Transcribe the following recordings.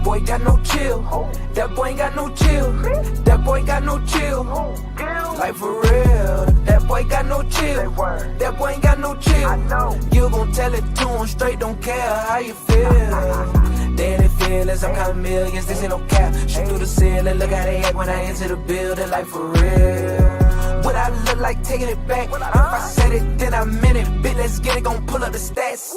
boy got no chill. That boy ain't got no chill. That boy got no chill. Like for real. That boy got no chill. That boy ain't got no chill. You gon' tell it to him straight, don't care how you feel. Daily feelings, I'm counting millions, this ain't no cap. Shoot through the ceiling, look how they act when I enter the building, like for real. What I look like taking it back. If I said it, then I meant it. Bitch, let's get it, gon' pull up the stats.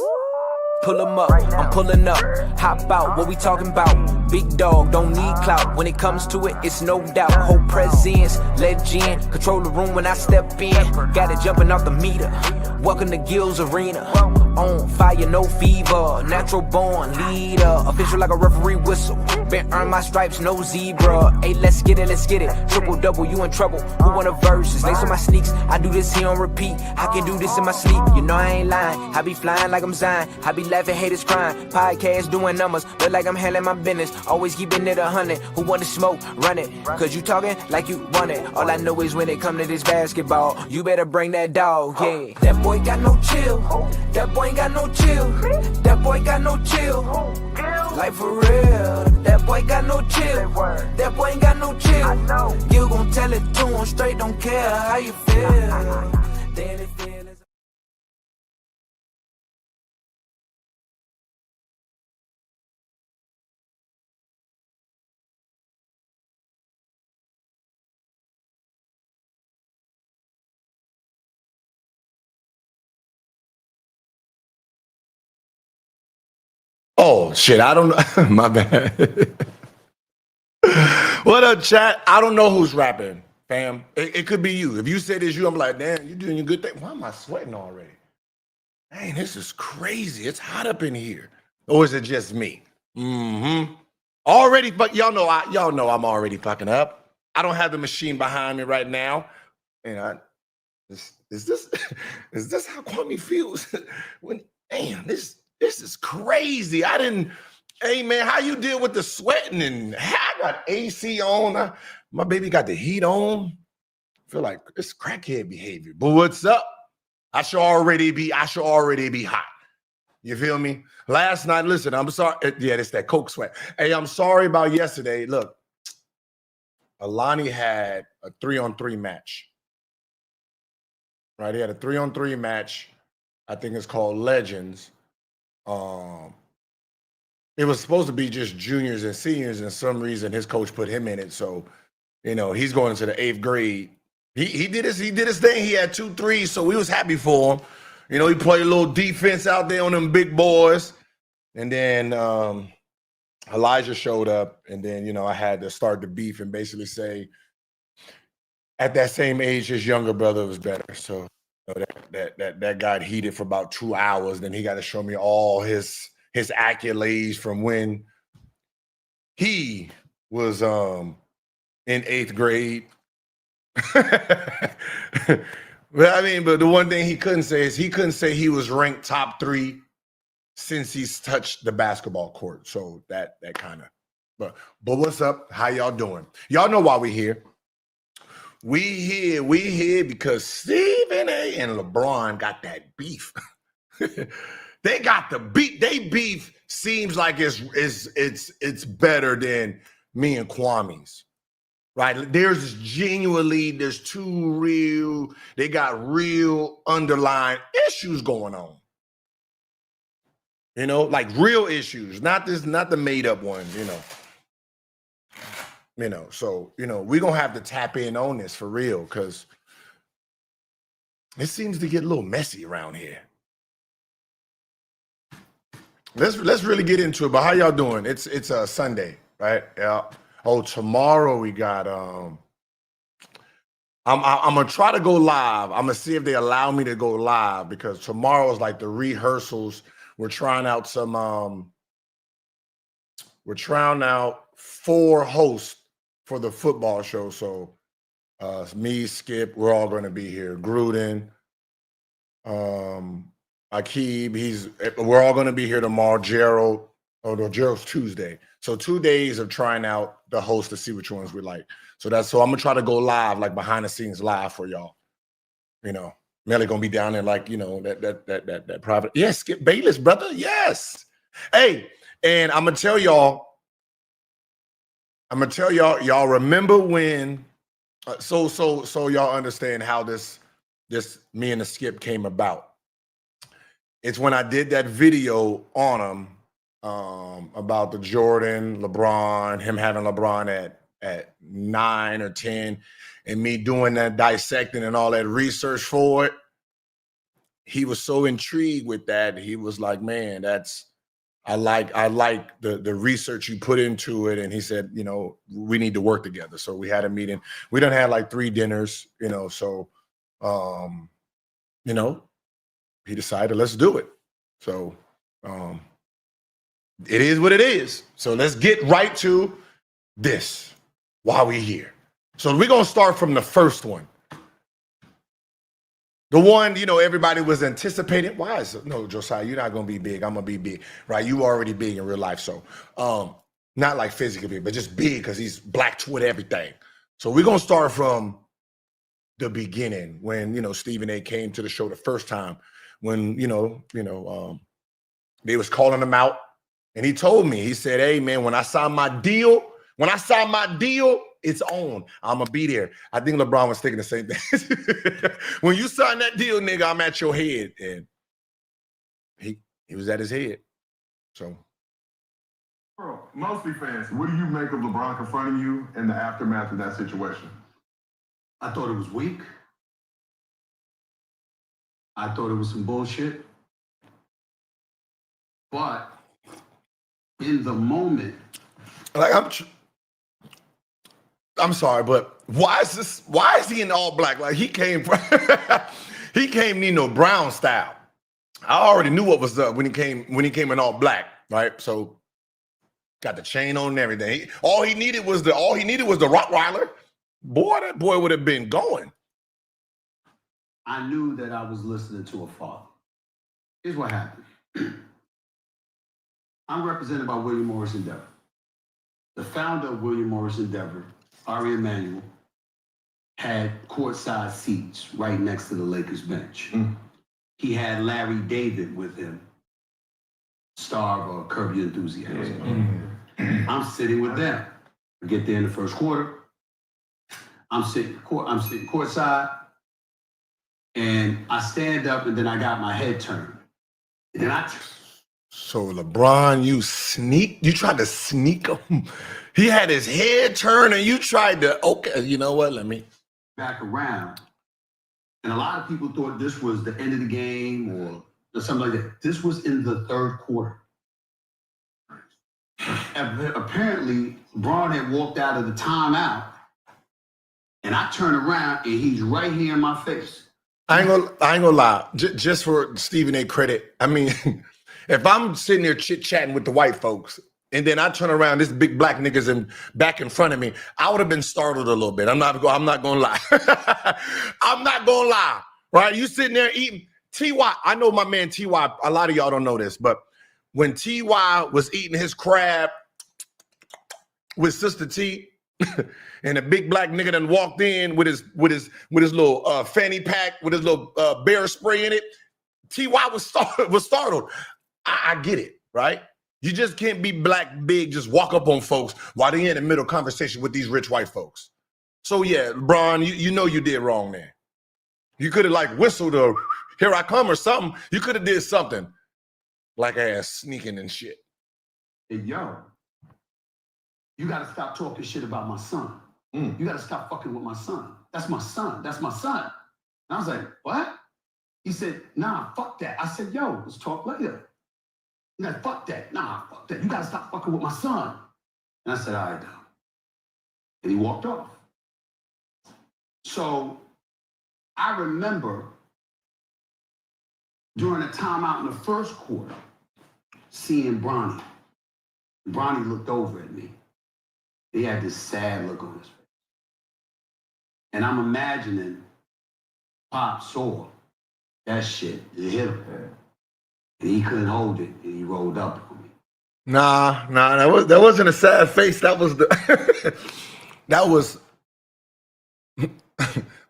Pull 'em up, I'm pulling up. Hop out, what we talking about? Big dog, don't need clout. When it comes to it, it's no doubt. Whole presence, legend. Control the room when I step in. Got it jumping off the meter. Welcome to Gils Arena. On fire, no fever. Natural born leader. Official like a referee whistle. Been earn my stripes, no zebra. Hey, let's get it, let's get it. Triple double, you in trouble. Who want a verse? Lace on my sneaks. I do this here on repeat. I can do this in my sleep. You know I ain't lying. I be flying like I'm Zion. I be laughing, haters crying. Podcast doing numbers. Look like I'm handling my business. Always keeping it 100. Who want to smoke? Run it. Cause you talking like you want it. All I know is when it come to this basketball, you better bring that dog, yeah. That boy got no chill. That boy ain't got no chill. That boy got no chill. Like for real. That boy got no chill. That boy ain't got no chill. You gon' tell it to him straight, don't care how you feel. Daily feelings. Oh shit, I don't know. My bad. What up, chat? I don't know who's rapping, fam. It could be you. If you say this, I'm like, damn, you're doing a good thing. Why am I sweating already? Dang, this is crazy. It's hot up in here. Or is it just me? Already, but y'all know I'm already fucking up. I don't have the machine behind me right now. And is this how Kwame feels? Damn, this is crazy. Hey man, how you deal with the sweating? And I got AC on. My baby got the heat on. I feel like it's crackhead behavior. But what's up? I should already be hot. You feel me? Last night, listen, I'm sorry. Yeah, it's that Coke sweat. Hey, I'm sorry about yesterday. Look, Alani had a 3-on-3 match. Right? He had a 3-on-3 match. I think it's called Legends. It was supposed to be just juniors and seniors, and some reason his coach put him in it. So, he's going to the 8th grade. He did his thing. He had 2 threes, so we was happy for him. He played a little defense out there on them big boys. And then Elijah showed up, and then I had to start the beef and basically say, at that same age, his younger brother was better. So that got heated for about 2 hours. Then he got to show me all his accolades from when he was in 8th grade. But the one thing he couldn't say is he was ranked top 3 since he's touched the basketball court. So that kind of, but what's up? How y'all doing? Y'all know why we here. We here because Stephen A and LeBron got that beef. They got the beef. They beef seems like it's better than me and Kwame's. Right? There's 2 real, they got real underlying issues going on. Like real issues, not the made up one, So, we're going to have to tap in on this for real, because it seems to get a little messy around here. Let's really get into it. But how y'all doing? It's a Sunday, right? Yeah. Oh, tomorrow we got I'm gonna try to go live. I'm gonna see if they allow me to go live, because tomorrow is like the rehearsals. We're trying out 4 hosts for the football show. So me, Skip, we're all gonna be here. Gruden, Akib, we're all gonna be here tomorrow. Gerald, Gerald's Tuesday. So 2 days of trying out the host to see which ones we like. So I'm gonna try to go live, like behind the scenes live for y'all. Melly gonna be down there, like that private. Yes, Skip Bayless, brother. Yes. Hey, and I'm gonna tell y'all, I'm gonna tell y'all remember when so y'all understand how this me and the skip came about. It's when I did that video on him about the Jordan, LeBron, him having LeBron at 9 or 10, and me doing that dissecting and all that research for it. He was so intrigued with that. He was like, man, I like the research you put into it. And he said, you know, we need to work together. So we had a meeting. We done had like 3 dinners, you know, so you know, he decided let's do it. So it is what it is. So let's get right to this while we're here. So we're gonna start from the first one. The one, you know, everybody was anticipating. Why is it? No, Josiah, you're not gonna be big. I'm gonna be big, right? You already big in real life, so not like physically big, but just big because he's black with everything. So we're gonna start from the beginning when, you know, Stephen A. came to the show the first time. When they was calling him out, and he told me, he said, "Hey man, when I sign my deal, it's on. I'm gonna be there." I think LeBron was thinking the same thing. When you sign that deal, nigga, I'm at your head. And he was at his head. So, bro, mostly fans, what do you make of LeBron confronting you in the aftermath of that situation? I thought it was weak. I thought it was some bullshit. But in the moment, like, I'm sorry, but why is he in all black? Like he came Nino Brown style. I already knew what was up when he came in all black, right? So got the chain on and everything. All he needed was the Rottweiler. Boy, that boy would have been going. I knew that I was listening to a father. Here's what happened. I'm represented by William Morris Endeavor. The founder of William Morris Endeavor, Ari Emanuel, had courtside seats right next to the Lakers bench. He had Larry David with him, star of Curb Your Enthusiasm. I'm sitting with them. I get there in the first quarter. I'm sitting courtside, and I stand up, and then I got my head turned. And then So LeBron, you tried to sneak him. He had his head turned and you tried to, okay, you know what, let me. Back around. And a lot of people thought this was the end of the game or something like that. This was in the third quarter. Apparently, LeBron had walked out of the timeout, and I turn around and he's right here in my face. I ain't gonna lie. Just for Stephen A. credit, I mean, if I'm sitting there chit-chatting with the white folks, and then I turn around, this big black nigga's back in front of me, I would have been startled a little bit. I'm not gonna lie. I'm not gonna lie, right? You sitting there eating T.Y. I know my man T.Y. A lot of y'all don't know this, but when T.Y. was eating his crab with Sister T, and a big black nigga done walked in with his little fanny pack with his little bear spray in it, T.Y. was startled. I get it, right? You just can't be black big, just walk up on folks while they in the middle conversation with these rich white folks. So yeah, LeBron, you know you did wrong there. You could have like whistled or here I come or something. You could have did something like ass sneaking and shit. Hey, yo, you got to stop talking shit about my son. You got to stop fucking with my son. That's my son. That's my son. And I was like, what? He said, nah, fuck that. I said, yo, let's talk later. He's like, fuck that. Nah, fuck that. You got to stop fucking with my son. And I said, all right, Dom. And he walked off. So I remember during a timeout in the first quarter, seeing Bronny. Bronny looked over at me. He had this sad look on his face. And I'm imagining Pop saw that shit. It hit him. And he couldn't hold it, and he rolled up on me. Nah, that wasn't a sad face. That was that was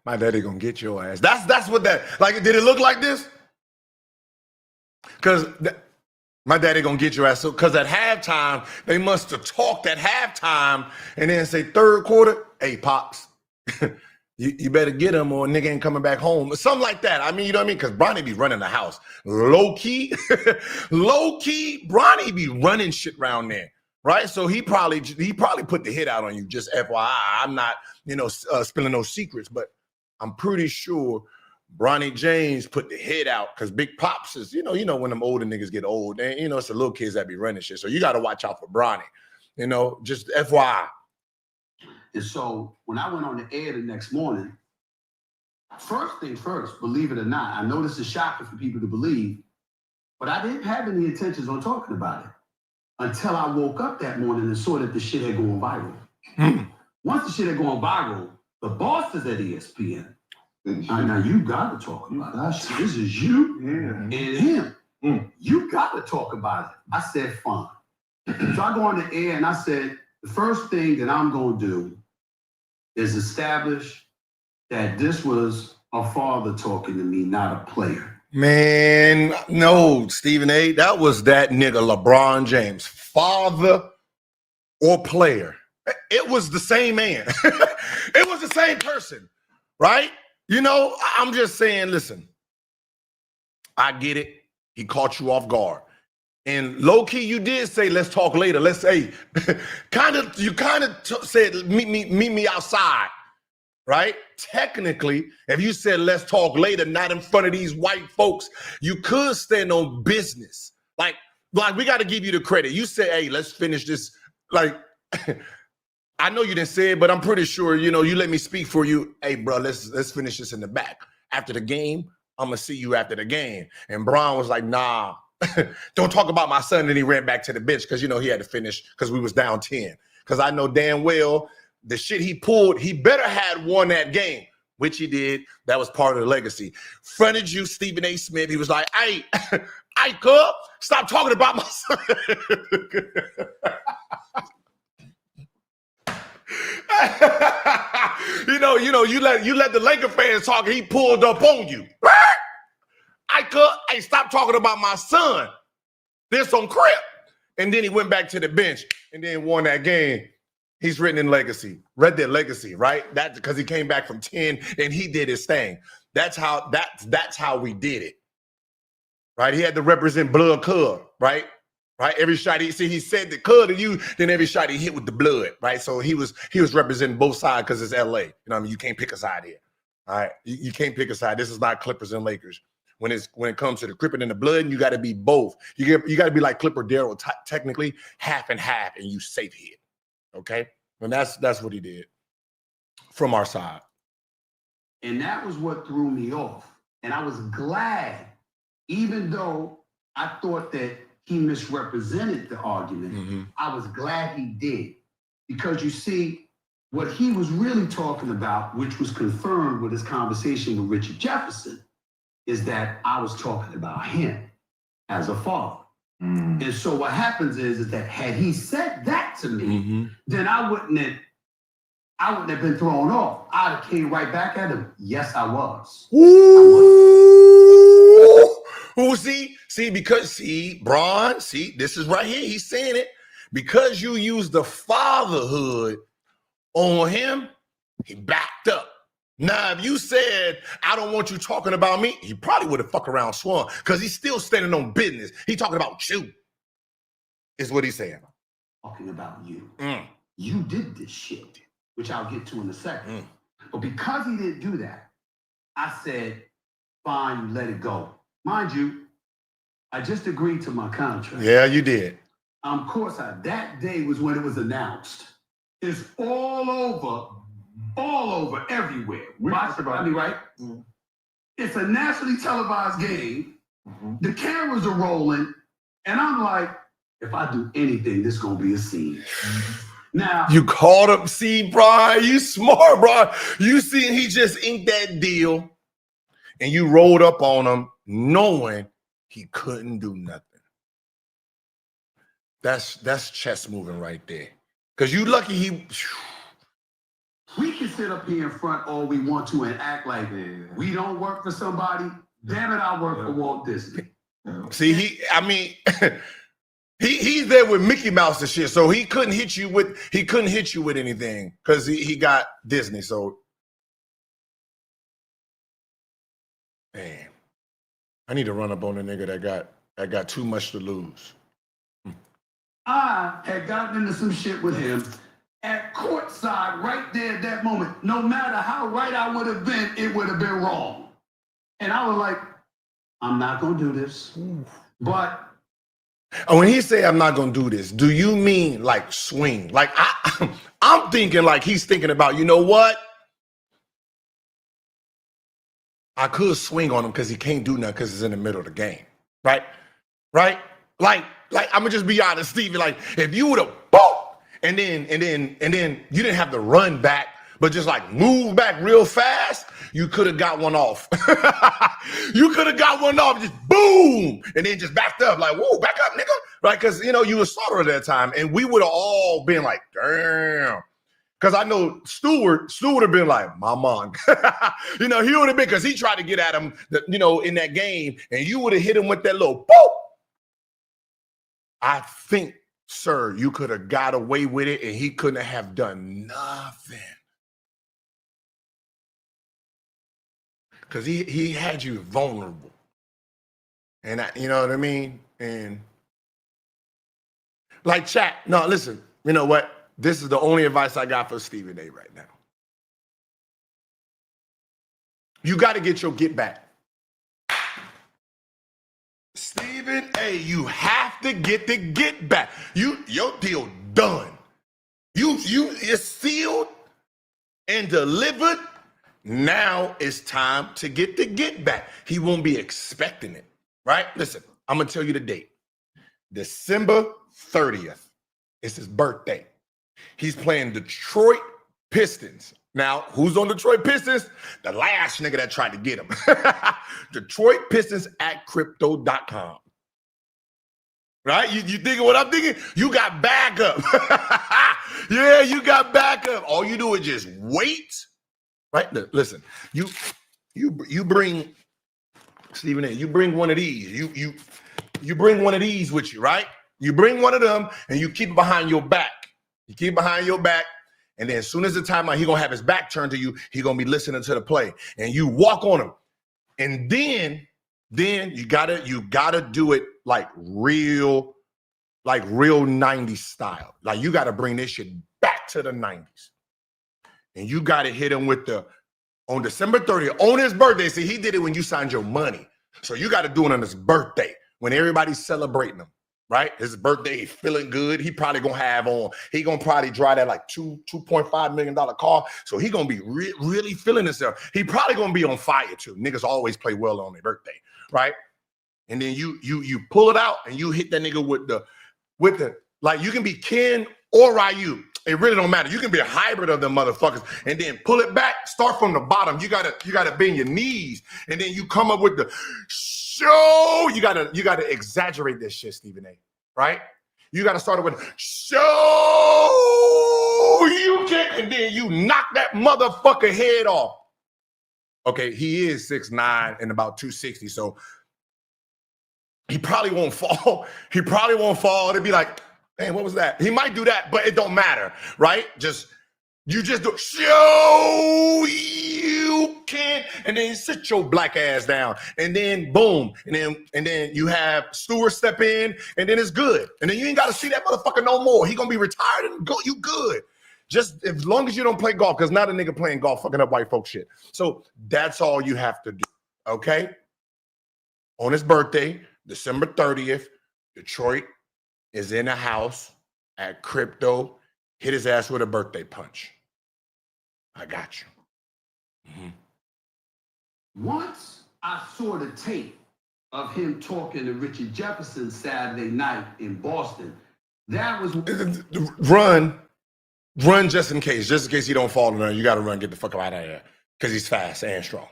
my daddy gonna get your ass. That's what that, like, did it look like this? Because My daddy gonna get your ass. So, cause at halftime, they must have talked at halftime and then say third quarter, hey, Pops, you better get him or nigga ain't coming back home. Something like that. I mean, you know what I mean? Cause Bronny be running the house. Low key, Bronny be running shit around there. Right? So he probably put the hit out on you, just FYI. I'm not, spilling no secrets, but I'm pretty sure Bronny James put the hit out because Big Pops is, when them older niggas get old, and it's the little kids that be running shit. So you got to watch out for Bronny, just FYI. And so when I went on the air the next morning, first thing first, believe it or not, I know this is shocking for people to believe, but I didn't have any intentions on talking about it until I woke up that morning and saw that the shit had gone viral. Once the shit had gone viral, the bosses at ESPN, now you got to talk about it. This is you and him. You got to talk about it. I said, fine. So I go on the air and I said, the first thing that I'm going to do is establish that this was a father talking to me, not a player. Man, no, Stephen A. That was that nigga LeBron James, father or player. It was the same man. It was the same person, right? I'm just saying, listen, I get it. He caught you off guard. And low key, you did say, let's talk later. Let's say, you said, meet me outside. Right? Technically, if you said, let's talk later, not in front of these white folks, you could stand on business. Like we got to give you the credit. You said, hey, let's finish this. Like, I know you didn't say it, but I'm pretty sure, you let me speak for you. Hey, bro, let's finish this in the back. After the game, I'm going to see you after the game. And Bron was like, nah, don't talk about my son. And he ran back to the bench because, he had to finish because we was down 10. Because I know damn well the shit he pulled, he better had won that game, which he did. That was part of the legacy. Fronted you, Stephen A. Smith. He was like, hey, cuz, stop talking about my son. you let the Laker fans talk, he pulled up on you. Hey, stop talking about my son. This on Crip. And then he went back to the bench and then won that game. He's written in legacy, read their legacy, right? That's because he came back from 10 and he did his thing. That's how we did it, right? He had to represent blood cuz, right? Right? Every shot he said the cuz to you, then every shot he hit with the blood, right? So he was representing both sides because it's LA. You can't pick a side here. All right. You can't pick a side. This is not Clippers and Lakers. When it comes to the Crippin' and the blood, you got to be both. You got to be like Clipper Darryl, technically half and half, and you safe here. Okay, and that's what he did from our side. And that was what threw me off. And I was glad, even though I thought that he misrepresented the argument, I was glad he did. Because you see, what he was really talking about, which was confirmed with his conversation with Richard Jefferson, is that I was talking about him as a father. And so what happens is that had he said that to me, then I wouldn't have been thrown off. I'd have came right back at him. Yes, I was. Bron, this is right here. He's saying it. Because you used the fatherhood on him, he backed up. Now, if you said, I don't want you talking about me, he probably would have fuck around swung because he's still standing on business. He talking about you, is what he's saying. Talking about you. You did this shit, which I'll get to in a second. But because he didn't do that, I said, fine, you let it go. Mind you, I just agreed to my contract. Yeah, you did. Of course, that day was when it was announced. It's all over, everywhere. Right? It's a nationally televised game. The cameras are rolling, and I'm like, if I do anything, this gonna be a scene. Now you called up, Brian. You smart, bro. You see, he just inked that deal, and you rolled up on him, knowing he couldn't do nothing. That's chess moving right there. Because you lucky he. We can sit up here in front all we want to and act like we don't work for somebody. Damn it, I work for Walt Disney. See, he's there with Mickey Mouse and shit, so he couldn't hit you with anything because he got Disney. So, man, I need to run up on the nigga that got too much to lose. I had gotten into some shit with him at courtside right there at that moment. No matter how right I would have been, it would have been wrong. And I was like, I'm not gonna do this. But when he say I'm not gonna do this, do you mean like swing? Like I'm thinking like he's thinking about, you know what? I could swing on him because he can't do nothing because it's in the middle of the game. Right? Like I'm gonna just be honest, Stevie. Like if you would have boom, and then you didn't have to run back, but just like move back real fast, you could have got one off. You could have got one off, just boom, and then just backed up, like, whoa, back up, nigga. Right? Because you know you were starter at that time, and we would have all been like, damn. Because I know Stewart would have been like, my mom. You know, he would have been, because he tried to get at him, you know, in that game, and you would have hit him with that little boop. I think, sir, you could have got away with it, and he couldn't have done nothing. Because he had you vulnerable. And you know what I mean? And like chat, no, listen, you know what? This is the only advice I got for Stephen A right now. You got to get your get back. Stephen A, you have to get the get back. Your deal done. It's sealed and delivered. Now it's time to get the get back. He won't be expecting it, right? Listen, I'm going to tell you the date. December 30th. It's his birthday. He's playing Detroit Pistons. Now, who's on Detroit Pistons? The last nigga that tried to get him. Detroit Pistons at crypto.com. Right? You thinking what I'm thinking? You got backup. Yeah, you got backup. All you do is just wait. Right? Listen, you bring Stephen A. You bring one of these. You bring one of these with you, right? You bring one of them and you keep it behind your back. You keep it behind your back, and then as soon as the timeout, he gonna have his back turned to you. He gonna be listening to the play, and you walk on him, and then you gotta do it like real 90s style. Like you gotta bring this shit back to the 90s. And you got to hit him with on December 30th, on his birthday. See, he did it when you signed your money. So you got to do it on his birthday when everybody's celebrating him, right? His birthday, he's feeling good. He probably going to probably drive that like $2.5 million car. So he going to be really feeling himself. He probably going to be on fire too. Niggas always play well on their birthday, right? And then you pull it out and you hit that nigga with the, like you can be Ken or Ryu. It really don't matter. You can be a hybrid of them motherfuckers, and then pull it back. Start from the bottom. You gotta bend your knees, and then you come up with the show. You gotta exaggerate this shit, Stephen A. Right? You gotta start it with show you can, and then you knock that motherfucker head off. Okay, he is 6'9" and about 260, so he probably won't fall. He probably won't fall. It'd be like, man, what was that? He might do that, but it don't matter, right? You just do show you can, and then sit your black ass down, and then boom, and then you have Stewart step in, and then it's good, and then you ain't got to see that motherfucker no more. He gonna be retired and go. You good? Just as long as you don't play golf, because not a nigga playing golf fucking up white folk shit. So that's all you have to do, okay? On his birthday, December 30th, Detroit is in a house at crypto. Hit his ass with a birthday punch. I got you. Mm-hmm. Once I saw the tape of him talking to Richard Jefferson Saturday night in Boston, that was run just in case he don't fall in there. You got to run, get the fuck out of there, because he's fast and strong.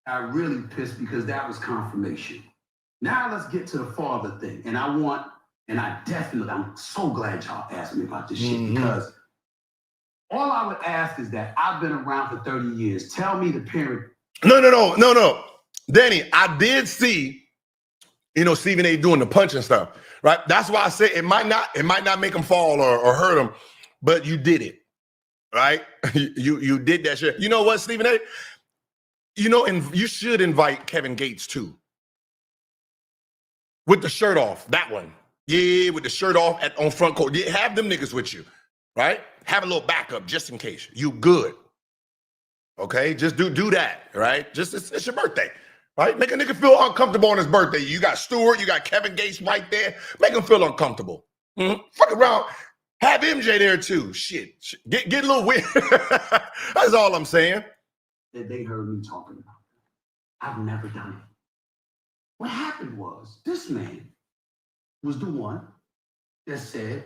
I really pissed because that was confirmation. Now let's get to the father thing, and I'm so glad y'all asked me about this shit, because all I would ask is that I've been around for 30 years. Tell me the parent. No. Danny, I did see You know, Stephen A. doing the punch and stuff, right? That's why I say it might not make him fall or hurt him, but you did it, right? you did that shit. You know what, Stephen A.? You know, and you should invite Kevin Gates too. With the shirt off, that one. Yeah, with the shirt off on front court. Yeah, have them niggas with you, right? Have a little backup just in case. You good. Okay, just do that, right? Just it's your birthday. Right? Make a nigga feel uncomfortable on his birthday. You got Stewart, you got Kevin Gates right there. Make him feel uncomfortable. Fuck around. Have MJ there too. Shit. Get a little weird. That's all I'm saying. That they heard me talking about. I've never done it. What happened was this man was the one that said,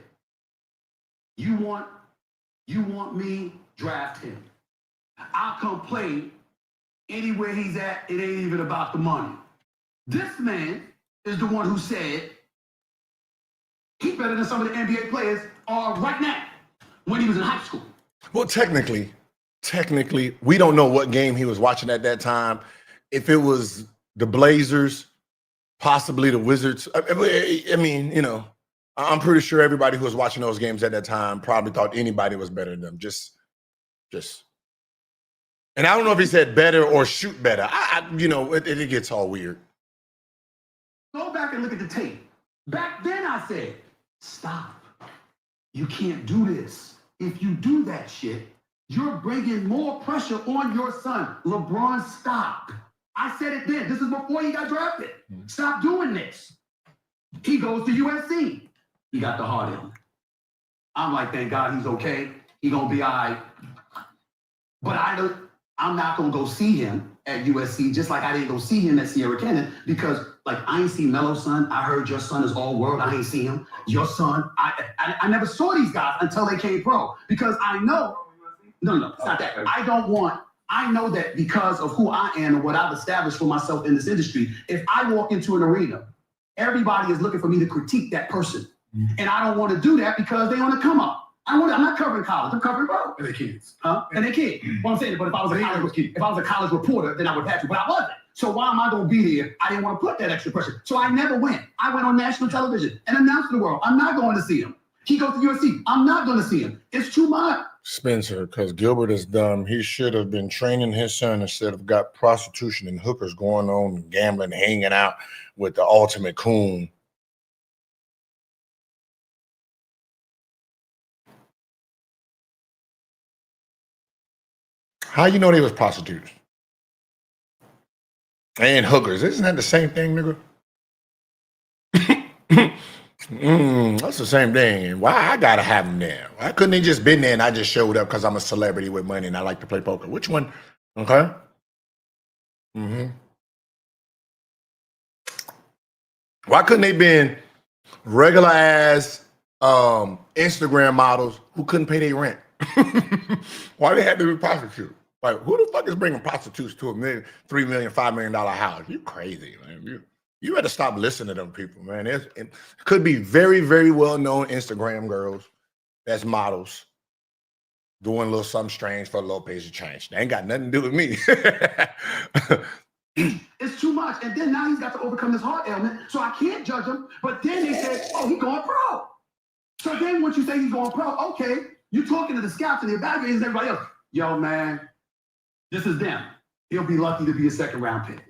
you want me, draft him. I'll come play anywhere he's at, it ain't even about the money. This man is the one who said he's better than some of the NBA players are right now when he was in high school. Well, technically, we don't know what game he was watching at that time. If it was the Blazers, possibly the Wizards. I mean, you know, I'm pretty sure everybody who was watching those games at that time probably thought anybody was better than them. Just. And I don't know if he said better or shoot better. You know, it gets all weird. Go back and look at the tape. Back then I said, stop. You can't do this. If you do that shit, you're bringing more pressure on your son. LeBron, stop. I said it then. This is before he got drafted. Stop doing this. He goes to USC. He got the heart ailment. I'm like, thank God he's okay. He gonna be all right. But I'm not gonna go see him at USC, just like I didn't go see him at Sierra Canyon, because like I ain't seen Melo's son. I heard your son is all world. I ain't seen him. Your son, I never saw these guys until they came pro, because I know, no, it's not that. I know that because of who I am and what I've established for myself in this industry, if I walk into an arena, everybody is looking for me to critique that person. And I don't want to do that because they want to come up. I'm not covering college. I'm covering bro. And the kids. Huh? And they kids. Well, I'm saying, but if I was a college reporter, then I would have to. But I wasn't. So why am I going to be here? I didn't want to put that extra pressure. So I never went. I went on national television and announced to the world, I'm not going to see him. He goes to USC. I'm not going to see him. It's too much. Spencer, because Gilbert is dumb. He should have been training his son instead of got prostitution and hookers going on and gambling, hanging out with the ultimate coon. How you know they was prostitutes? And hookers. Isn't that the same thing, nigga? That's the same thing. Why I gotta have them there? Why couldn't they just been there and I just showed up because I'm a celebrity with money and I like to play poker? Which one? Okay. Why couldn't they been regular ass Instagram models who couldn't pay their rent? Why they had to be prostitutes? Like, who the fuck is bringing prostitutes to $1 million, $3 million, $5 million house? You crazy, man. You better stop listening to them people, man. It could be very, very well-known Instagram girls that's models doing a little something strange for a low page of change. They ain't got nothing to do with me. It's too much. And then now he's got to overcome this heart ailment, so I can't judge him. But then they said, oh, he's going pro. So then once you say he's going pro, okay, you're talking to the scouts and the evaluators and everybody else. Yo, man, this is them. He'll be lucky to be a second-round pick.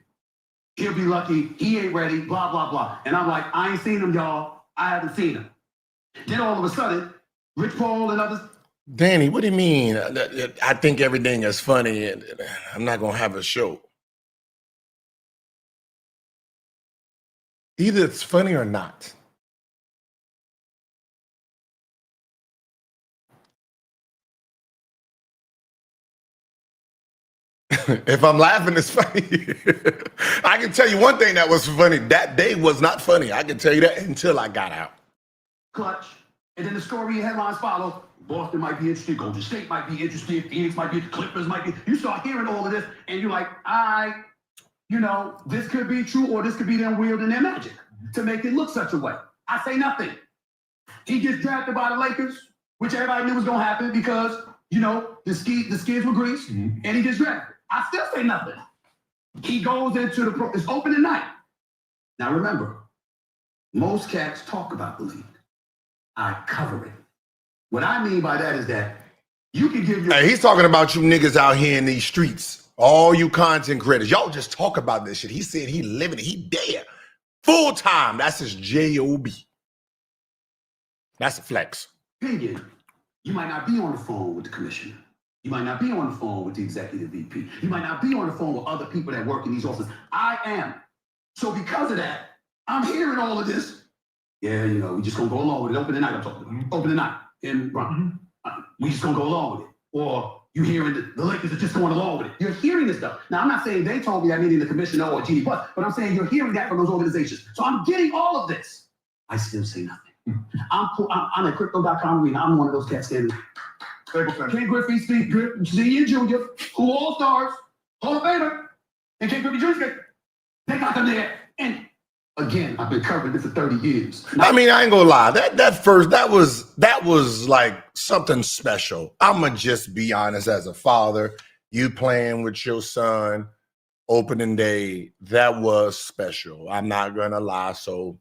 He'll be lucky. He ain't ready, blah, blah, blah. And I'm like, I ain't seen him, y'all. I haven't seen him. Then all of a sudden, Rich Paul and others. Danny, what do you mean? I think everything is funny and I'm not going to have a show. Either it's funny or not. If I'm laughing, it's funny. I can tell you one thing that was funny. That day was not funny. I can tell you that until I got out. Clutch. And then the story and headlines follow. Boston might be interested. Golden State might be interested. Phoenix might be. Clippers might be. You start hearing all of this, and you're like, this could be true, or this could be them wielding their magic to make it look such a way. I say nothing. He gets drafted by the Lakers, which everybody knew was going to happen because, the skids were greased, and he gets drafted. I still say nothing. He goes into it's opening night. Now remember, Most cats talk about the league. I cover it. What I mean by that is that you can give your... Hey, he's talking about you niggas out here in these streets. All you content creators. Y'all just talk about this shit. He said he living it. He there. Full time. That's his J-O-B. That's a flex. Opinion. You might not be on the phone with the commissioner. You might not be on the phone with the executive VP. You might not be on the phone with other people that work in these offices. I am. So because of that, I'm hearing all of this. Yeah, you know, we just gonna go along with it. Open the night, I'm talking about. Open the night. And we just gonna go along with it. Or you hearing the Lakers are just going along with it. You're hearing this stuff. Now, I'm not saying they told me that, meaning the commissioner or Genie Bus, but I'm saying you're hearing that from those organizations. So I'm getting all of this. I still say nothing. I'm cool. I'm at crypto.com arena. I'm one of those cats standing. Ken Griffey, Steve Senior and Junior, who all stars, Hall of Famer, and Ken Griffey Jr. They got them there. And again, I've been covering this for 30 years. I mean, I ain't gonna lie. That was like something special. I'ma just be honest as a father. You playing with your son opening day, that was special. I'm not gonna lie. So,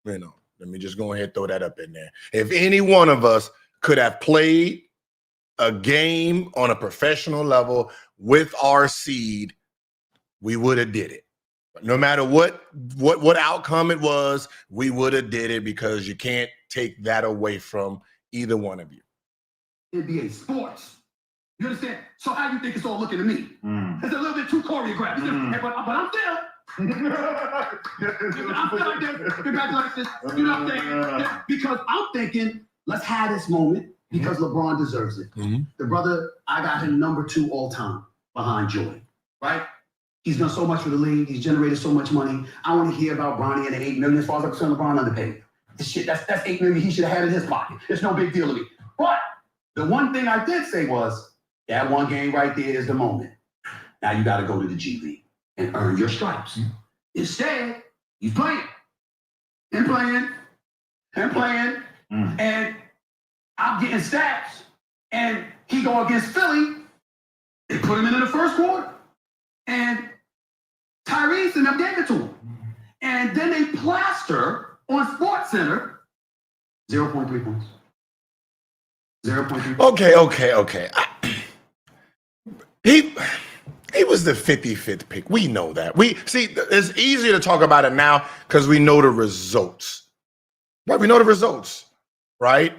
you know, let me just go ahead and throw that up in there. If any one of us could have played a game on a professional level with our seed, we would have did it. No matter what outcome it was, we would have did it because you can't take that away from either one of you. NBA sports. You understand? So how you think it's all looking to me? It's a little bit too choreographed. But I'm still. I'm still like this. Congratulations. You know what I'm saying? Because I'm thinking, let's have this moment because LeBron deserves it. The brother, I got him number 2 all time behind Jordan, right? He's done so much for the league. He's generated so much money. I want to hear about Bronny and the $8 million. As far as I'm concerned, LeBron underpaid. This shit, that's $8 million he should have had in his pocket. It's no big deal to me. But the one thing I did say was that one game right there is the moment. Now you got to go to the G League and earn your stripes. Instead, he's playing and playing and playing, and I'm getting stats. And he go against Philly. They put him in the first quarter. And Tyrese and them gave it to him. And then they plaster on Sports Center 0.3 points. 0.3. Okay. He was the 55th pick. We know that. We see it's easier to talk about it now because we know the results. Right? We know the results, right?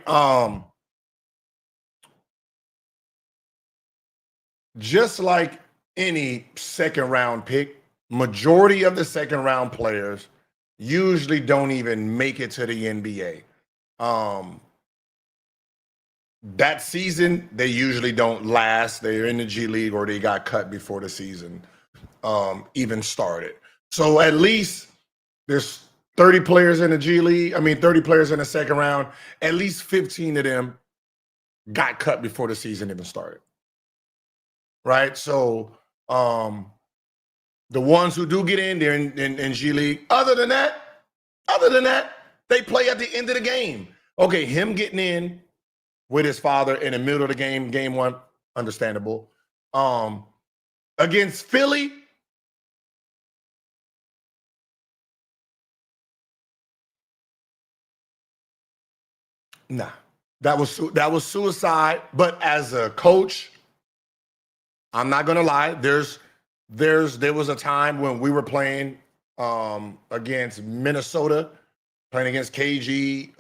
Just like any second round pick, majority of the second round players usually don't even make it to the NBA. That season, they usually don't last. They're in the G League or they got cut before the season even started. So at least there's 30 players in the G League. 30 players in the second round. At least 15 of them got cut before the season even started. Right? So the ones who do get in, they're in G League. Other than that, they play at the end of the game. Okay, him getting in with his father in the middle of the game 1, understandable. Against Philly, nah, that was suicide. But as a coach, I'm not gonna lie. There was a time when we were playing against Minnesota, playing against KG.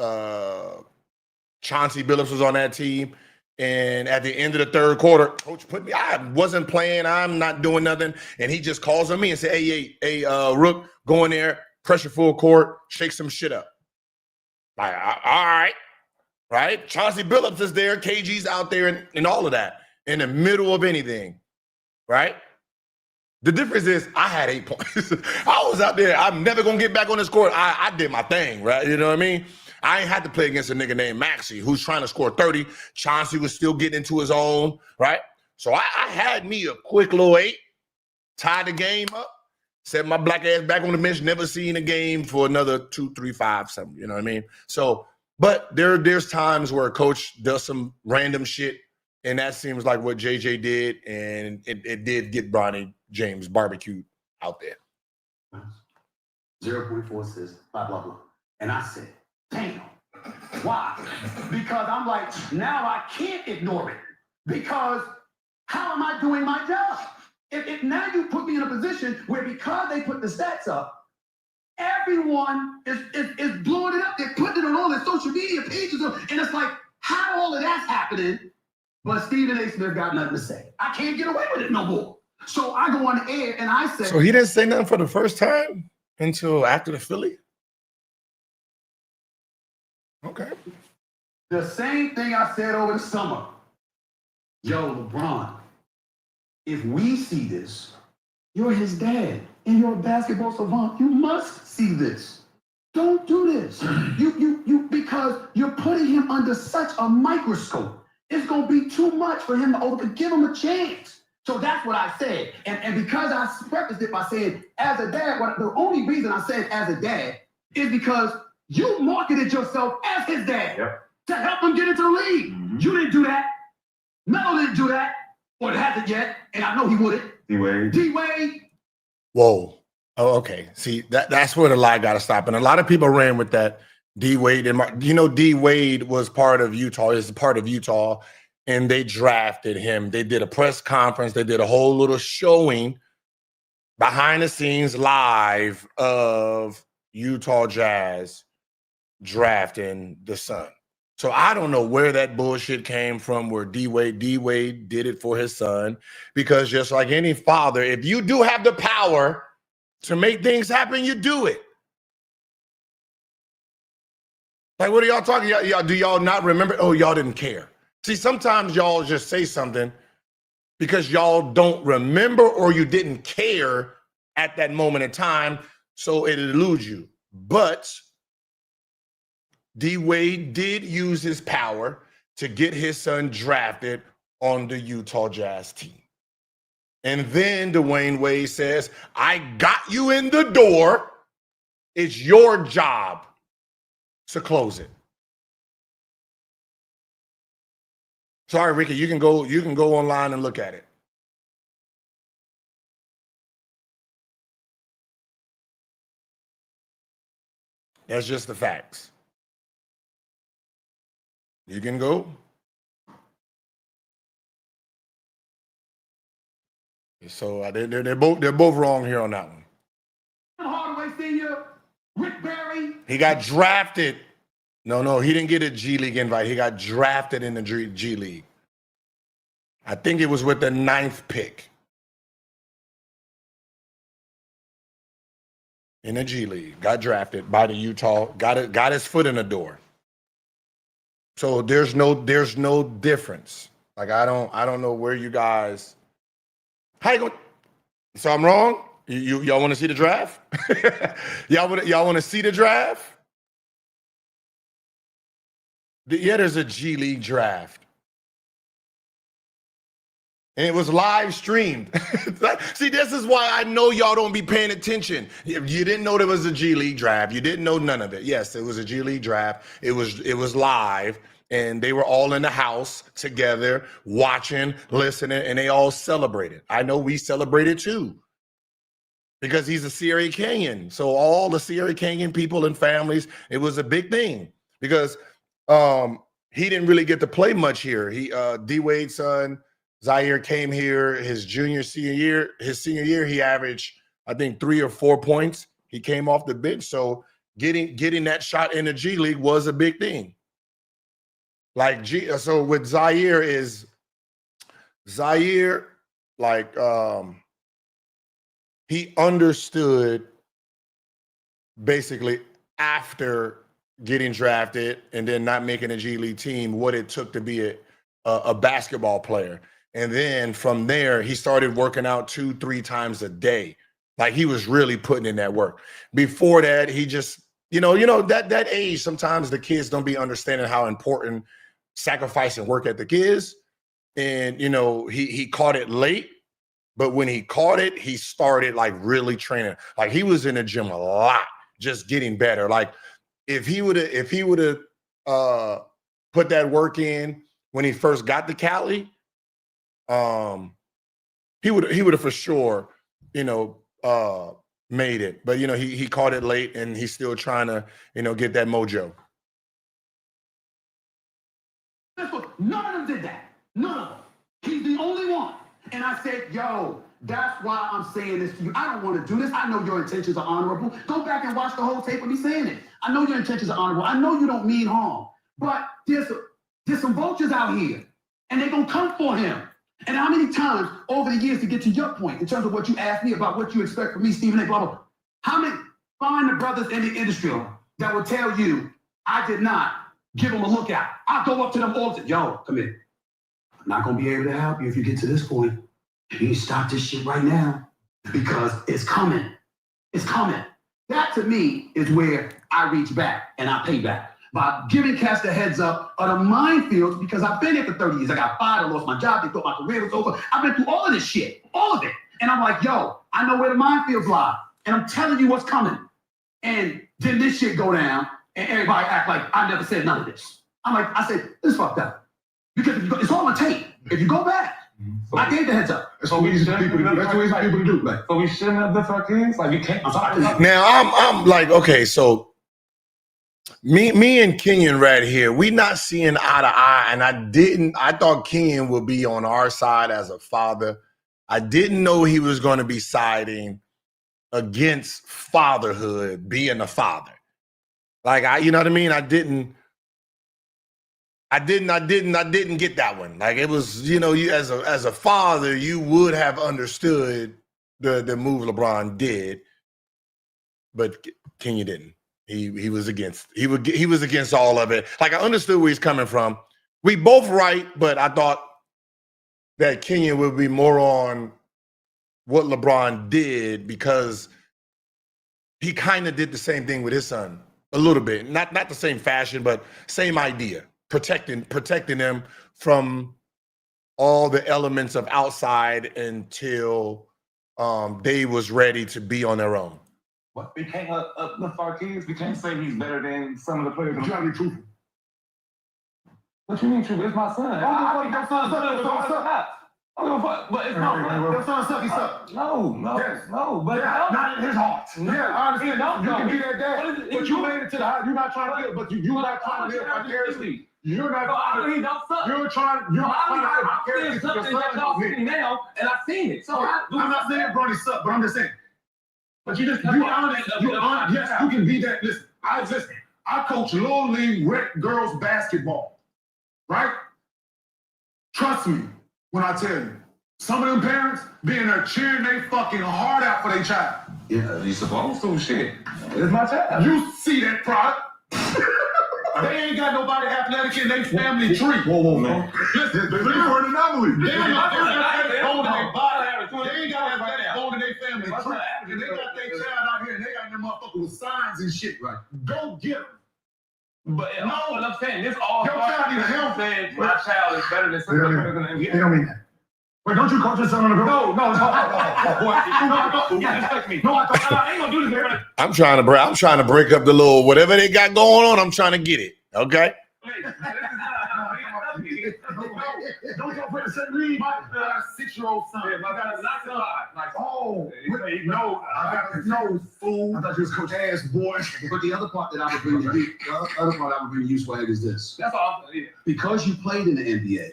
Chauncey Billups was on that team. And at the end of the third quarter, coach put me, I wasn't playing. I'm not doing nothing. And he just calls on me and said, hey, Rook, go in there, pressure full court, shake some shit up. Like, all right? Chauncey Billups is there. KG's out there and all of that in the middle of anything, right? The difference is I had 8 points. I was out there. I'm never going to get back on this court. I did my thing, right? You know what I mean? I ain't had to play against a nigga named Maxey who's trying to score 30. Chauncey was still getting into his own, right? So I had me a quick little 8, tied the game up, set my black ass back on the bench, never seen a game for another 2, 3, 5, 7. You know what I mean? So, but there's times where a coach does some random shit, and that seems like what JJ did, and it did get Bronny James barbecued out there. 0.4 assists, blah, blah, blah. And I said, damn. Why? Because I'm like, now I can't ignore it. Because how am I doing my job? If now you put me in a position where because they put the stats up, everyone is blowing it up. They're putting it on all their social media pages. And it's like, how all of that's happening, but Stephen A. Smith got nothing to say. I can't get away with it no more. So I go on the air and I say. So he didn't say nothing for the first time until after the Philly? Okay. The same thing I said over the summer. Yo, LeBron, if we see this, you're his dad and you're a basketball savant. You must see this. Don't do this. Because you're putting him under such a microscope. It's going to be too much for him to overcome. Give him a chance. So that's what I said. And because I prefaced it by saying, as a dad, the only reason I said as a dad is because you marketed yourself as his dad to help him get into the league. Mm-hmm. You didn't do that. Melo didn't do that, or hasn't yet, and I know he wouldn't. D-Wade. Whoa. Oh, okay. See, that's where the lie got to stop. And a lot of people ran with that. D-Wade and D-Wade was part of Utah. Is part of Utah, and they drafted him. They did a press conference. They did a whole little showing behind the scenes live of Utah Jazz drafting the son. So I don't know where that bullshit came from where D-Wade did it for his son, because just like any father, if you do have the power to make things happen, you do it. Like, what are y'all talking? Y'all, do y'all not remember? Oh, y'all didn't care. See, sometimes y'all just say something because y'all don't remember or you didn't care at that moment in time, so it eludes you. But D-Wade did use his power to get his son drafted on the Utah Jazz team. And then Dwayne Wade says, I got you in the door. It's your job to close it. Sorry, Ricky, you can go online and look at it. That's just the facts. You can go. So they're both wrong here on that one. Hardaway Sr., Rick Barry. He got drafted. No, he didn't get a G League invite. He got drafted in the G League. I think it was with the 9th pick in the G League. Got drafted by the Utah. Got his foot in the door. So there's no difference. Like I don't know where you guys. How you going? So I'm wrong? Y'all want to see the draft? y'all want to see the draft? Yeah, there's a G League draft. And it was live streamed. See, this is why I know y'all don't be paying attention. You didn't know there was a G League draft. You didn't know none of it. Yes, it was a G League draft. It was live, and they were all in the house together, watching, listening, and they all celebrated. I know we celebrated too, because he's a Sierra Canyon. So all the Sierra Canyon people and families, it was a big thing because he didn't really get to play much here. D-Wade's son, Zaire, came here his senior year, he averaged, I think, 3 or 4 points. He came off the bench. So getting that shot in the G League was a big thing. Like so with Zaire, like he understood basically after getting drafted and then not making a G League team what it took to be a basketball player. And then from there, he started working out 2-3 times a day. Like he was really putting in that work. Before that, he just, that age, sometimes the kids don't be understanding how important sacrifice and work ethic is. And, he caught it late, but when he caught it, he started like really training. Like he was in the gym a lot, just getting better. Like if he would have put that work in when he first got to Cali, he would have for sure, made it. But, you know, he caught it late, and he's still trying to, you know, get that mojo. None of them did that. None of them. He's the only one. And I said, yo, that's why I'm saying this to you. I don't want to do this. I know your intentions are honorable. Go back and watch the whole tape of me saying it. I know your intentions are honorable. I know you don't mean harm. But there's some vultures out here, and they're going to come for him. And how many times over the years, to get to your point, in terms of what you asked me about what you expect from me, Stephen A., blah, blah, blah, how many, find the brothers in the industry that will tell you, I did not give them a lookout. I go up to them all the time, yo, come here. I'm not going to be able to help you if you get to this point. You need to stop this shit right now, because it's coming. It's coming. That, to me, is where I reach back and I pay back. By giving cats the heads up of the minefields, because I've been here for 30 years. I got fired, I lost my job, they thought my career was over. I've been through all of this shit, all of it. And I'm like, yo, I know where the minefields lie. And I'm telling you what's coming. And then this shit go down, and everybody act like I never said none of this. I said, this fucked up. Because if you go, it's all on tape. If you go back, I gave the heads up. That's what we used people to do. That's what we used people to do. Like, So we shouldn't have left our kids? Like, you can't. I'm sorry. Now, I'm like, okay, so me and Kenyon right here, we not seeing eye to eye, and I thought Kenyon would be on our side as a father. I didn't know he was going to be siding against fatherhood, being a father. Like, you know what I mean? I didn't get that one. Like, it was, you know, you as a father, you would have understood the move LeBron did, but Kenyon didn't. He was against all of it. Like, I understood where he's coming from. We both right, but I thought that Kenyon would be more on what LeBron did, because he kind of did the same thing with his son a little bit. Not the same fashion, but same idea. Protecting them from all the elements of outside until they was ready to be on their own. What? We can't uplift our kids. We can't say he's better than some of the players. you gotta be truthful. What you mean, true? It's my son. I think your son's good. It's my son. I don't give a fuck, but it's my son. Your son suck, he suck. No. Yes. No, but Yeah, not in his heart. No. Yeah, I understand. No. You can be that dad, What is it? but you made it to the house. You're not trying to live, but you're not trying to live vicariously. You're not trying to. don't suck. You're trying to live I'm vicariously seeing for your something that y'all son. see now, and I've seen it. So I'm not saying Bronny suck, but I'm just saying. But you just You honest. Yes, you can be that. Listen. I coach little league rec girls basketball, right? Trust me when I tell you, some of them parents being there cheering they fucking heart out for their child. Yeah, you supposed to. Shit, it's my child. You see that product? They ain't got nobody athletic in their family tree. Whoa, man. Listen, They're for an anomaly. They ain't got athletic bone in their body. They ain't got athletic bone in their family tree. And they got their child out here and they got them motherfuckers with signs and shit. Right. Go get them. But no, what I'm saying, this all Your child need help. saying my child is better than some of the players in the NBA. They don't mean that. Wait, don't you coach your son on the girl? No. Respect me. No, I ain't gonna do this, man. I'm trying to break up the little whatever they got going on. I'm trying to get it. Okay. Don't go put a set read. My 6-year-old son. Yeah, I got a knock it live. Like, No, I got no fool. I thought you was coach ass boy. But the other part that I would bring to you, Swag, is this. that's all. Yeah. Because you played in the NBA,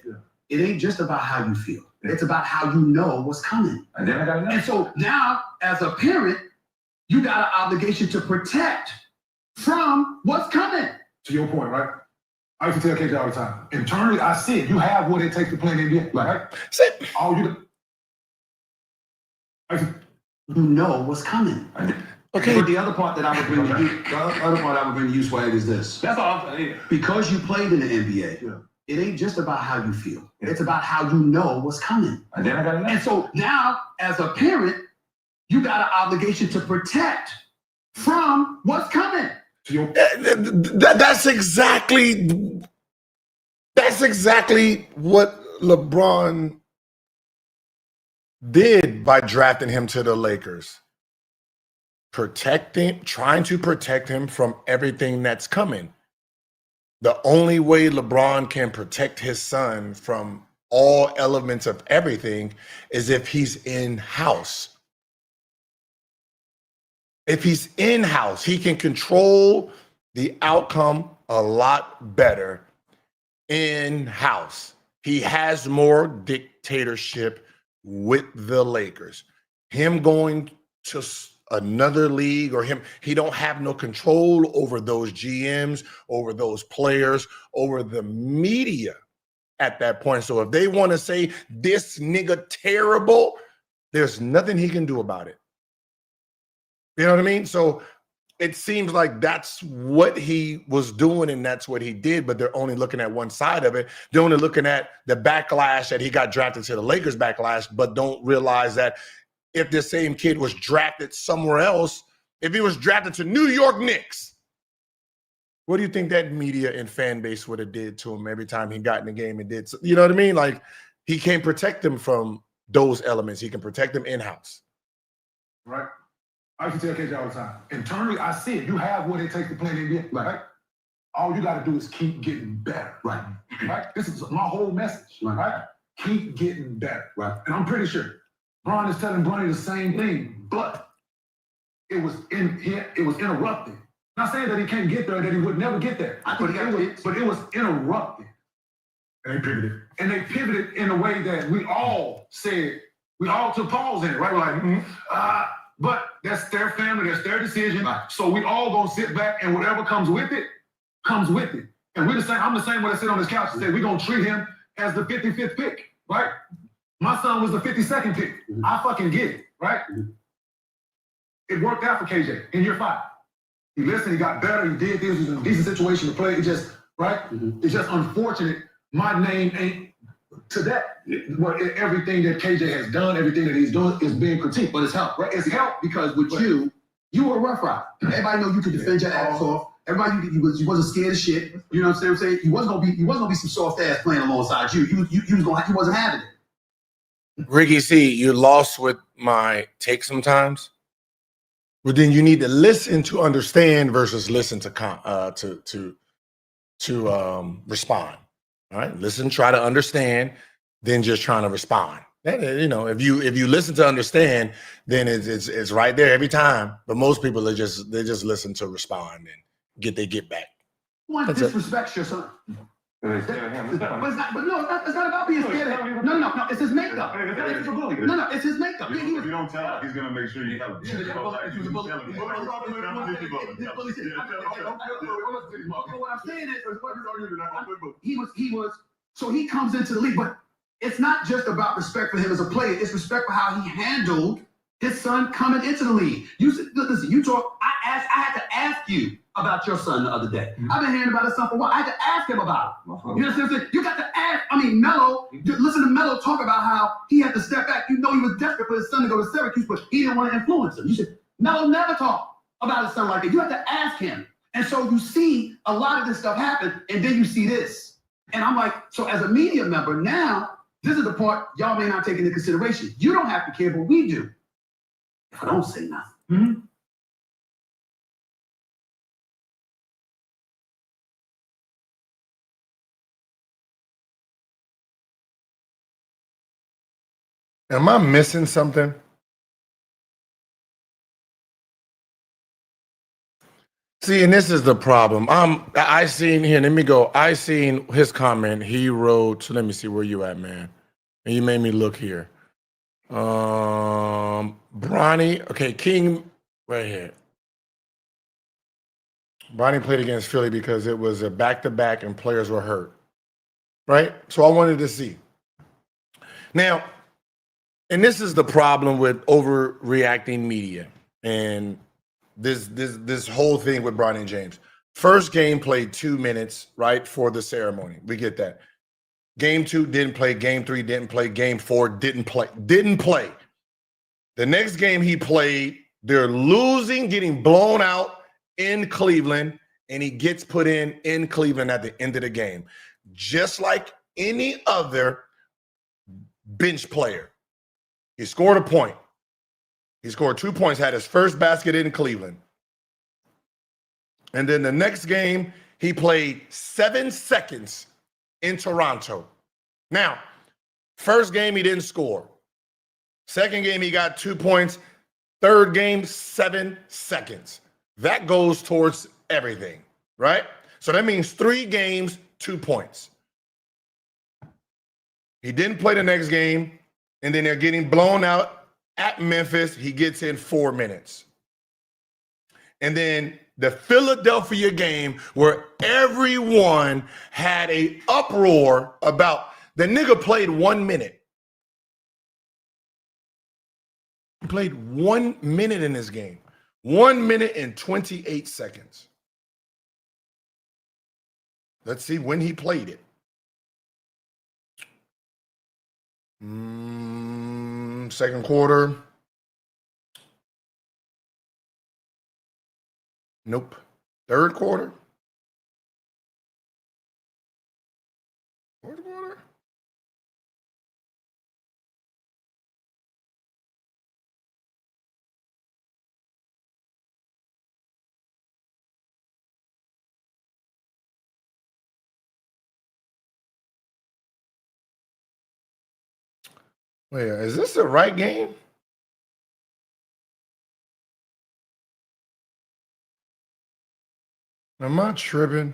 it ain't just about how you feel. It's about how you know what's coming. And then I got And so now, as a parent, you got an obligation to protect from what's coming. To your point, right? I used to tell KJ all the time. Internally, I see it. You have what it takes to play in the NBA, right? Sit. All you do. You know what's coming. Okay. But the other part that I would bring to you, Swag, is this. That's all. Yeah. Because you played in the NBA, it ain't just about how you feel. It's about how you know what's coming. And then I got And so now, as a parent, you got an obligation to protect from what's coming. That's exactly what LeBron did by drafting him to the Lakers. Trying to protect him from everything that's coming. The only way LeBron can protect his son from all elements of everything is if he's in house. If he's in-house, he can control the outcome a lot better in-house. He has more dictatorship with the Lakers. Him going to another league or he don't have no control over those GMs, over those players, over the media at that point. So if they want to say this nigga terrible, there's nothing he can do about it. You know what I mean? So it seems like that's what he was doing and that's what he did, but they're only looking at one side of it. They're only looking at the backlash that he got drafted to the Lakers backlash, but don't realize that if the same kid was drafted somewhere else, if he was drafted to New York Knicks, what do you think that media and fan base would have did to him every time he got in the game and did? You know what I mean? Like, he can't protect them from those elements. He can protect them in-house. Right? I used to tell KJ all the time. Internally, I see it. You have what it takes to play in the NBA, right? All you got to do is keep getting better, right? This is my whole message, right? Keep getting better, right? And I'm pretty sure Bron is telling Bronny the same thing, but it was interrupted. Not saying that he can't get there, that he would never get there, but it was interrupted. And they pivoted. And they pivoted in a way that we all said, we all took pause in it, right? We're like, but that's their family, that's their decision. Right. So we all gonna sit back and whatever comes with it, comes with it. And we're the same, I'm the same when I sit on this couch and say, we're gonna treat him as the 55th pick, right? My son was the 52nd pick. I fucking get it, right? It worked out for KJ in year 5. He listened, he got better, he did this, it was a decent situation to play. It just, right? It's just unfortunate my name ain't to that. Everything that KJ has done, everything that he's doing is being critiqued. But it's helped, right? It's helped because with you were a rough rider. Everybody know you could defend your ass off. Everybody you wasn't scared of shit. You know what I'm saying? He wasn't gonna be some soft ass playing alongside you. He wasn't having it. Ricky C, you're lost with my take sometimes. But then you need to listen to understand versus listen to respond. All right, listen, try to understand, then just trying to respond. You know, if you listen to understand, then it's right there every time. But most people they just listen to respond and get back. One disrespects your son. But it's not about being scared of him. No, it's his makeup. No, it's his makeup. If you don't tell him, he's gonna make sure you tell him. What I'm saying is, so he comes into the league, but it's not just about respect for him as a player. It's respect for how he handled his son coming into the league. Listen, you talk. I had to ask you about your son the other day. I've been hearing about his son for a while. I had to ask him about it. You know what I'm saying? You got to ask. I mean, Melo, listen to Melo talk about how he had to step back. You know, he was desperate for his son to go to Syracuse, but he didn't want to influence him. You said, Melo never talked about his son like that. You have to ask him. And so you see a lot of this stuff happen, and then you see this. And I'm like, so as a media member, now, this is the part y'all may not take into consideration. You don't have to care, but we do. If I don't say nothing. Am I missing something? See, and this is the problem. I seen here, let me go. I seen his comment. He wrote, let me see where you at, man. And you made me look here. Bronny, okay, King, right here. Bronny played against Philly because it was a back-to-back and players were hurt. Right? So I wanted to see. Now, and this is the problem with overreacting media and this whole thing with Bronny James. First game played 2 minutes, right, for the ceremony. We get that. Game 2 didn't play. Game 3 didn't play. Game 4 didn't play. Didn't play. The next game he played, they're losing, getting blown out in Cleveland, and he gets put in Cleveland at the end of the game. Just like any other bench player. He scored a point. He scored 2 points, had his first basket in Cleveland. And then the next game, he played 7 seconds in Toronto. Now, first game, he didn't score. Second game, he got 2 points. Third game, 7 seconds. That goes towards everything, right? So that means 3 games, 2 points. He didn't play the next game, and then they're getting blown out at Memphis. He gets in 4 minutes. And then the Philadelphia game where everyone had a uproar about the nigga played 1 minute. He played 1 minute in this game. 1 minute and 28 seconds. Let's see when he played it. Second quarter. Nope. Third quarter. Fourth quarter. Wait, is this the right game? Am I tripping?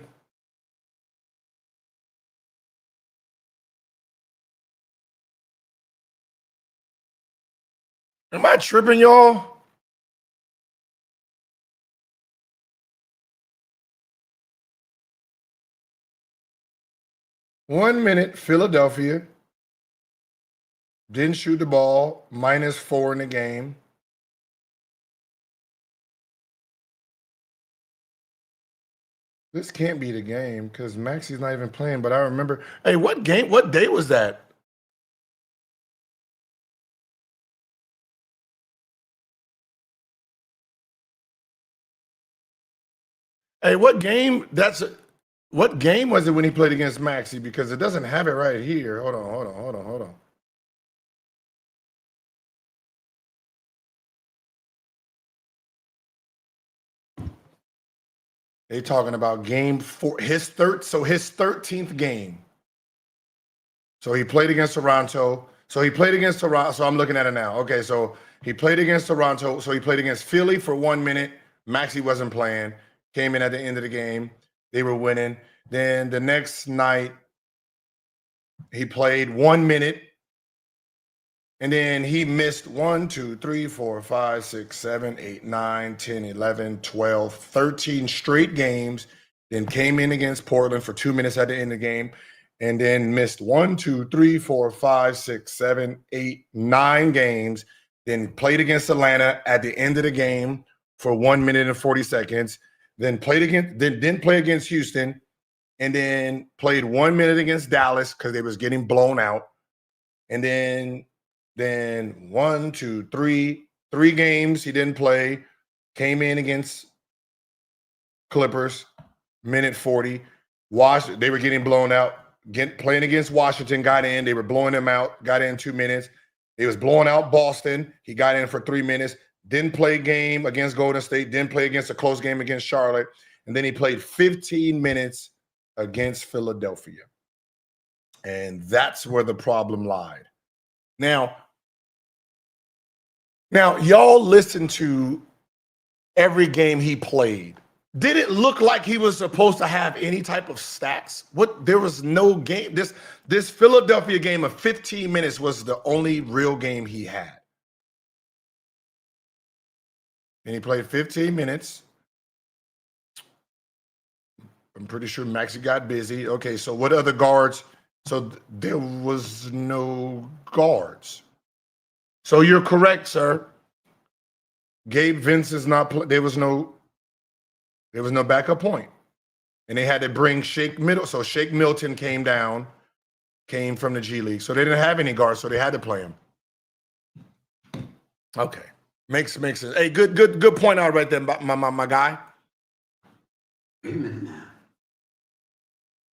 Am I tripping, y'all? -1 minute, Philadelphia. Didn't shoot the ball, -4 in the game. This can't be the game because Maxi's not even playing, but I remember. Hey, what game? What day was that? Hey, what game? What game was it when he played against Maxi? Because it doesn't have it right here. Hold on. They talking about game 4, his 13th game. So he played against Toronto. So I'm looking at it now. Okay, so he played against Toronto. So he played against Philly for 1 minute. Maxi wasn't playing. Came in at the end of the game. They were winning. Then the next night, he played 1 minute. And then he missed 1, 2, 3, 4, 5, 6, 7, 8, 9, 10, 11, 12, 13 straight games. Then came in against Portland for 2 minutes at the end of the game. And then missed 1, 2, 3, 4, 5, 6, 7, 8, 9 games. Then played against Atlanta at the end of the game for 1 minute and 40 seconds. Then didn't play against Houston. And then played 1 minute against Dallas because they was getting blown out. And then 1, 2, 3 games he didn't play. Came in against Clippers, minute 40. They were getting blown out. Playing against Washington, got in. They were blowing them out. Got in 2 minutes. They was blowing out Boston. He got in for 3 minutes. Didn't play a game against Golden State. Didn't play against a close game against Charlotte. And then he played 15 minutes against Philadelphia. And that's where the problem lied. Now, y'all listen to every game he played. Did it look like he was supposed to have any type of stats? There was no game. This Philadelphia game of 15 minutes was the only real game he had. And he played 15 minutes. I'm pretty sure Maxi got busy. Okay, so what other guards? So there was no guards. So you're correct, sir. Gabe Vince is not. There was no backup point, and they had to bring Shake Middleton. So Shake Milton came from the G League. So they didn't have any guards, so they had to play him. Okay, makes sense. Hey, good point out right there, my guy. Wait a minute now.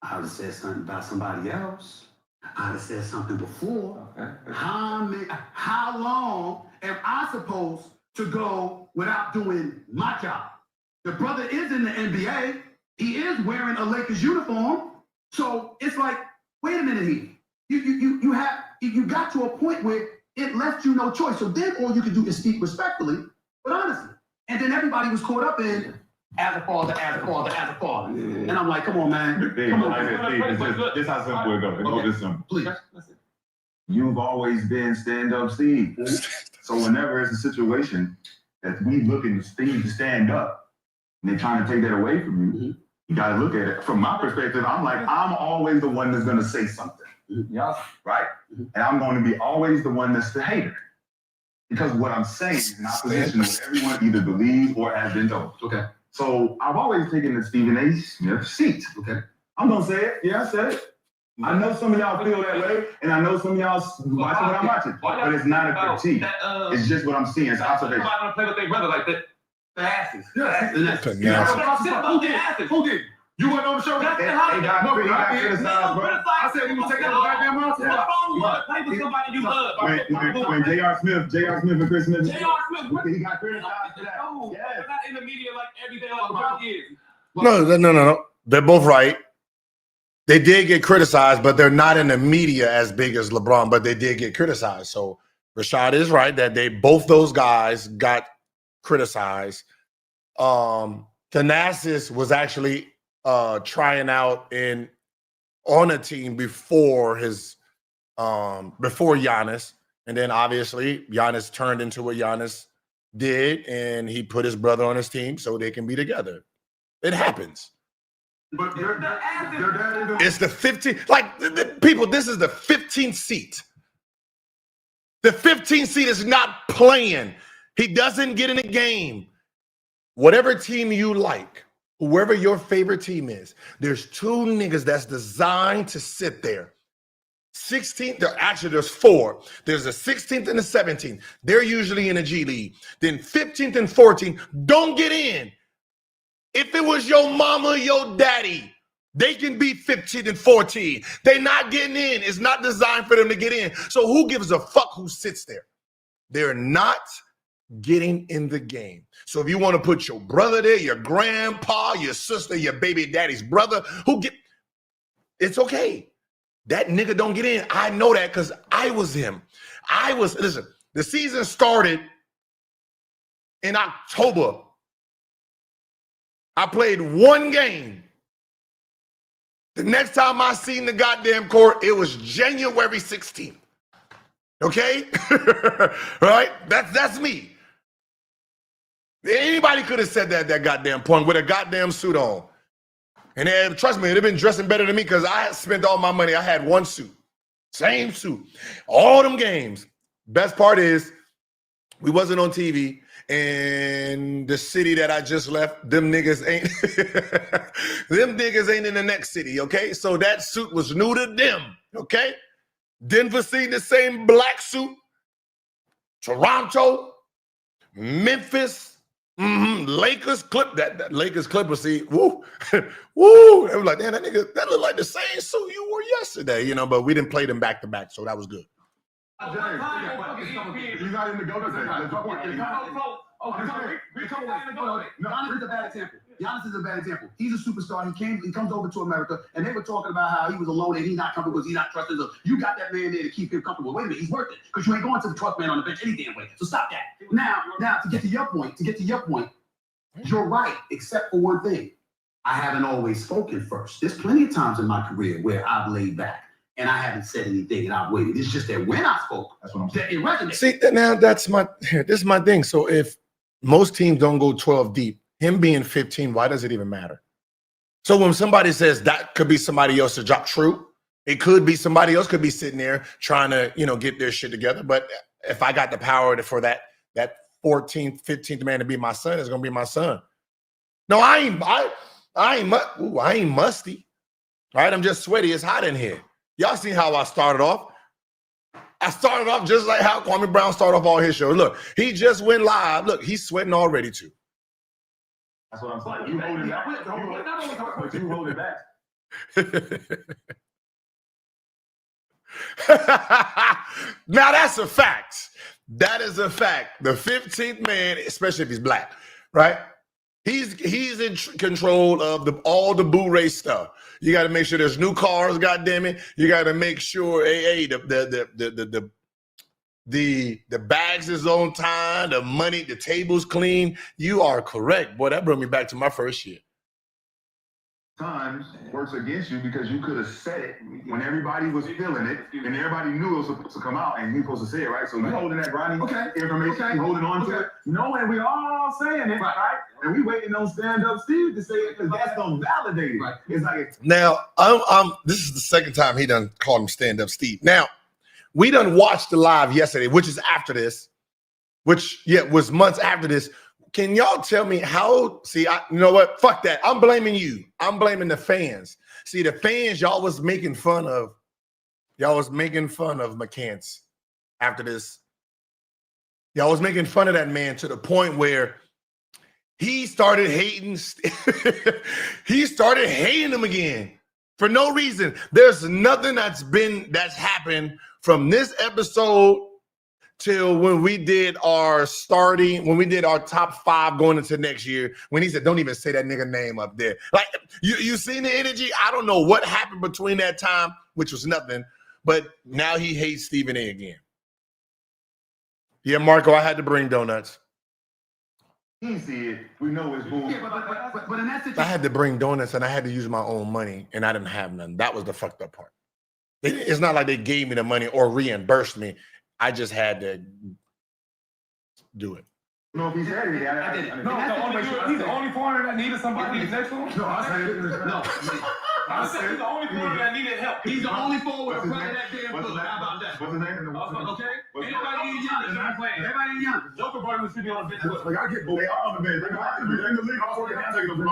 I would have said something about somebody else. I'd have said something before. Okay. How long am I supposed to go without doing my job? The brother is in the NBA. He is wearing a Lakers uniform. So it's like, wait a minute here. You got to a point where it left you no choice. So then all you can do is speak respectfully But honestly, and then everybody was caught up in as a father, as a father, as a father. Yeah. And I'm like, come on, man. Steve, Come on. like I said, Steve, this how simple it goes. It goes this simple. Please. You've always been stand-up Steve. So whenever it's a situation that we looking to Steve to stand up, and they're trying to take that away from you, you gotta look at it. From my perspective, I'm like, I'm always the one that's gonna say something. Yeah. Right? And I'm going to be always the one that's the hater. Because what I'm saying is in opposition to what everyone either believes or has been told. Okay. So I've always taken the Stephen A. Smith seat. Okay. I'm gonna say it. Yeah, I said it. I know some of y'all feel that way, and I know some of y'all watching what I'm watching. But it's not a critique. It's just what I'm seeing. It's observation. Somebody wanna play with their brother like that. The asses. Yes. Who did? You wasn't on the show? That's They the got no, criticized, bro. I said he was taking the goddamn mouth. Play with somebody you love. When J.R. Smith and Chris Smith, J.R. Smith, he got criticized for that. no, Yes. not in the media like every day like LeBron is. No. They're both right. They did get criticized, but they're not in the media as big as LeBron, but they did get criticized. So Rashad is right that both those guys got criticized. Thanasis was actually trying out on a team before Giannis, and then obviously Giannis turned into what Giannis did, and he put his brother on his team so they can be together. It happens. But their dad It's the 15th. Like people, this is the 15th seat. The 15th seat is not playing. He doesn't get in a game. Whatever team you like, whoever your favorite team is, there's two niggas that's designed to sit there. 16th, actually there's four. There's the 16th and the 17th. They're usually in the G League. Then 15th and 14th don't get in. If it was your mama, your daddy, they can be 15 and 14. They're not getting in. It's not designed for them to get in. So who gives a fuck who sits there? They're not getting in the game. So if you want to put your brother there, your grandpa, your sister, your baby daddy's brother, it's okay. That nigga don't get in. I know that because I was him. Listen, the season started in October. I played one game. The next time I seen the goddamn court, it was January 16th. Okay? Right? That's me. Anybody could have said that goddamn point with a goddamn suit on. And then, trust me, they've been dressing better than me because I had spent all my money. I had one suit. Same suit. All them games. Best part is we wasn't on TV. And the city that I just left, them niggas ain't in the next city, okay? So that suit was new to them, okay? Denver seen the same black suit. Toronto, Memphis, Lakers clip that Lakers Clippers see, woo, woo. They were like, damn, that nigga, that looked like the same suit you wore yesterday, but we didn't play them back to back, so that was good. You got him to go to Giannis is a bad example. Giannis is a bad example. He's a superstar. He comes over to America, and they were talking about how he was alone and he's not comfortable because he's not trusted. So you got that man there to keep him comfortable. Wait a minute, he's worth it because you ain't going to the truck man on the bench any damn way. So stop that. Now to get to your point, you're right, except for one thing. I haven't always spoken first. There's plenty of times in my career where I've laid back and I haven't said anything and I've waited. It's just that when I spoke, that's what I'm saying. It resonated. See, now this is my thing. So if most teams don't go 12 deep, him being 15, why does it even matter? So when somebody says that could be somebody else's job, true. It could be somebody else could be sitting there trying to, get their shit together. But if I got the power for that 14th, 15th man to be my son, it's gonna be my son. No, I ain't musty. All right, I'm just sweaty. It's hot in here. Y'all see how I started off? I started off just like how Kwame Brown started off all his shows. Look, he just went live. Look, he's sweating already too. That's what I'm saying. You hold it back. But you hold it back. Now that's a fact. That is a fact. The 15th man, especially if he's black, right? He's in control of all the Boo Ray stuff. You got to make sure there's new cars. God damn it! You got to make sure, the The bags is on time, the money, the table's clean. You are correct. Boy, that brought me back to my first year. Times works against you because you could have said it when everybody was feeling it and everybody knew it was supposed to come out and you supposed to say it, right? So you holding that grinding information, you holding on to it, knowing we all saying it, right? And we waiting on stand-up Steve to say it because that's gonna validate it. Right. It's like now, this is the second time he done called him stand-up Steve. Now, we done watched the live yesterday, which is after this, which was months after this. Can y'all tell me how? See, you know what? Fuck that. I'm blaming you. I'm blaming the fans. See, the fans, y'all was making fun of. Y'all was making fun of McCants after this. Y'all was making fun of that man to the point where he started hating. He started hating him again for no reason. There's nothing that's happened from this episode till when we did our top 5 going into next year, when he said, don't even say that nigga name up there. Like, you seen the energy? I don't know what happened between that time, which was nothing, but now he hates Stephen A again. Yeah, Marco, I had to bring donuts. he see it, we know it's boom. Yeah, but in that situation, I had to bring donuts and I had to use my own money and I didn't have none. That was the fucked up part. It's not like they gave me the money or reimbursed me. I just had to do it. No, if he said it, No, he's the only foreigner that needed somebody next to him. No, I said it. No. I said he's the only foreigner that needed help. he's the only forward to play that damn foot. How about that? What's his name? Okay? Anybody in Giannis, I'm playing. Everybody in Giannis. Joker brought him to be on the bench. Like, I get bullied on the bench. He was in the league before the handshake of the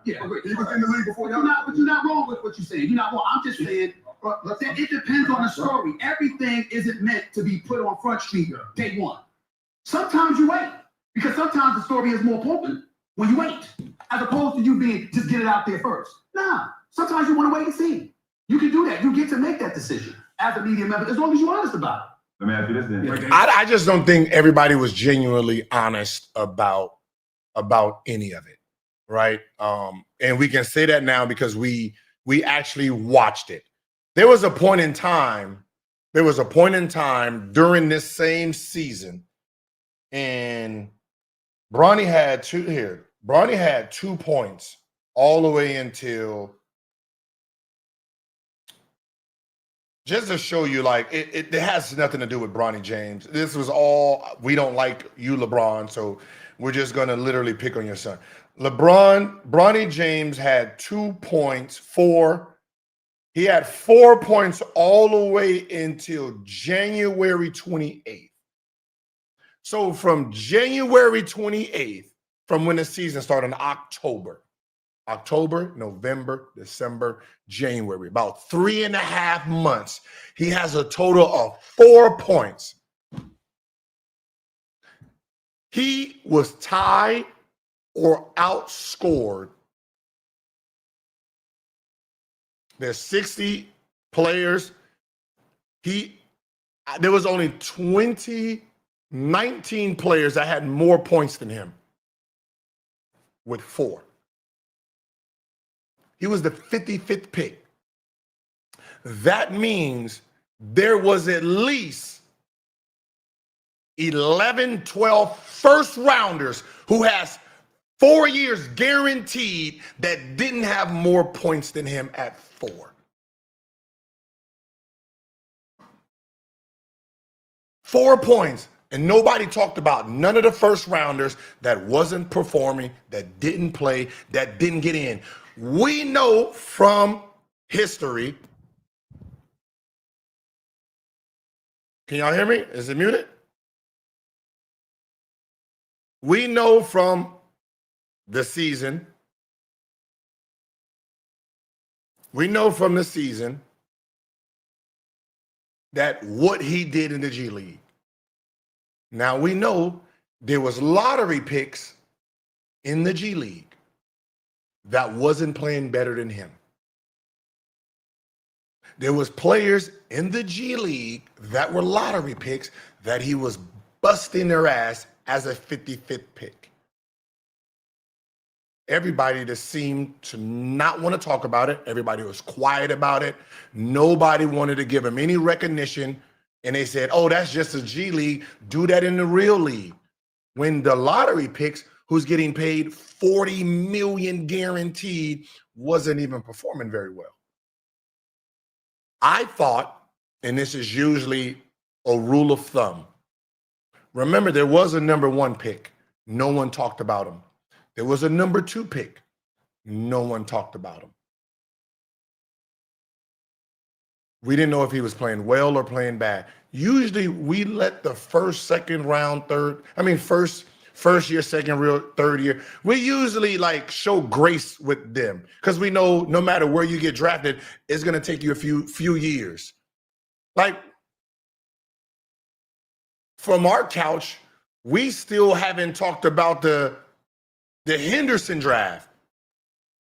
Yeah, He was in the league before But you're not wrong with what you're saying. You're not wrong. I'm just saying, it depends on the story. Everything isn't meant to be put on Front Street day one. Sometimes you wait, because sometimes the story is more potent when you wait, as opposed to you being just get it out there first. Nah, sometimes you want to wait and see. You can do that. You get to make that decision as a media member, as long as you're honest about it. Let me ask you this then. I just don't think everybody was genuinely honest about any of it, right? And we can say that now because we actually watched it. There was a point in time during this same season, and Bronny had 2 points all the way until, just to show you, like, it has nothing to do with Bronny James. This was all, we don't like you, LeBron, so we're just going to literally pick on your son. Bronny James had 2 points, he had 4 points all the way until January 28th. So from January 28th, from when the season started in October, November, December, January, about 3.5 months, he has a total of 4 points. He was tied or outscored. There's 60 players. There was only 19 players that had more points than him with 4. He was the 55th pick. That means there was at least 11, 12 first rounders who has 4 years guaranteed that didn't have more points than him at 4. 4 points. And nobody talked about none of the first rounders that wasn't performing, that didn't play, that didn't get in. We know from history. Can y'all hear me? Is it muted? We know from the season. That what he did in the G League. Now we know there was lottery picks in the G League that wasn't playing better than him. There was players in the G League that were lottery picks that he was busting their ass as a 55th pick. Everybody just seemed to not want to talk about it. Everybody was quiet about it. Nobody wanted to give him any recognition And they said, oh, that's just a G League. Do that in the real league. When the lottery picks, who's getting paid $40 million guaranteed, wasn't even performing very well. I thought, and this is usually a rule of thumb, remember there was a number 1 pick. No one talked about him. There was a number 2 pick. No one talked about him. We didn't know if he was playing well or playing bad. Usually we let the first, second round, first year, second real, third year, we usually like show grace with them because we know no matter where you get drafted, it's going to take you a few years. Like from our couch, we still haven't talked about the Henderson draft.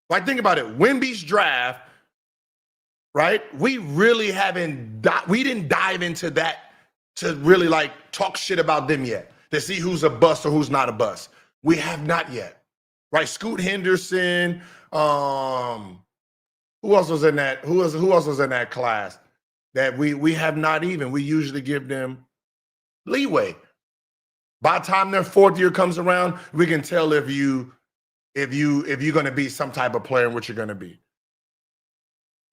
Like think about it, Wemby's draft, right? We really we didn't dive into that to really like talk shit about them yet, to see who's a bust or who's not a bust. We have not yet, right? Scoot Henderson. Who else was in that? Who else was in that class that we have not even? We usually give them leeway. By the time their 4th year comes around, we can tell if you're going to be some type of player and what you're going to be.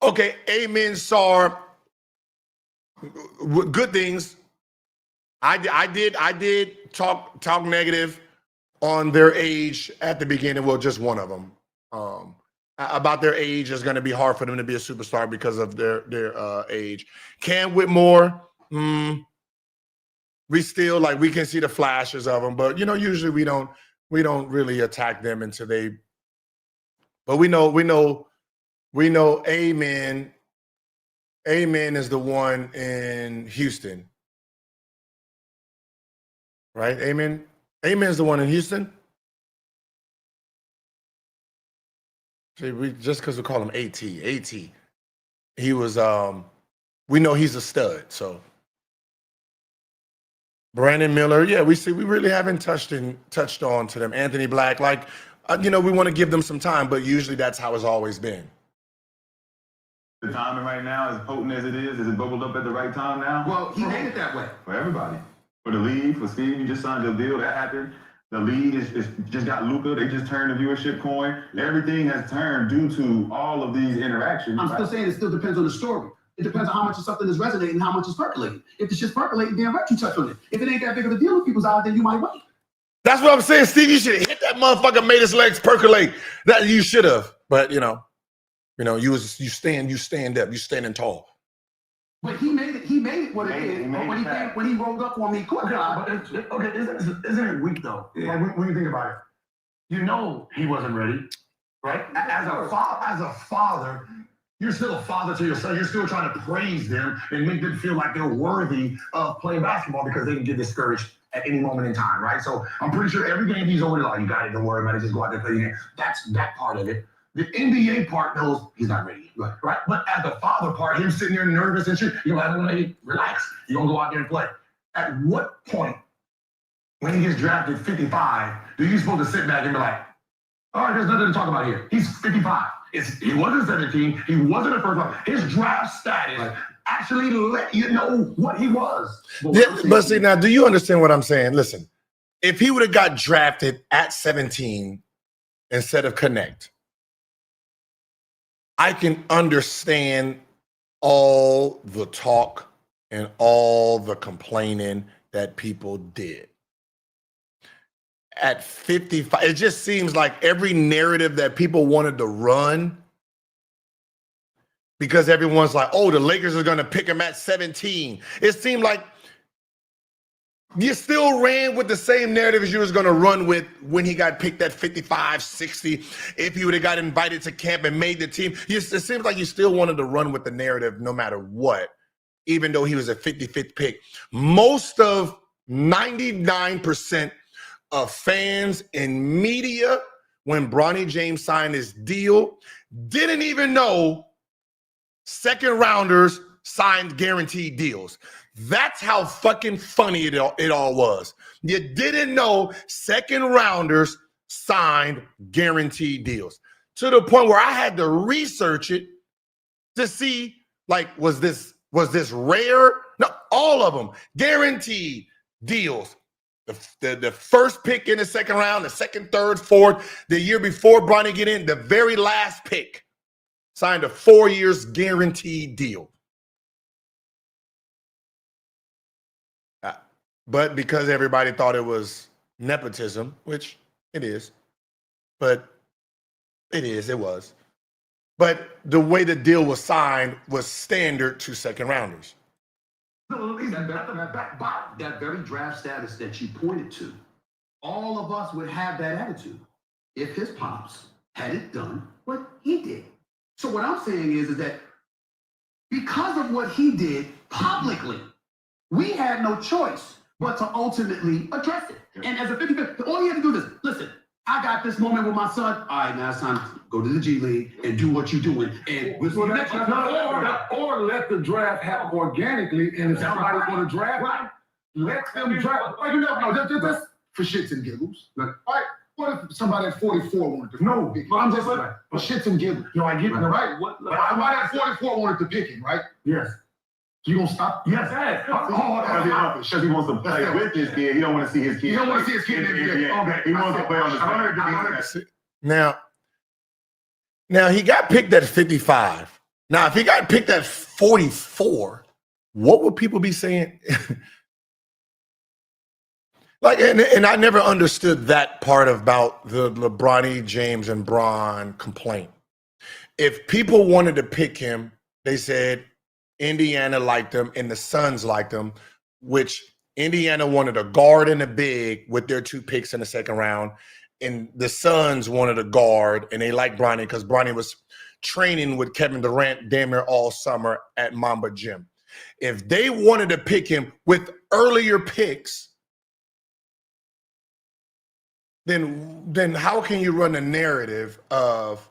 Okay, amen, Sar. Good things. I did talk negative on their age at the beginning. Well, just one of them. About their age is going to be hard for them to be a superstar because of their age. Cam Whitmore, we still we can see the flashes of them, but usually we don't really attack them until they. But we know. Amen is the one in Houston. Right? Amen is the one in Houston. See, just because we call him AT. He was we know he's a stud, so Brandon Miller, yeah, we really haven't touched on to them. Anthony Black, we want to give them some time, but usually that's how it's always been. The timing right now, as potent as it is it bubbled up at the right time now? Well, he made it that way. For everybody. For the league, for Steve, you just signed your deal. That happened. The league is just got Luka. They just turned the viewership coin. Everything has turned due to all of these interactions. I'm still saying it still depends on the story. It depends on how much of something is resonating and how much is percolating. If the shit's percolating, then right, you touch on it. If it ain't that big of a deal in people's eyes, then you might wait. That's what I'm saying, Steve. You should have hit that motherfucker, made his legs percolate. That you should have. But you stand up, you standing tall. But he made it what it is. When he rolled up on me, Isn't it weak though? Yeah. When you think about it, He wasn't ready, right? as a father, you're still a father to your son. You're still trying to praise them and make them feel like they're worthy of playing basketball because they can get discouraged at any moment in time, right? So I'm pretty sure every game he's over there, you got it, don't worry about it, just go out there and play the game. That's that part of it. The NBA part knows he's not ready, right? But as the father part, him sitting there nervous and shit, you're like, hey, relax. You're going to go out there and play. At what point, when he gets drafted 55, do you supposed to sit back and be like, all right, there's nothing to talk about here. He's 55. He wasn't 17. He wasn't a first round. His draft status actually let you know what he was. But see, now, do you understand what I'm saying? Listen, if he would have got drafted at 17 instead of Connect, I can understand all the talk and all the complaining that people did. At 55, it just seems like every narrative that people wanted to run, because everyone's like, oh, the Lakers are going to pick him at 17. It seemed like you still ran with the same narrative as you was going to run with when he got picked at 55, 60. If he would have got invited to camp and made the team, it seems like you still wanted to run with the narrative no matter what, even though he was a 55th pick. Most of 99% of fans and media, when Bronny James signed his deal, didn't even know second rounders signed guaranteed deals. That's how fucking funny it all was. You didn't know second rounders signed guaranteed deals, to the point where I had to research it to see, was this rare? No, all of them, guaranteed deals. The first pick in the second round, the second, third, fourth, the year before Bronny get in, the very last pick, signed a 4 years guaranteed deal. But because everybody thought it was nepotism, which it is, but it was. But the way the deal was signed was standard to second rounders. That very draft status that you pointed to, all of us would have that attitude if his pops hadn't done what he did. So what I'm saying is that because of what he did publicly, we had no choice but to ultimately address it. And as a 50-50, all he had to do is, listen, I got this moment with my son. All right, now it's time to go to the G League and do what you're doing. And or let the draft happen organically, and if somebody's going to draft, let them draft. Just for shits and giggles. All right, what if somebody at 44 wanted to? No, but I'm just like, for shits and giggles. I get it, right? Somebody at 44 wanted to pick him, right? Yes. So you gonna stop? Yes. Because he wants to play with his kid. He don't want to see his kid. He don't want to see his kid in the NBA. Okay. He wants to play on the side. Now he got picked at 55. Now, if he got picked at 44, what would people be saying? And I never understood that part about the LeBron James and Bron complaint. If people wanted to pick him, they said Indiana liked him and the Suns liked him, which Indiana wanted a guard and a big with their 2 picks in the second round. And the Suns wanted a guard, and they liked Bronny because Bronny was training with Kevin Durant damn near all summer at Mamba Gym. If they wanted to pick him with earlier picks, then how can you run a narrative of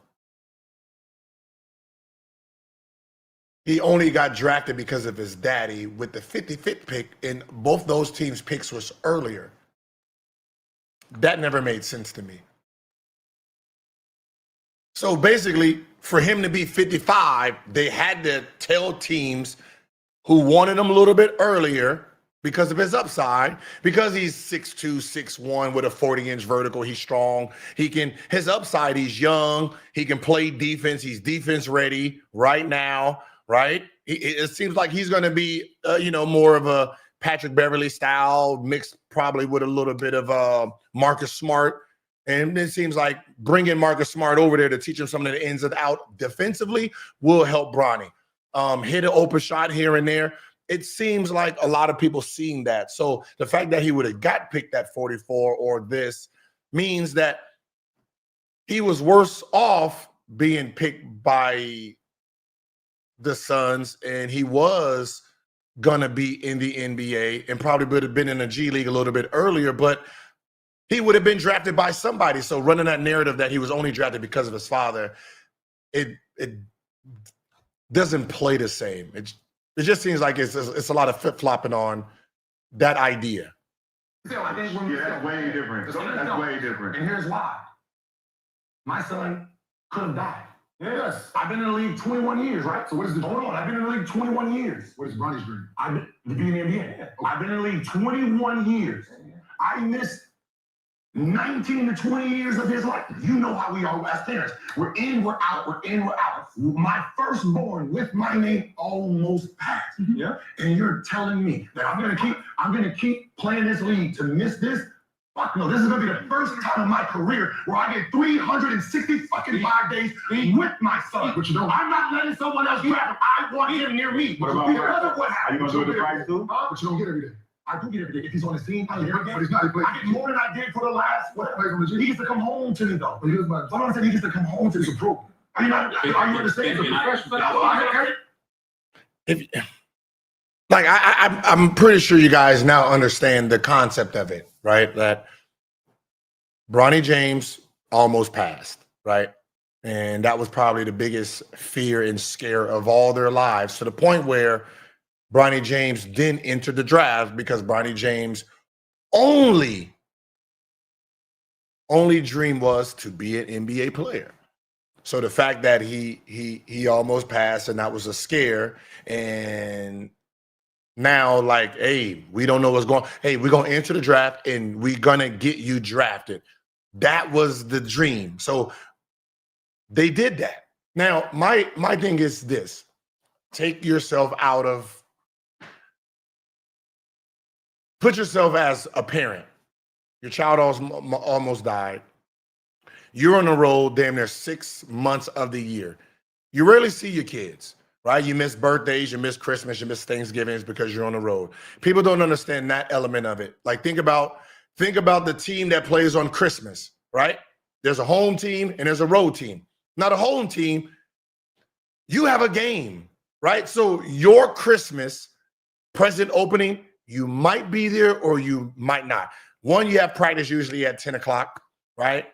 he only got drafted because of his daddy with the 55th pick, and both those teams' picks was earlier? That never made sense to me. So basically, for him to be 55, they had to tell teams who wanted him a little bit earlier because of his upside, because he's 6'2", 6'1", with a 40-inch vertical. He's strong. His upside, he's young. He can play defense. He's defense ready right now, right? It seems like he's going to be, more of a Patrick Beverly style, mixed probably with a little bit of Marcus Smart. And it seems like bringing Marcus Smart over there to teach him some of the ins and outs defensively will help Bronny. Hit an open shot here and there. It seems like a lot of people seeing that. So the fact that he would have got picked at 44 or this means that he was worse off being picked by the Suns, and he was going to be in the NBA and probably would have been in the G League a little bit earlier, but he would have been drafted by somebody. So running that narrative that he was only drafted because of his father, it doesn't play the same. It just seems like it's a lot of flip-flopping on that idea. I think that's way different. That's way different. And here's why. My son could have died. Yes. I've been in the league 21 years, right? So what is the hold on? I've been in the league 21 years. What is Bronny's dream? To be in the NBA. Yeah. Okay. I've been in the league 21 years. Yeah. I missed 19 to 20 years of his life. You know how we are as parents. We're in, we're out, we're in, we're out. My firstborn with my name almost passed. Yeah. And you're telling me that I'm gonna keep playing this league to miss this? Fuck no, this is gonna be the first time in my career where I get 360 fucking 5 days with my son. But you don't. I'm not letting someone else draft him. I want him near me. What about what happened? Are you gonna do it the price too? But you don't get every day. I do get every day. If he's on his team, I get every day. But he's not. I get more than I did for the last. He gets to come home to me though. But here's my. I'm saying he gets to come home to the pro. Are you understanding? It's a professional. I'm pretty sure you guys now understand the concept of it, right? That Bronny James almost passed, right? And that was probably the biggest fear and scare of all their lives, to the point where Bronny James didn't enter the draft because Bronny James' only dream was to be an NBA player. So the fact that he almost passed and that was a scare, and Now, like, hey, we don't know what's going on. Hey, we're going to enter the draft and we're going to get you drafted. That was the dream. So they did that. Now, my thing is this. Take yourself out of, put yourself as a parent. Your child almost died. You're on the road damn near 6 months of the year. You rarely see your kids, right? You miss birthdays, you miss Christmas, you miss Thanksgivings because you're on the road. People don't understand that element of it. Like think about the team that plays on Christmas, right? There's a home team and there's a road team. Now the home team, you have a game, right? So your Christmas present opening, you might be there or you might not. One, you have practice usually at 10 o'clock, right?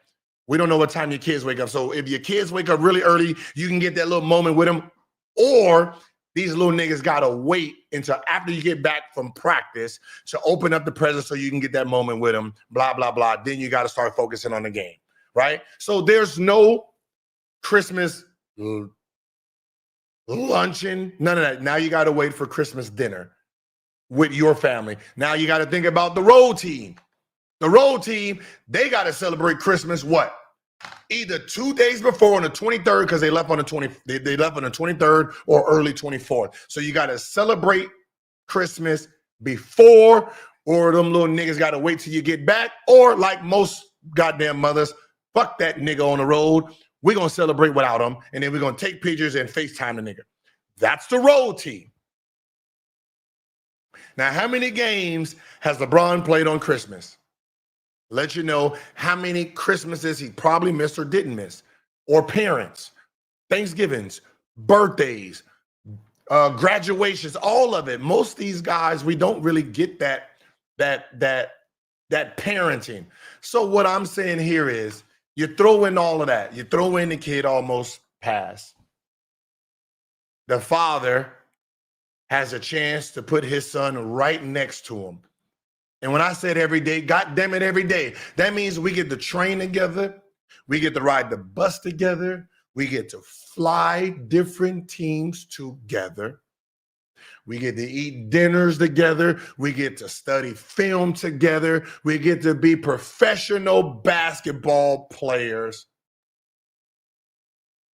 We don't know what time your kids wake up. So if your kids wake up really early, you can get that little moment with them. Or these little niggas got to wait until after you get back from practice to open up the present so you can get that moment with them, blah, blah, blah. Then you got to start focusing on the game, right? So there's no Christmas luncheon, none of that. Now you got to wait for Christmas dinner with your family. Now you got to think about the road team. The road team, they got to celebrate Christmas what? Either 2 days before on the 23rd because they left on the 23rd or early 24th. So you got to celebrate Christmas before, or them little niggas got to wait till you get back, or like most goddamn mothers, fuck that nigga on the road. We're going to celebrate without him, and then we're going to take pictures and FaceTime the nigga. That's the road team. Now, how many games has LeBron played on Christmas? Let you know how many Christmases he probably missed or didn't miss, or parents, Thanksgivings, birthdays, graduations, all of it. Most of these guys, we don't really get that parenting. So what I'm saying here is you throw in all of that. You throw in the kid almost passed. The father has a chance to put his son right next to him. And when I said every day, God damn it, every day, that means we get to train together. We get to ride the bus together. We get to fly different teams together. We get to eat dinners together. We get to study film together. We get to be professional basketball players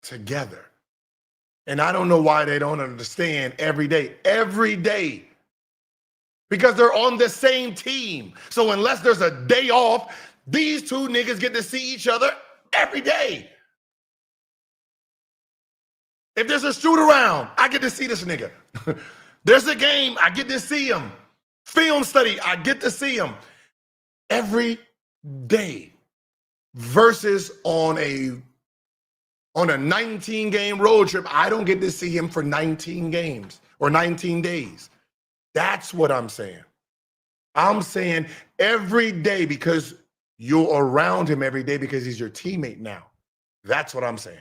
together. And I don't know why they don't understand every day. Because they're on the same team. So unless there's a day off, these two niggas get to see each other every day. If there's a shoot around, I get to see this nigga. There's a game, I get to see him. Film study, I get to see him every day. Versus on a 19-game road trip, I don't get to see him for 19 games or 19 days. That's what I'm saying. I'm saying every day because you're around him every day because he's your teammate now. That's what I'm saying.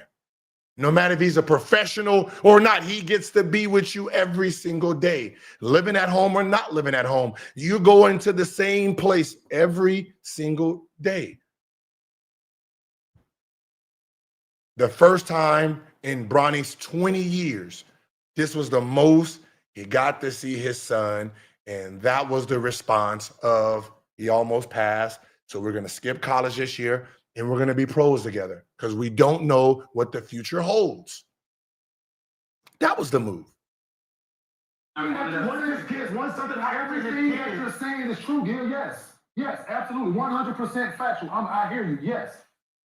No matter if he's a professional or not, he gets to be with you every single day. Living at home or not living at home, you go into the same place every single day. The first time in Bronny's 20 years, this was the most he got to see his son, and that was the response of he almost passed. So we're going to skip college this year, and we're going to be pros together because we don't know what the future holds. That was the move. One of his kids, something like everything that you're saying is true, Gil. Yes, absolutely, 100% factual. I hear you. Yes,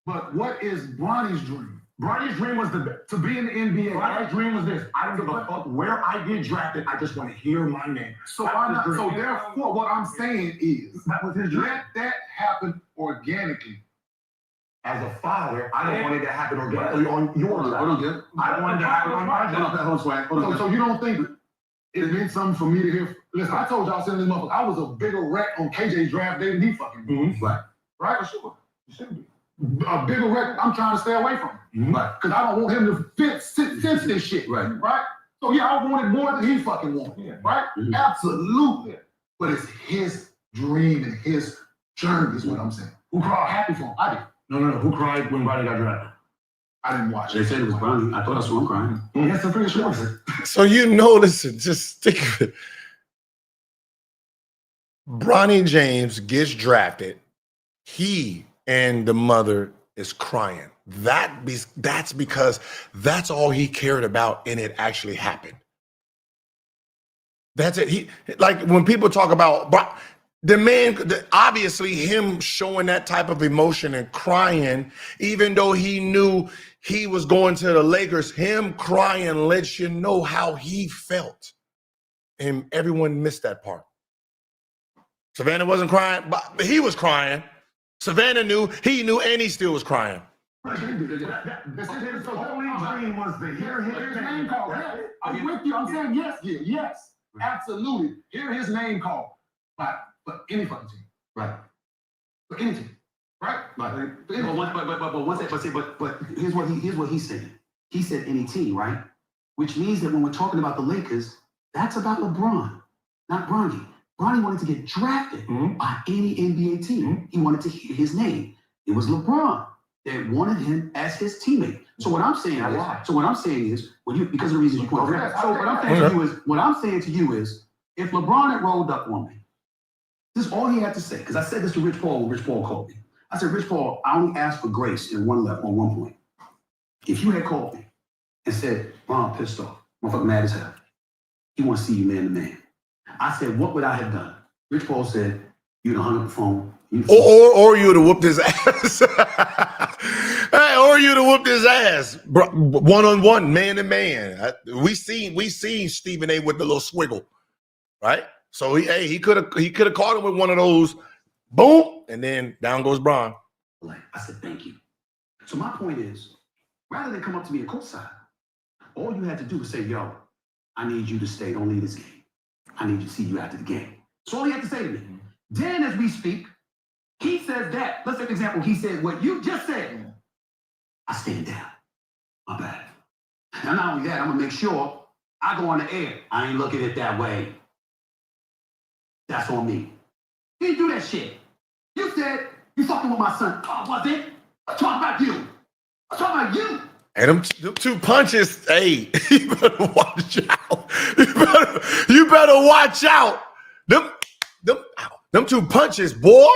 but what is Bronny's dream? Bronny's dream was to be in the NBA. Bronny's dream was this: I don't give a fuck where I get drafted. I just want to hear my name. So therefore, what I'm saying is that was his dream. Let that happen organically. As a father, I don't want it to happen organically on your level. I wanted to happen on my job. So you don't think it meant something for me to hear? Listen, I told y'all sitting this motherfucker, I was a bigger wreck on KJ's draft day than he fucking did. Right? For sure. You should be. A bigger wreck, I'm trying to stay away from him. Because I don't want him to sense this shit. Right? So yeah, I wanted more than he fucking wanted. Right? Absolutely. But it's his dream and his journey is what I'm saying. Who cried happy for him? I did. No. Who cried when Bronny got drafted? I didn't watch it. They said it was Bronny. I thought I saw him crying. Yes, I'm pretty sure. So listen, just stick with it. Bronny James gets drafted. He and the mother is crying. That's because that's all he cared about, and it actually happened. That's it. He, like, when people talk about the man, obviously him showing that type of emotion and crying, even though he knew he was going to the Lakers, him crying lets you know how he felt. And everyone missed that part. Savannah wasn't crying, but he was crying. Savannah knew, and he still was crying. The whole dream was to hear his name called. Yeah, I'm with you. I'm saying yes, Gil. Yes, absolutely. Hear his name called. But any fucking team. Right. For any team. Right? Right. But here's what he's saying. He said any team, right? Which means that when we're talking about the Lakers, that's about LeBron, not Bronny. Bronny wanted to get drafted by any NBA team. He wanted to hear his name. It was LeBron that wanted him as his teammate. So what I'm saying is, because of the reasons you pointed out. So what I'm saying to you is, if LeBron had rolled up on me, this is all he had to say. Because I said this to Rich Paul when Rich Paul called me. I said, Rich Paul, I only asked for grace on one point. If you had called me and said, Ron, pissed off, motherfucker mad as hell, he want to see you man to man. I said, what would I have done? Rich Paul said, you'd have hung up the phone. Or you would have whooped his ass. Hey, or you'd have whooped his ass. One-on-one, man to man. We seen Stephen A with the little swiggle, right? So he could have caught him with one of those, boom, and then down goes Bron. I said, thank you. So my point is, rather than come up to me and courtside, all you had to do was say, yo, I need you to stay. Don't leave this game. I need to see you after the game. That's all he had to say to me. Then, as we speak, he says that. Let's take an example. He said what you just said. I stand down. My bad. And not only that, I'm going to make sure I go on the air. I ain't looking at it that way. That's on me. You didn't do that shit. You said you fucking with my son. Oh, was it? I'm talking about you. I'm talking about you. And them two punches, hey, you better watch out. You better watch out. Them two punches, boy.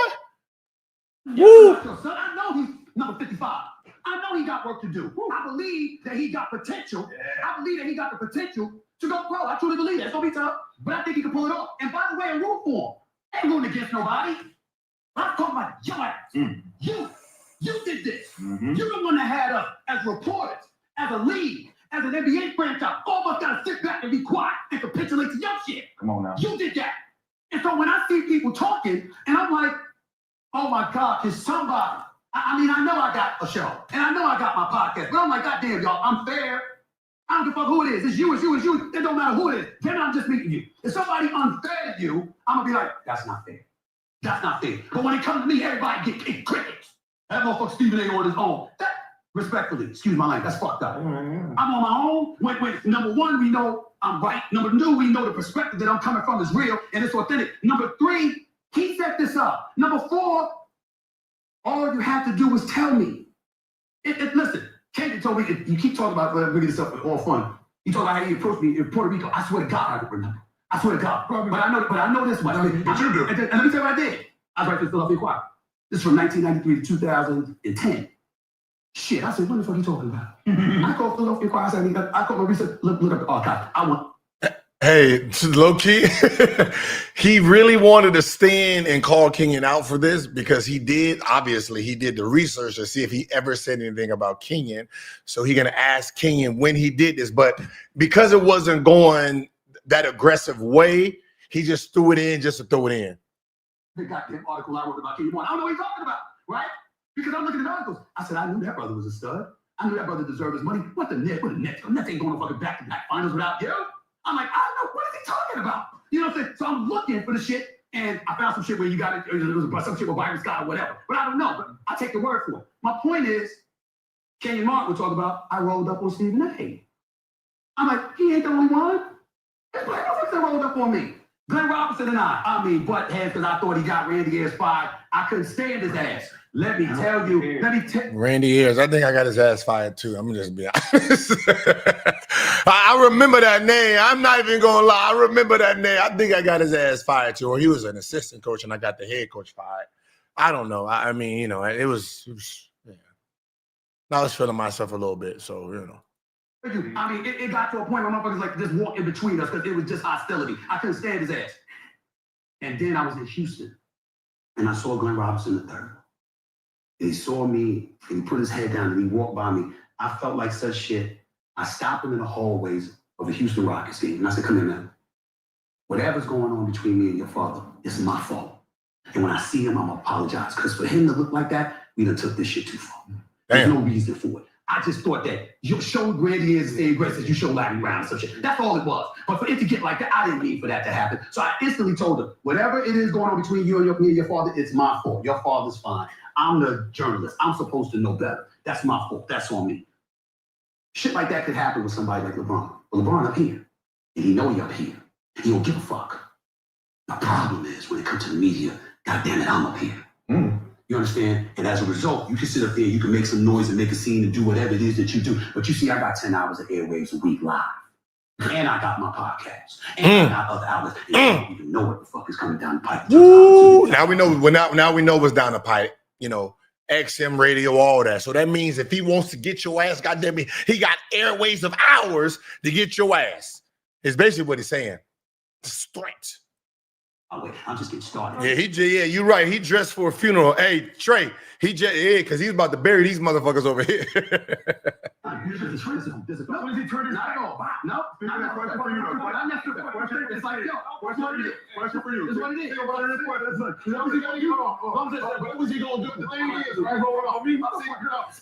Woo. Son, I know he's number 55. I know he got work to do. I believe that he got potential. I believe that he got the potential to go pro. I truly believe that. It's going to be tough, but I think he can pull it off. And by the way, I'm rooting for him. I ain't rooting against nobody. I'm talking about your ass. You did this. You're the one that had us as reporters, as a league, as an NBA franchise. All of us got to sit back and be quiet and capitulate to your shit. Come on now. You did that. And so when I see people talking, and I'm like, oh my God, can somebody, I mean, I know I got a show, and I know I got my podcast, but I'm like, God damn, y'all, I'm fair. I don't give a fuck who it is. It's you, it's you, it's you. It don't matter who it is. Then I'm just meeting you. If somebody unfair to you, I'm going to be like, that's not fair. That's not fair. But when it comes to me, everybody get crickets. That motherfucker Stephen A on his own. That, respectfully, excuse my language, that's fucked up. I'm on my own. When number one, we know I'm right. Number two, we know the perspective that I'm coming from is real and it's authentic. Number three, he set this up. Number four, all you have to do is tell me. Listen, Katie told me, you keep talking about bringing this up with all fun. You talk about how you approached me in Puerto Rico. I swear to God, I don't remember. I swear to God. But I know this much. But you do. And let me tell you what I did. I was right to Philadelphia Choir. This is from 1993 to 2010. Shit, I said, what the fuck are you talking about? I called Philadelphia Choir. I called Marisa, look up the archive. I want. Hey, low key, he really wanted to stand and call Kenyon out for this because he did the research to see if he ever said anything about Kenyon. So he's gonna ask Kenyon when he did this, but because it wasn't going that aggressive way, he just threw it in just to throw it in. The goddamn article I wrote about Kenyon Martin. I don't know what he's talking about, right? Because I'm looking at articles. I said, I knew that brother was a stud. I knew that brother deserved his money. What the Nets? The Nets ain't going to fucking back-to-back finals without you. I'm like, I don't know. What is he talking about? You know what I'm saying? So I'm looking for the shit, and I found some shit where you got it. It was some shit with Byron Scott or whatever. But I don't know. But I take the word for it. My point is, Kenyon Martin would talk about, I rolled up on Stephen A. I'm like, he ain't the only one. There's black motherfuckers that rolled up on me. Glenn Robinson and I mean, butt heads because I thought he got Randy Ayers fired. I couldn't stand his ass. Let me tell you. Randy Ayers, I think I got his ass fired too. I'm gonna just be honest. I remember that name. I'm not even gonna lie. I remember that name. I think I got his ass fired too, or he was an assistant coach and I got the head coach fired. I don't know. I mean, you know, it was yeah. I was feeling myself a little bit, so you know. I mean, it got to a point where motherfuckers like just walk in between us because it was just hostility. I couldn't stand his ass. And then I was in Houston, and I saw Glenn Robinson III. And he saw me, and he put his head down, and he walked by me. I felt like such shit. I stopped him in the hallways of the Houston Rockets game, and I said, come here, man. Whatever's going on between me and your father, it's my fault. And when I see him, I'm gonna apologize. Because for him to look like that, we done took this shit too far. There's no reason for it. I just thought that you showed Randy is the same grace as you show Larry Brown and some shit. That's all it was. But for it to get like that, I didn't mean for that to happen. So I instantly told him, whatever it is going on between you and me and your father, it's my fault. Your father's fine. I'm the journalist. I'm supposed to know better. That's my fault. That's on me. Shit like that could happen with somebody like LeBron. But LeBron up here, and he know he up here. He don't give a fuck. The problem is when it comes to the media, goddamn it, I'm up here. You understand? And as a result, you can sit up there, you can make some noise and make a scene and do whatever it is that you do. But you see, I got 10 hours of airwaves a week live. And I got my podcast. And I got other outlets. And I don't even know what the fuck is coming down the pipe. Now we know. Now we know what's down the pipe. You know, XM radio, all that. So that means if he wants to get your ass, goddamn it, he got airways of hours to get your ass. It's basically what he's saying. It's threat. Oh, wait, I'm just getting started. Yeah, you're right. He dressed for a funeral. Hey, Trey, because he's about to bury these motherfuckers over here. What is he turning? Not at all. No. Question for you, though. It's like, yo, Question for you. it's what it is. What was he gonna do? The thing is, right? Hold on.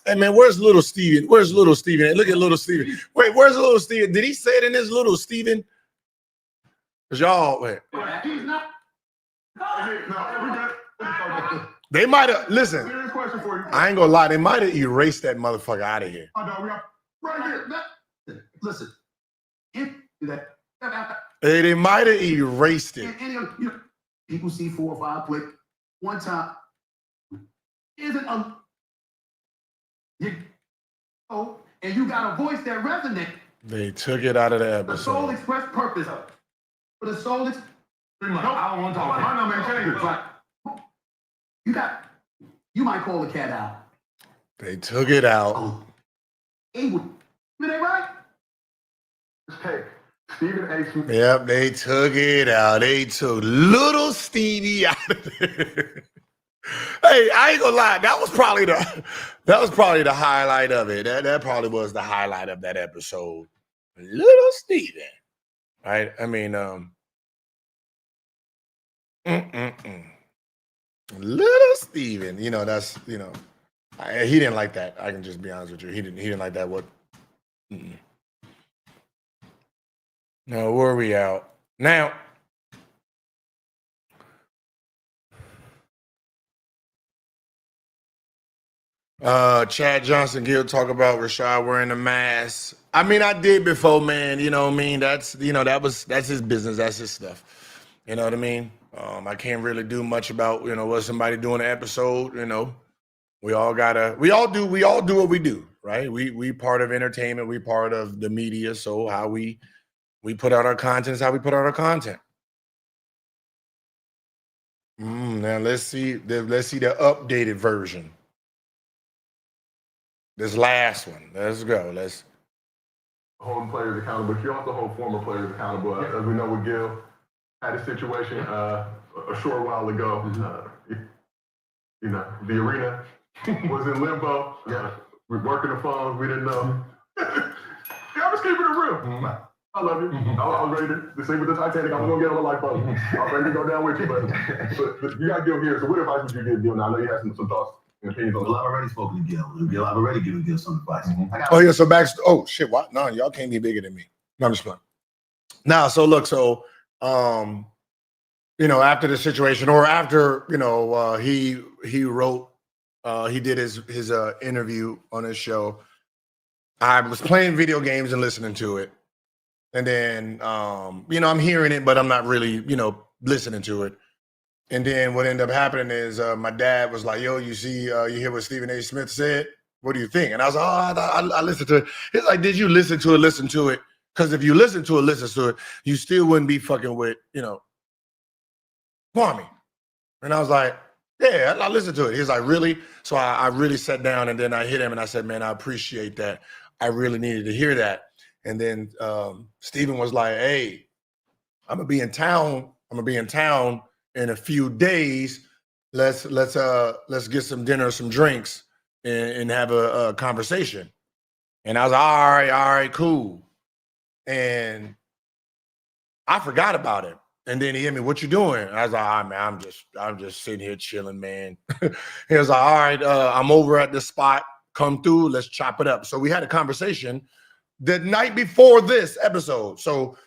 Hey, man, where's little Steven? Where's little Steven? Hey, look at little Steven. Wait, where's little Steven? Did he say it in his little Steven? Because y'all, wait. He's not. They might have, listen, Serious question for you. I ain't gonna lie, they might have erased that motherfucker out of here. Oh, no, we are right here. Listen, if that. Hey, they might have erased it. People see 4 or 5 click one time. Isn't a and you got a voice that resonates. They took it out of the The sole episode. express purpose of it. For the soul is I don't want to talk. My number ain't changed. you might call the cat out. They took it out. Oh, it would. Is that right? Hey, Stephen A. Smith. Yep, they took it out. They took little Stevie out of there. Hey, I ain't gonna lie. That was probably the highlight of it. That probably was the highlight of that episode. Little Steven. Right? I mean, little Steven. You know, that's, you know, he didn't like that. I can just be honest with you. He didn't like that. What? No, where are we out? Now, Chad Johnson, Gil, talk about Rashad wearing a mask. I mean, I did before, man. You know what I mean? That's, you know, that's his business. That's his stuff. You know what I mean? I can't really do much about, you know, what somebody doing an episode. You know, we all do what we do, right? We part of entertainment. We part of the media. So how we put out our content is how we put out our content. Now let's see the updated version. This last one. Let's go. Holding players accountable, but you also hold former players accountable. As we know with Gil, had a situation a short while ago. You know, the arena was in limbo. We're working the phones. We didn't know. Yeah, I'm just keeping it real. I love you. I was ready to sing with the Titanic. I'm gonna get on the lifeboat. I was ready to go down with you, but you got Gil here. So what advice would you give Gil? Now I know you have some thoughts. Well, I've already spoken to Gil. I've already given Gil some advice. Oh yeah, so back. Oh shit! What? No, y'all can't be bigger than me. No, I'm just playing. Now, so look, you know, after the situation, or after, you know, he wrote, he did his interview on his show. I was playing video games and listening to it, And then, you know, I'm hearing it, but I'm not really, you know, listening to it. And then what ended up happening is my dad was like, yo, you see, you hear what Stephen A. Smith said? What do you think? And I was like, oh, I listened to it. He's like, did you listen to it? Listen to it. Because if you listen to it, you still wouldn't be fucking with, you know, Kwame. And I was like, yeah, I listened to it. He's like, really? So I really sat down and then I hit him and I said, man, I appreciate that. I really needed to hear that. And then Stephen was like, hey, I'm gonna be in town. I'm gonna be in town in a few days. Let's get some dinner, some drinks, and have a conversation. And I was like, all right, cool. And I forgot about it. And then he hit me, what you doing? And I was like, all right, man, I'm just sitting here chilling, man. He was like, all right, I'm over at this spot. Come through, let's chop it up. So we had a conversation the night before this episode. So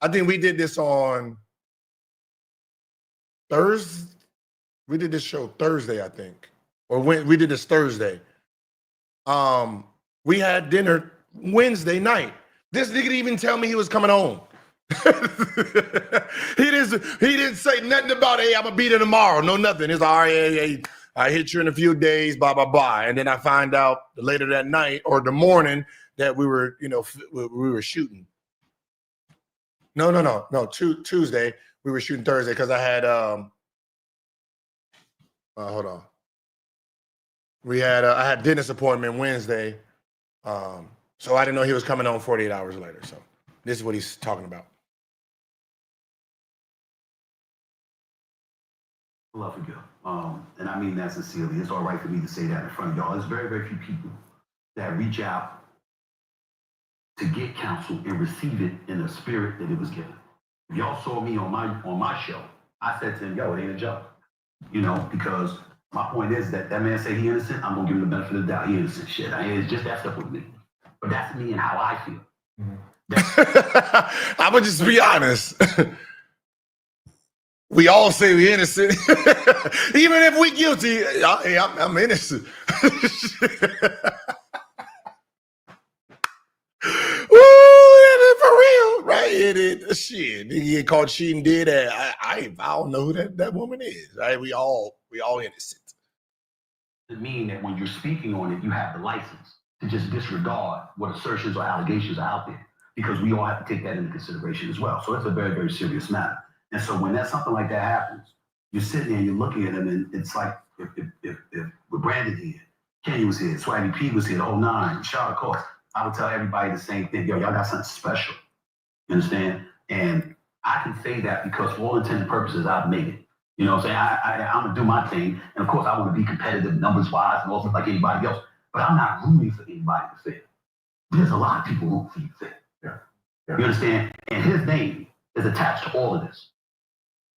I think we did this on Thursday. We did this show Thursday, I think. Or when we did this Thursday. We had dinner Wednesday night. This nigga didn't even tell me he was coming home. He didn't say nothing about, hey, I'm gonna be there tomorrow. No, nothing. He's like, all right, hey, I hit you in a few days, blah, blah, blah. And then I find out later that night or the morning that we were, you know, we were shooting. No, Tuesday. We were shooting Thursday because I had hold on. I had dentist appointment Wednesday. So I didn't know he was coming home 48 hours later. So this is what he's talking about. Love for Gil. And I mean that sincerely. It's all right for me to say that in front of y'all. There's very, very few people that reach out to get counsel and receive it in the spirit that it was given. If y'all saw me on my show, I said to him, yo, it ain't a joke. You know, because my point is that man said he innocent, I'm gonna give him the benefit of the doubt. He innocent shit. It's just that stuff with me. But that's me and how I feel. Mm-hmm. I'm gonna just be honest. We all say we're innocent. Even if we're guilty, hey, I'm innocent. Ooh, for real, right? Shit, he get caught cheating, did that. I don't know who that woman is. Right? We all innocent. It mean that when you're speaking on it, you have the license to just disregard what assertions or allegations are out there, because we all have to take that into consideration as well. So it's a very, very serious matter. And so when something like that happens, you're sitting there and you're looking at him, and it's like if with Brandon here, Kenny was here, Swaggy P was here, the whole nine, Shaw, of course, I would tell everybody the same thing. Yo, y'all got something special. You understand? And I can say that because for all intents and purposes, I've made it. You know what I'm saying? I'm going to do my thing. And of course, I want to be competitive numbers-wise and also like anybody else. But I'm not rooting for anybody to fail. There's a lot of people rooting for you to fail. Yeah. You understand? And his name is attached to all of this.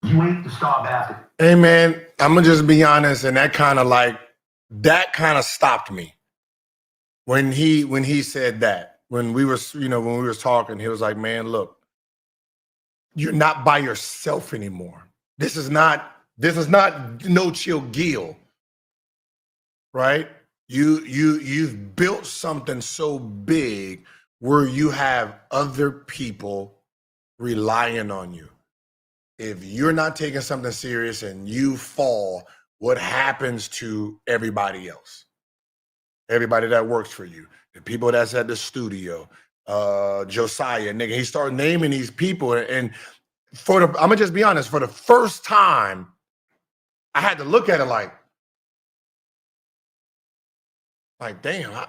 You ain't the star bastard. Hey, man, I'm going to just be honest. And that kind of stopped me. When he said that, when we were talking, he was like, man, look, you're not by yourself anymore. This is not No Chill Gil, right? You've built something so big where you have other people relying on you. If you're not taking something serious and you fall, what happens to everybody else? Everybody that works for you, the people that's at the studio, Josiah, nigga. He started naming these people, and I'm gonna just be honest. For the first time, I had to look at it like damn.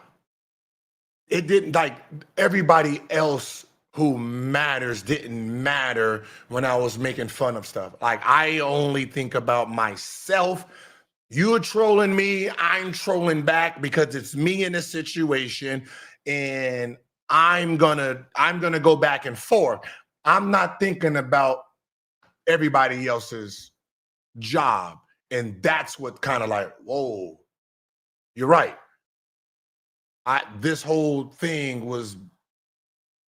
It didn't, like, everybody else who matters didn't matter when I was making fun of stuff. Like, I only think about myself. You're trolling me, I'm trolling back because it's me in a situation, and I'm gonna go back and forth. I'm not thinking about everybody else's job. And that's what kind of like, whoa, you're right. This whole thing was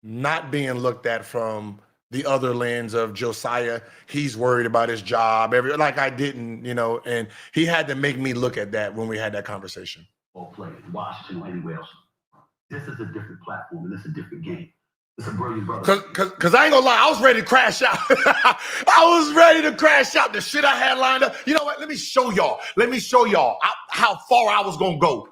not being looked at from the other lens of Josiah. He's worried about his job. I didn't, and he had to make me look at that when we had that conversation. Or play in Washington or anywhere else. This is a different platform and this is a different game. It's a brilliant brother. Cause I ain't gonna lie, I was ready to crash out. I was ready to crash out. The shit I had lined up. You know what? Let me show y'all. How far I was gonna go.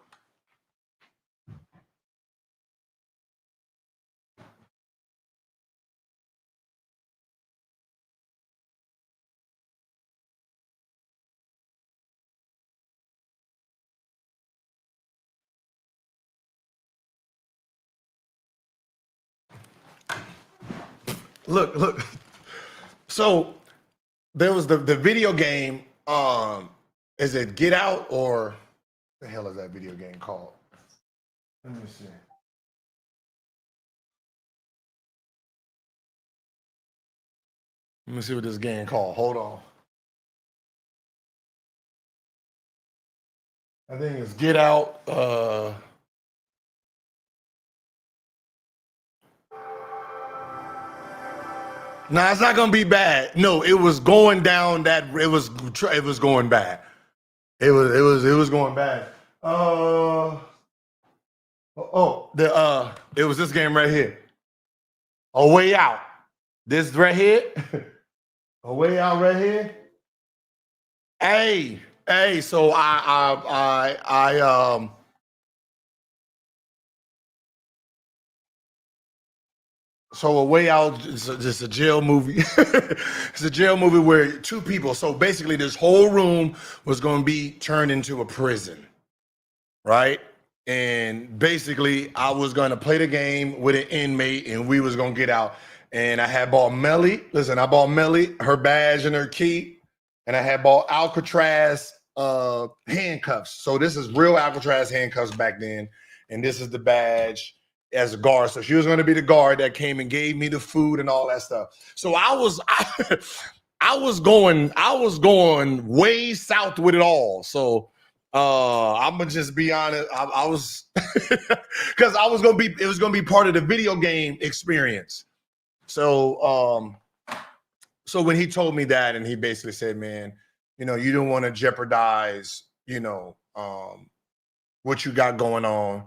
Look. So there was the video game. Is it Get Out or what the hell is that video game called? Let me see. Let me see what this game called. Hold on. I think it's Get Out. Nah, it's not gonna be bad. No, it was going down that it was going bad. It was going bad. It was this game right here. A Way Out. This right here. A Way Out right here. Hey, so So A Way Out is just a jail movie. It's a jail movie where two people. So basically, this whole room was going to be turned into a prison, right? And basically, I was going to play the game with an inmate, and we was going to get out. And I had bought Melly. Listen, I bought Melly her badge and her key, and I had bought Alcatraz handcuffs. So this is real Alcatraz handcuffs back then, and this is the badge as a guard. So she was going to be the guard that came and gave me the food and all that stuff. So I was going way south with it all. So I'm gonna just be honest. I was because it was gonna be part of the video game experience. So so when he told me that, and he basically said, man, you don't want to jeopardize, what you got going on.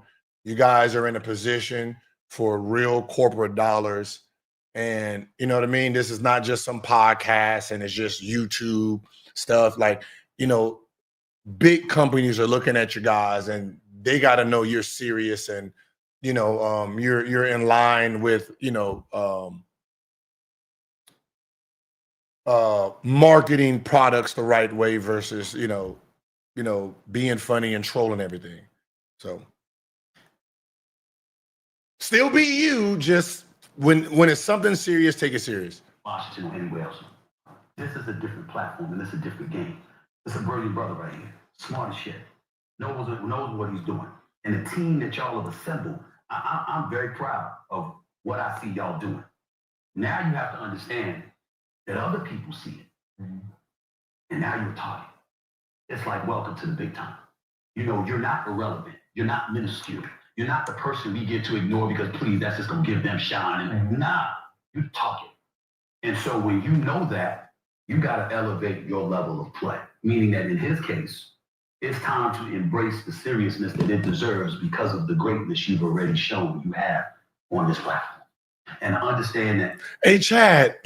You guys are in a position for real corporate dollars. And you know what I mean? This is not just some podcast and it's just YouTube stuff. Like, big companies are looking at you guys and they got to know you're serious and, you're in line with, marketing products the right way versus, being funny and trolling everything. So still be you, just when it's something serious, take it serious. Washington or anywhere else. This is a different platform and it's a different game. It's a brilliant brother right here. Smart as shit. Knows what he's doing. And the team that y'all have assembled, I'm very proud of what I see y'all doing. Now you have to understand that other people see it. Mm-hmm. And now you're talking. It's like welcome to the big time. You're not irrelevant. You're not minuscule. You're not the person we get to ignore because please, that's just gonna give them shine. And nah, you're talking. And so when you know that, you gotta elevate your level of play. Meaning that in his case, it's time to embrace the seriousness that it deserves because of the greatness you've already shown you have on this platform. And understand that. Hey, Chad,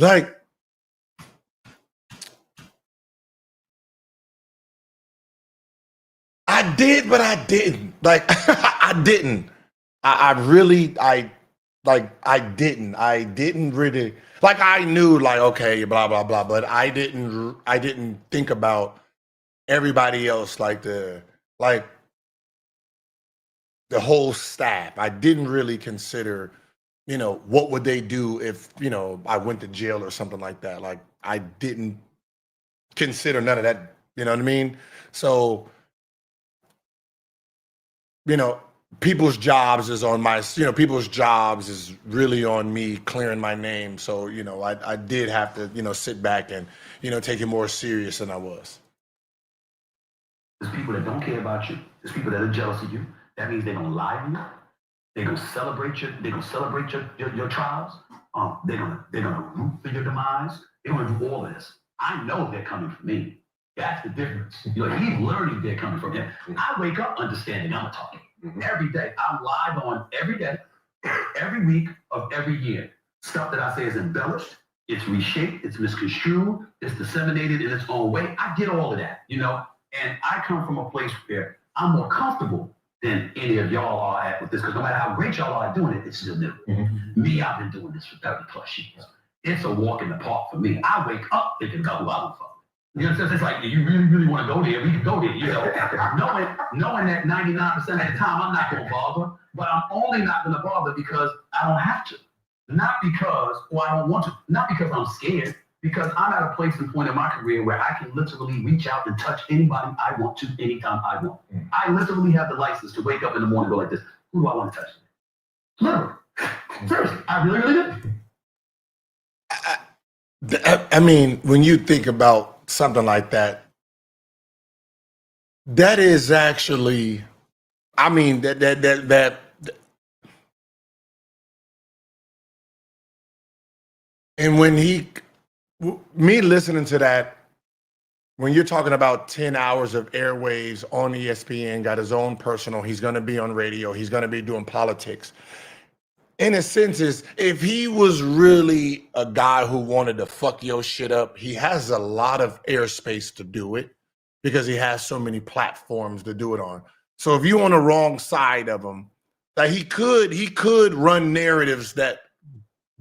I did, but I didn't. I didn't. I didn't really, I knew okay, blah, blah, blah, but I didn't think about everybody else, the whole staff. I didn't really consider, what would they do if, I went to jail or something like that. I didn't consider none of that, you know what I mean? So, people's jobs is on my, people's jobs is really on me clearing my name. So, I did have to, sit back and, take it more serious than I was. There's people that don't care about you. There's people that are jealous of you. That means they're gonna lie to you. They're gonna celebrate you. They're gonna celebrate your trials. They're gonna root for your demise. They're gonna do all of this. I know they're coming from me. That's the difference. He's learning they're coming from him. I wake up understanding I'm talking. Every day. I'm live on every day. every week of every year. Stuff that I say is embellished, it's reshaped, it's misconstrued, it's disseminated in its own way. I get all of that, you know? And I come from a place where I'm more comfortable than any of y'all are at with this, because no matter how great y'all are doing it, it's still new. Me, I've been doing this for 30 plus years. It's a walk in the park for me. I wake up thinking about who I want to fuck. You know what I'm saying? It's like, you really want to go there, we can go there, you know? knowing that 99% of the time I'm not going to bother, but I'm only not going to bother because I don't have to. Not because, or I don't want to, not because I'm scared, because I'm at a place and point in my career where I can literally reach out and touch anybody I want to anytime I want. I literally have the license to wake up in the morning and go like this, who do I want to touch? Literally. Seriously, I really do. I mean, when you think about something like that, that is actually, I mean, that and when me listening to that, when you're talking about 10 hours of airwaves on ESPN, got his own personal, he's going to be on radio, he's going to be doing politics. In a sense, is if he was really a guy who wanted to fuck your shit up, he has a lot of airspace to do it because he has so many platforms to do it on. So if you're on the wrong side of him, that he could run narratives that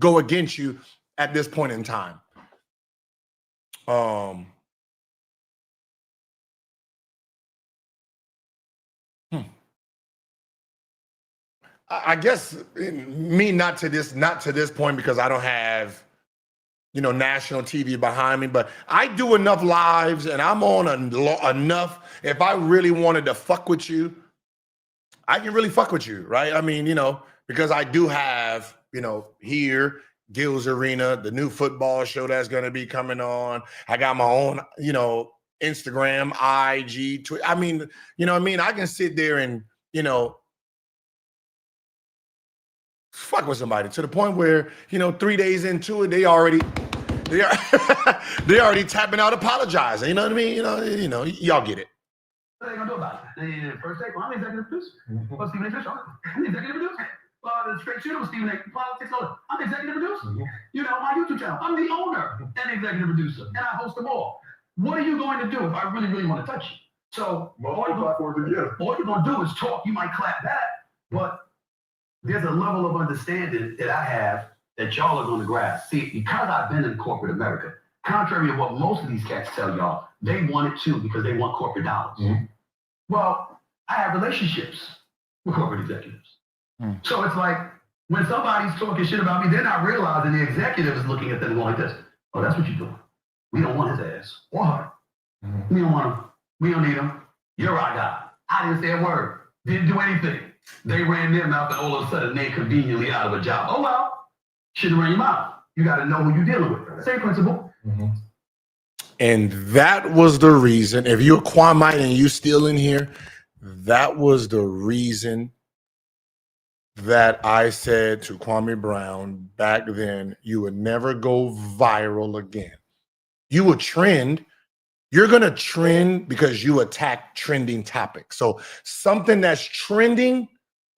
go against you at this point in time. I guess me not to this point because I don't have, you know, national TV behind me, but I do enough lives and I'm on enough. If I really wanted to fuck with you, I can really fuck with you, right? I mean, you know, because I do have, you know, here, Gils Arena, the new football show that's going to be coming on. I got my own, you know, Instagram, IG, Twitter. I mean, you know what I mean? I can sit there and, you know, fuck with somebody to the point where, you know, 3 days into it, they already tapping out, apologizing. You know what I mean? You know, y'all get it. What are they gonna do about it? First take, well, I'm the executive producer. Well, Stephen A. Fish, I'm the executive producer. The straight shooter was Stephen A. Politics, I'm the executive producer. You know, my YouTube channel, I'm the owner and the executive producer, and I host them all. What are you going to do if I really, really want to touch you? So all you're gonna do is talk. You might clap back, but there's a level of understanding that I have that y'all are going to grasp. See, because I've been in corporate America, contrary to what most of these cats tell y'all, they want it too because they want corporate dollars. Well, I have relationships with corporate executives. So it's like when somebody's talking shit about me, they're not realizing the executive is looking at them going like this. Oh, that's what you're doing. We don't want his ass or her. We don't want him. We don't need him. You're our guy. I didn't say a word. Didn't do anything. They ran their mouth and all of a sudden they conveniently out of a job. Oh, well, shouldn't run your mouth. You got to know who you're dealing with. Same principle. And that was the reason, if you're Kwame and you still in here, that was the reason that I said to Kwame Brown back then, you would never go viral again. You would trend. You're going to trend because you attack trending topics. So something that's trending,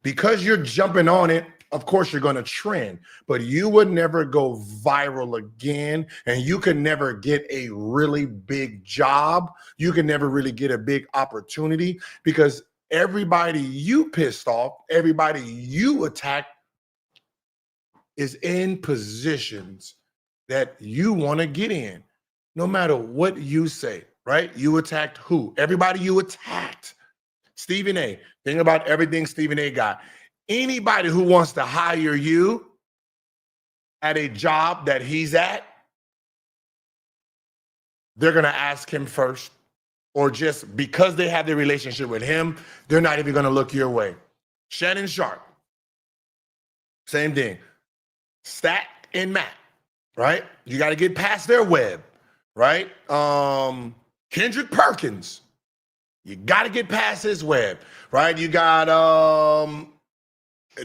because you're jumping on it, of course you're going to trend, but you would never go viral again. And you could never get a really big job. You can never really get a big opportunity because everybody you pissed off, everybody you attacked is in positions that you want to get in, no matter what you say, right? You attacked who? Everybody you attacked. Stephen A. Think about everything Stephen A. got. Anybody who wants to hire you at a job that he's at, they're going to ask him first. Or just because they have the relationship with him, they're not even going to look your way. Shannon Sharp, same thing. Stat and Matt, right? You got to get past their web, right? Kendrick Perkins, you got to get past his web, right? You got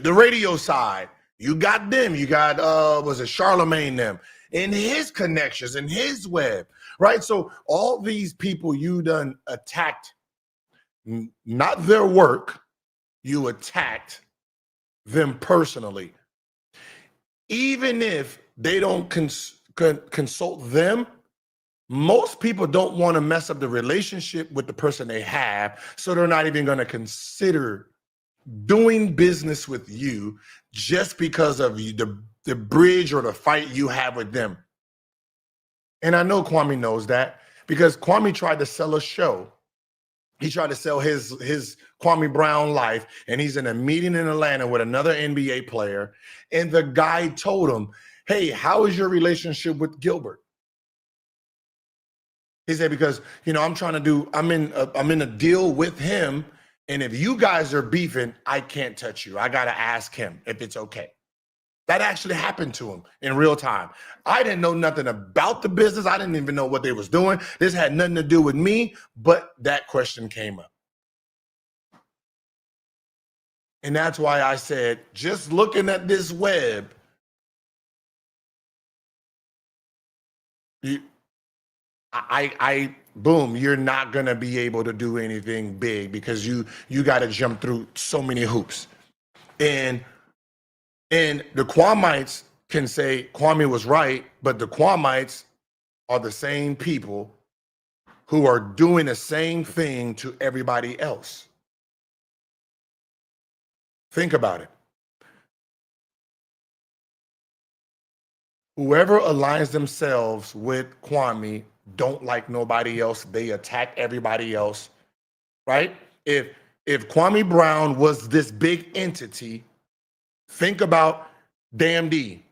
the radio side. You got them. You got, was it Charlemagne them? In his connections, in his web, right? So all these people you done attacked, not their work, you attacked them personally. Even if they don't consult them, most people don't want to mess up the relationship with the person they have, so they're not even going to consider doing business with you just because of the bridge or the fight you have with them. And I know Kwame knows that because Kwame tried to sell a show. He tried to sell his Kwame Brown life, and he's in a meeting in Atlanta with another NBA player, and the guy told him, hey, how is your relationship with Gilbert? He said, because, you know, I'm in a deal with him, and if you guys are beefing, I can't touch you. I got to ask him if it's okay. That actually happened to him in real time. I didn't know nothing about the business. I didn't even know what they was doing. This had nothing to do with me, but that question came up. And that's why I said, just looking at this web, boom, you're not gonna be able to do anything big because you got to jump through so many hoops. And the Kwamites can say Kwame was right, but the Kwamites are the same people who are doing the same thing to everybody else. Think about it. Whoever aligns themselves with Kwame don't like nobody else. They attack everybody else, right? If Kwame Brown was this big entity, think about Damn D.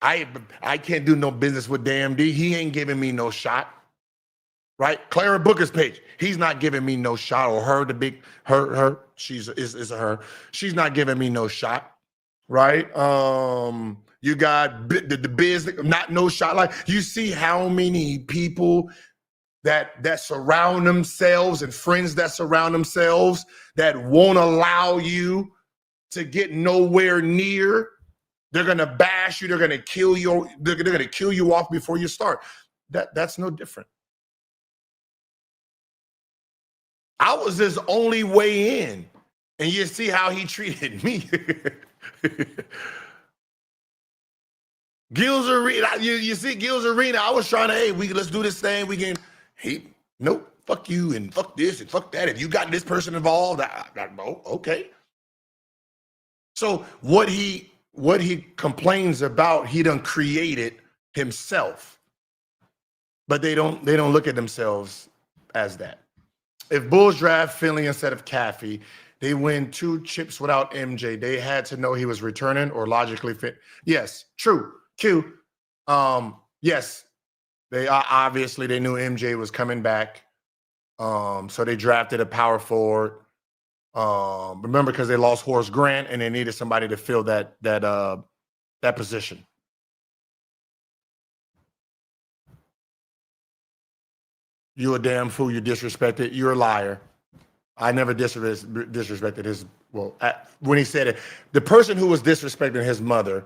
I can't do no business with Damn D. He ain't giving me no shot, right? Clara Booker's page. He's not giving me no shot, or her, the big her. She's a her. She's not giving me no shot, right? You got the biz, not no shot. Like, you see how many people that surround themselves and friends that surround themselves that won't allow you to get nowhere near. They're gonna bash you. They're gonna kill you. They're gonna kill you off before you start. That's no different. I was his only way in, and you see how he treated me. Gils Arena, you see Gils Arena. I was trying to, hey, let's do this thing. We can, nope, fuck you and fuck this and fuck that. If you got this person involved, oh, okay. So what he complains about, he done created himself, but they don't look at themselves as that. If Bulls draft Finley instead of Caffey, they win 2 chips without MJ. They had to know he was returning or logically fit. Yes, true. Q. Yes, they obviously they knew MJ was coming back. So they drafted a power forward. Remember, because they lost Horace Grant and they needed somebody to fill that position. You a damn fool. You disrespected. You're a liar. I never disrespected his. Well, when he said it, the person who was disrespecting his mother,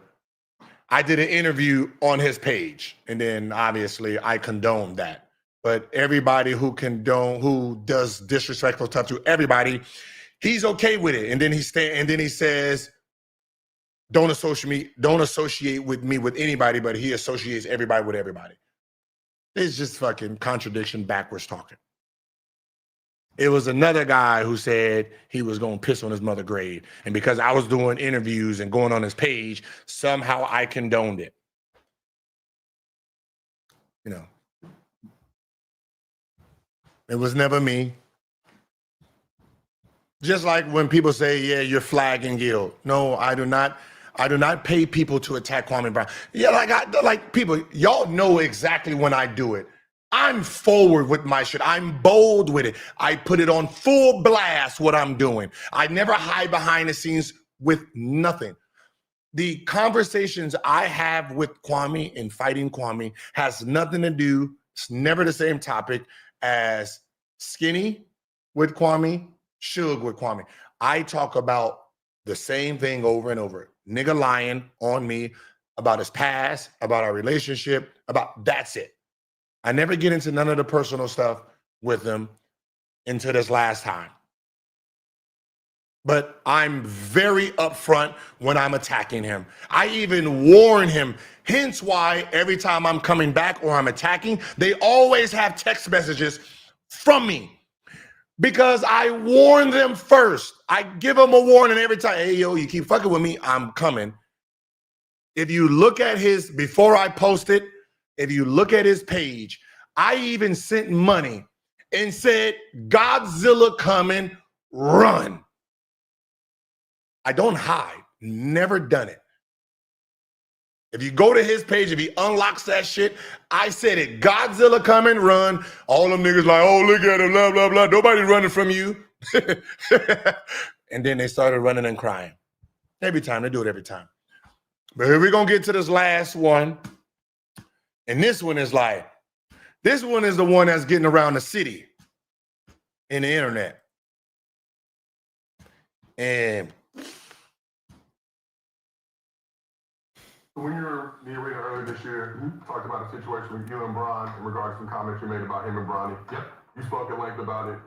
I did an interview on his page, and then obviously I condoned that. But everybody who does disrespectful stuff to everybody, he's okay with it. And then he says, don't associate with me with anybody, but he associates everybody with everybody. It's just fucking contradiction, backwards talking. It was another guy who said he was going to piss on his mother's grave. And because I was doing interviews and going on his page, somehow I condoned it. You know, it was never me. Just like when people say, yeah, you're flagging Gil. No, I do not pay people to attack Kwame Brown. Yeah, like people, y'all know exactly when I do it. I'm forward with my shit. I'm bold with it. I put it on full blast what I'm doing. I never hide behind the scenes with nothing. The conversations I have with Kwame and fighting Kwame has nothing to do, it's never the same topic as Skinny with Kwame, Suge with Kwame. I talk about the same thing over and over. Nigga lying on me about his past, about our relationship, that's it. I never get into none of the personal stuff with them until this last time. but I'm very upfront when I'm attacking him. I even warn him. Hence why every time I'm coming back or I'm attacking, they always have text messages from me. Because I warn them first. I give them a warning every time. Hey, yo, you keep fucking with me, I'm coming. If you look at his, before I post it, if you look at his page, I even sent money and said, Godzilla coming, run. I don't hide, never done it. If you go to his page, if he unlocks that shit, I said it, Godzilla coming, run. All them niggas like, oh, look at him, blah, blah, blah. Nobody's running from you. And then they started running and crying. Every time, they do it every time. But here we're going to get to this last one. And this one is like, this one is the one that's getting around the city in the internet. And when you were in the arena earlier this year, you talked about a situation with you and Bron in regards to some comments you made about him and Bronny. Yep. You spoke at length about it.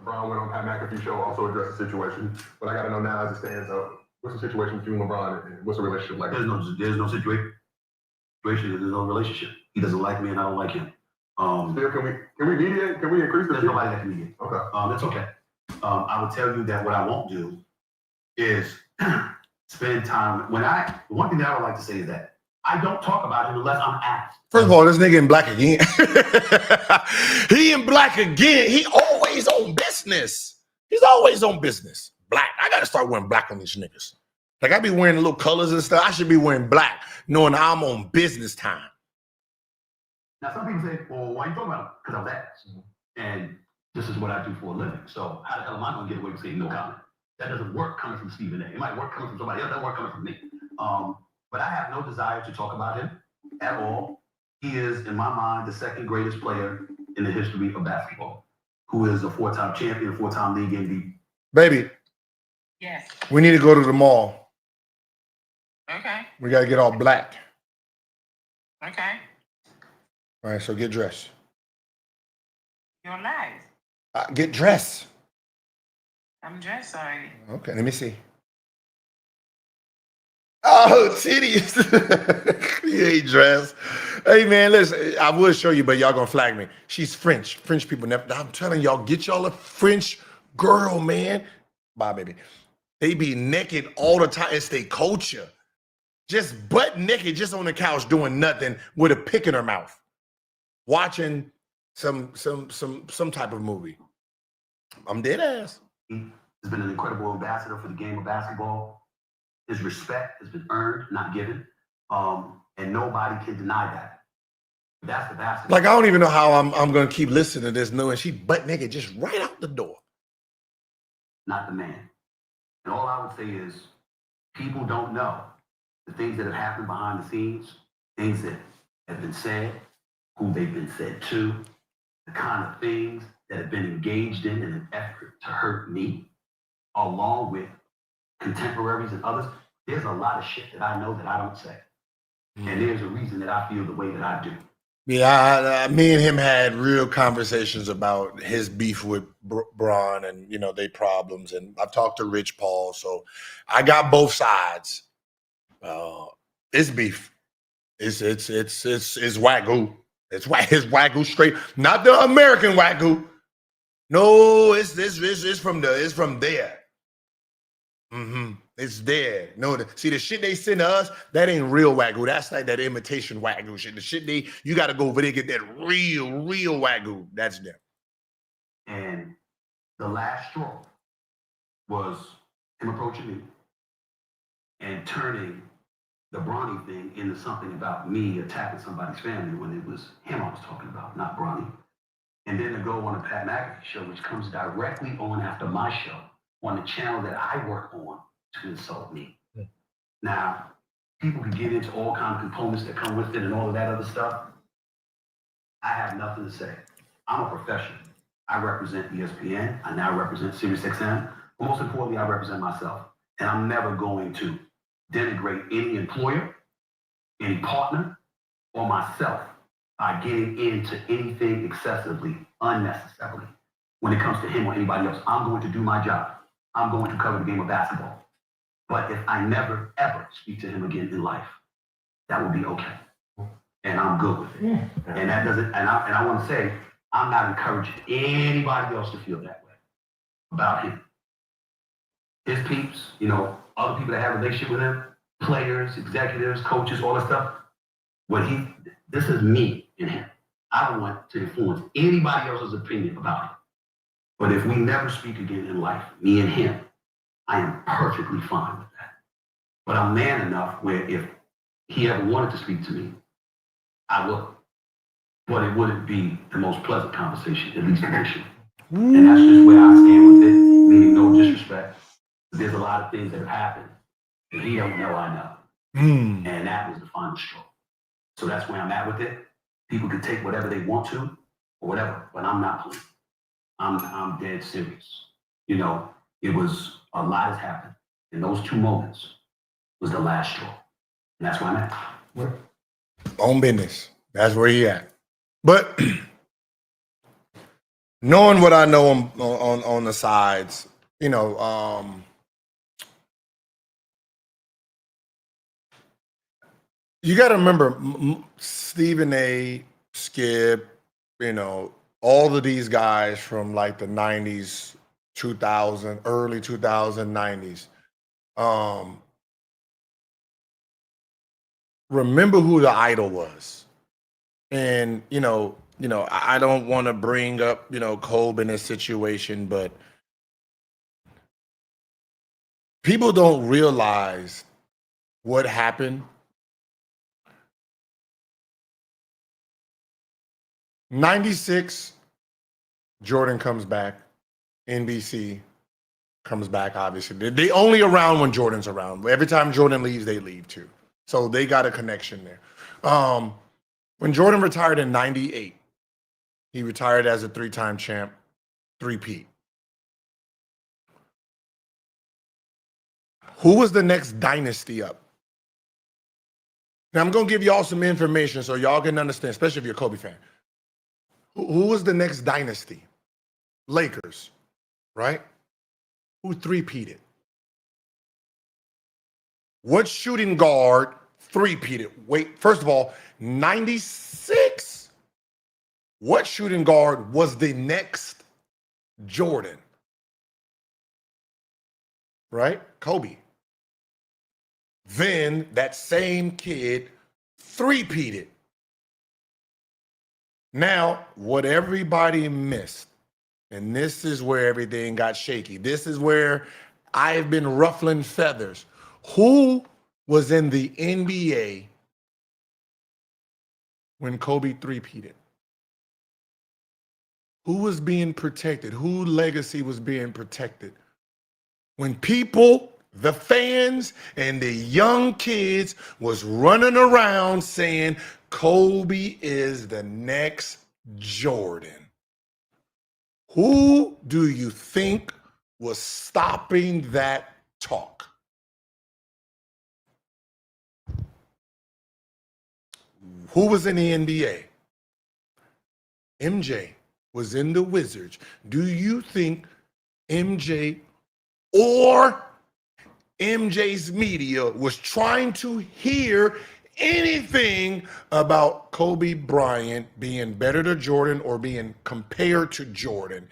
Bron went on Pat McAfee show, also addressed the situation. But I got to know now as it stands, what's the situation with you and LeBron and what's the relationship like? There's no situation. There's no relationship. He doesn't like me and I don't like him. Still, can we mediate? Can we increase the? There's nobody that can mediate. Okay. That's okay. I would tell you that what I won't do is spend time. One thing that I would like to say is that I don't talk about him unless I'm asked. first of all, this nigga in black again. He in black again. He always on business. He's always on business. Black. I got to start wearing black on these niggas. Like I be wearing little colors and stuff. I should be wearing black, knowing I'm on business time. Now, some people say, well, why are you talking about it? Because I'm asked. And this is what I do for a living. So how the hell am I going to get away with saying no comment? That doesn't work coming from Stephen A. It might work coming from somebody else. That work coming from me. But I have no desire to talk about him at all. He is, in my mind, the second greatest player in the history of basketball, who is a four-time champion, four-time league MVP. Baby. Yes. We need to go to the mall. Okay. We got to get all black. Okay. All right, so get dressed. You're live. Get dressed. I'm dressed already. Okay, let me see. Oh, titties. You ain't dressed. Hey, man, listen, I would show you, but y'all gonna flag me. She's French. French people never, I'm telling y'all, get y'all a French girl, man. Bye, baby. They be naked all the time. It's their culture. Just butt naked, just on the couch doing nothing with a pick in her mouth. Watching some type of movie. I'm dead ass. He has been an incredible ambassador for the game of basketball. His respect has been earned, not given. And nobody can deny that. That's the basketball. Like, I don't even know how I'm going to keep listening to this knowing she butt naked just right out the door. Not the man. And all I would say is people don't know the things that have happened behind the scenes, things that have been said, who they've been said to, the kind of things that have been engaged in an effort to hurt me, along with contemporaries and others. There's a lot of shit that I know that I don't say. And there's a reason that I feel the way that I do. Yeah, me and him had real conversations about his beef with Bron and, you know, they problems. And I've talked to Rich Paul, so I got both sides. It's beef. It's wagyu. It's wagyu straight, not the American wagyu. No, it's from there. It's there. No, see the shit they send to us, that ain't real wagyu. That's like that imitation wagyu shit. The shit you got to go over there and get that real wagyu. That's them. And the last straw was him approaching me and turning the Bronny thing into something about me attacking somebody's family when it was him I was talking about, not Bronny. And then to go on a Pat McAfee show, which comes directly on after my show, on the channel that I work on, to insult me. Now, people can get into all kinds of components that come with it and all of that other stuff. I have nothing to say. I'm a professional. I represent ESPN. I now represent SiriusXM. But most importantly, I represent myself. And I'm never going to denigrate any employer, any partner, or myself by getting into anything excessively, unnecessarily. When it comes to him or anybody else, I'm going to do my job. I'm going to cover the game of basketball. But if I never, ever speak to him again in life, that will be okay. And I'm good with it. Yeah. And that doesn't, and I want to say, I'm not encouraging anybody else to feel that way about him. His peeps, you know, other people that have a relationship with him, players, executives, coaches, all that stuff. This is me and him. I don't want to influence anybody else's opinion about him. But if we never speak again in life, me and him, I am perfectly fine with that. But I'm man enough where if he ever wanted to speak to me, I would. But it wouldn't be the most pleasant conversation, at least initially. And that's just where I stand with it, meaning no disrespect. There's a lot of things that have happened that he don't know I know. And that was the final straw. So that's where I'm at with it. People can take whatever they want to or whatever, but I'm not playing. I'm dead serious. You know, it was a lot has happened. And those 2 moments was the last straw. And that's where I'm at. Own business. That's where he at. But knowing what I know on the sides, you know, you got to remember Stephen A, Skip, you know, all of these guys from like the 90s, 2000, early 2090s. Remember who the idol was. And, you know, I don't want to bring up, you know, Kobe in this situation, but people don't realize what happened. 96, Jordan comes back. NBC comes back, obviously. They only around when Jordan's around. Every time Jordan leaves, they leave too. So they got a connection there. When Jordan retired in 98, he retired as a 3-time champ, 3-peat. Who was the next dynasty up? Now, I'm going to give y'all some information so y'all can understand, especially if you're a Kobe fan. Who was the next dynasty? Lakers, right? Who 3-peated? What shooting guard 3-peated? Wait, first of all, 96. What shooting guard was the next Jordan? Right? Kobe. Then that same kid 3-peated. Now, what everybody missed, and this is where everything got shaky. This is where I've been ruffling feathers. Who was in the NBA when Kobe 3-peated? Who was being protected? Whose legacy was being protected? When people, the fans and the young kids was running around saying Kobe is the next Jordan. Who do you think was stopping that talk? Who was in the NBA? MJ was in the Wizards. Do you think MJ or MJ's media was trying to hear anything about Kobe Bryant being better to Jordan or being compared to Jordan?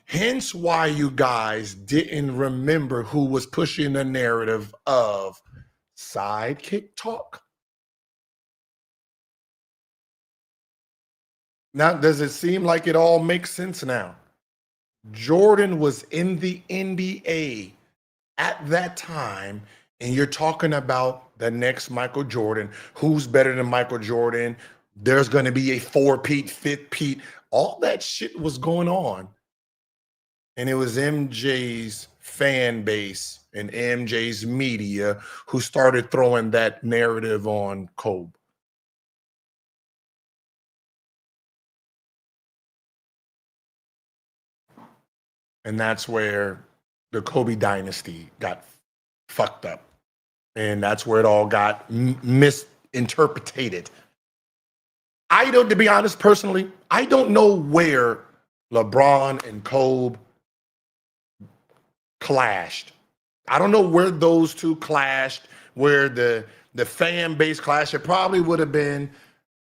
Hence why you guys didn't remember who was pushing the narrative of sidekick talk. Now, does it seem like it all makes sense now? Jordan was in the NBA at that time, and you're talking about the next Michael Jordan. Who's better than Michael Jordan? There's going to be a 4-peat, 5-peat. All that shit was going on. And it was MJ's fan base and MJ's media who started throwing that narrative on Kobe. And that's where the Kobe dynasty got fucked up. And that's where it all got misinterpreted. I don't, to be honest, personally, I don't know where LeBron and Kobe clashed. I don't know where those two clashed, where the fan base clashed. It probably would have been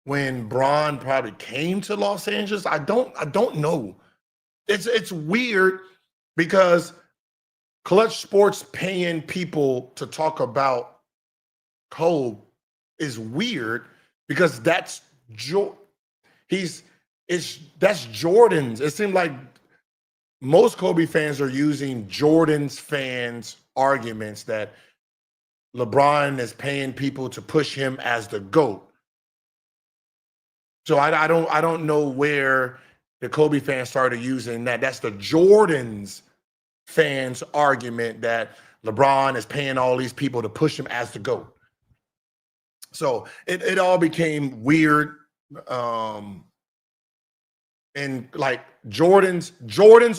when Bron probably came to Los Angeles. I don't know. It's weird because Clutch Sports paying people to talk about Kobe is weird because that's Jordan's. It seemed like most Kobe fans are using Jordan's fans' arguments that LeBron is paying people to push him as the GOAT. So I don't know where the Kobe fans started using that. That's the Jordan's fans' argument that LeBron is paying all these people to push him as the GOAT. So it all became weird. And like Jordan's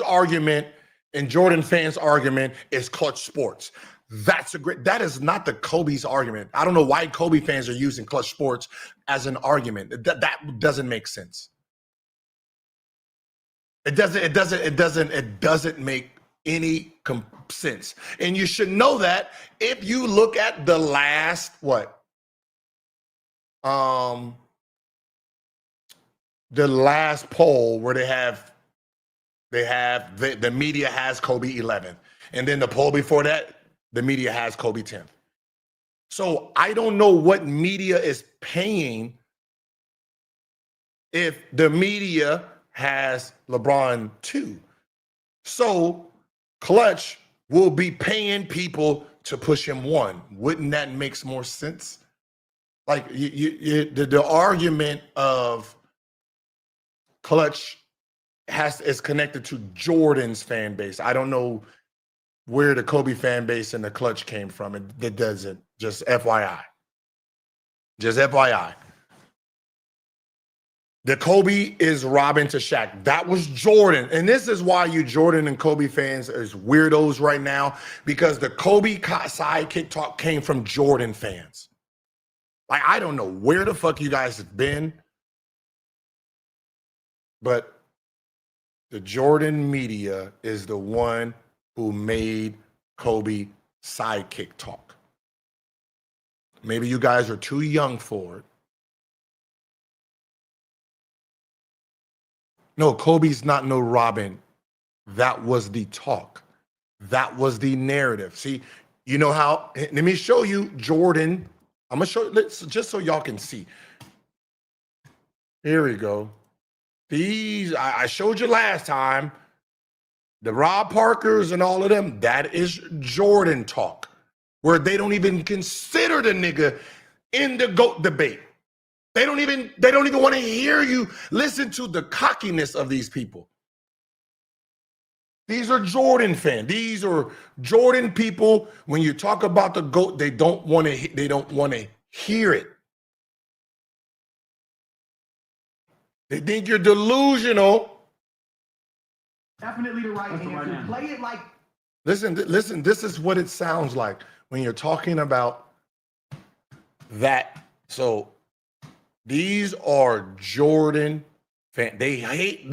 argument and Jordan fans' argument is Clutch Sports. That is not the Kobe's argument. I don't know why Kobe fans are using Clutch Sports as an argument. That doesn't make sense. It doesn't make any sense. And you should know that if you look at the last the last poll where the media has Kobe 11th, and then the poll before that, the media has Kobe 10th. So I don't know what media is paying if the media has LeBron 2. So Clutch will be paying people to push him 1. Wouldn't that make more sense? Like the argument of Clutch is connected to Jordan's fan base. I don't know where the Kobe fan base and the Clutch came from. It doesn't. Just FYI. Just FYI. The Kobe is Robin to Shaq. That was Jordan. And this is why you Jordan and Kobe fans is weirdos right now, because the Kobe sidekick talk came from Jordan fans. Like, I don't know where the fuck you guys have been, but the Jordan media is the one who made Kobe sidekick talk. Maybe you guys are too young for it. No, Kobe's not no Robin. That was the talk. That was the narrative. See, you know how, let me show you Jordan. I'm going to show you, just so y'all can see. Here we go. These, I showed you last time, the Rob Parkers and all of them, that is Jordan talk, where they don't even consider the nigga in the GOAT debate. They don't even want to hear you listen to the cockiness of these people. These are Jordan fans. These are Jordan people. When you talk about the GOAT, they don't want to hear it. They think you're delusional. Definitely the right answer. Play it like. Listen, this is what it sounds like when you're talking about that. So these are Jordan fans. They hate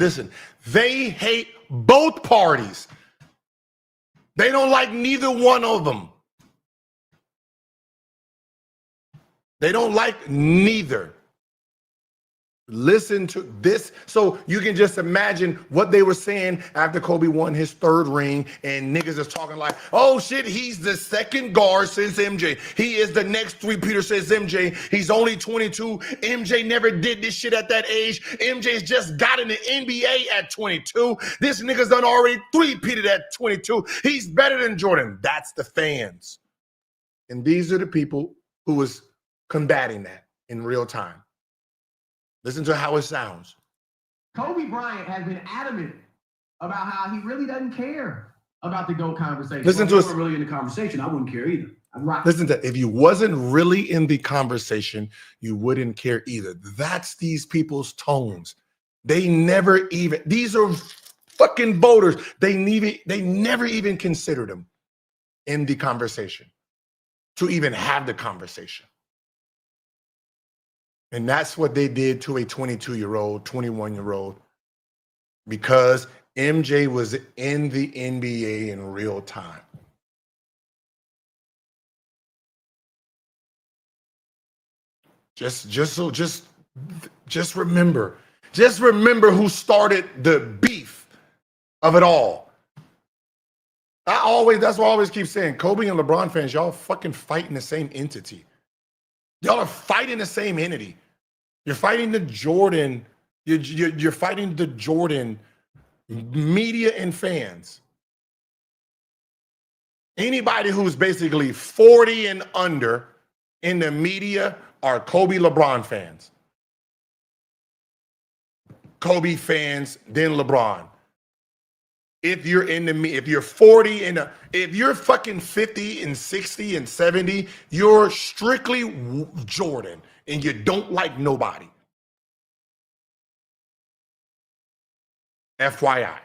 both parties. They don't like neither one of them. They don't like neither. Listen to this. So you can just imagine what they were saying after Kobe won his 3rd ring, and niggas is talking like, oh shit, he's the second guard since MJ. He is the next three-peater since MJ. He's only 22. MJ never did this shit at that age. MJ's just got in the NBA at 22. This nigga's done already three-peated at 22. He's better than Jordan. That's the fans. And these are the people who was combating that in real time. Listen to how it sounds. Kobe Bryant has been adamant about how he really doesn't care about the GOAT conversation. Listen to us. If you weren't really in the conversation, I wouldn't care either. Right. Listen to, if you wasn't really in the conversation, you wouldn't care either. That's these people's tones. They never even, these are fucking voters. They never even considered them in the conversation to even have the conversation. And that's what they did to a 22-year-old, 21-year-old, because MJ was in the NBA in real time. Just remember. Just remember who started the beef of it all. That's why I always keep saying, Kobe and LeBron fans, y'all fucking fighting the same entity. Y'all are fighting the same entity. You're fighting the Jordan. You're fighting the Jordan media and fans. Anybody who's basically 40 and under in the media are Kobe LeBron fans. Kobe fans, then LeBron. If you're if you're 40 and if you're fucking 50 and 60 and 70, you're strictly Jordan and you don't like nobody. FYI.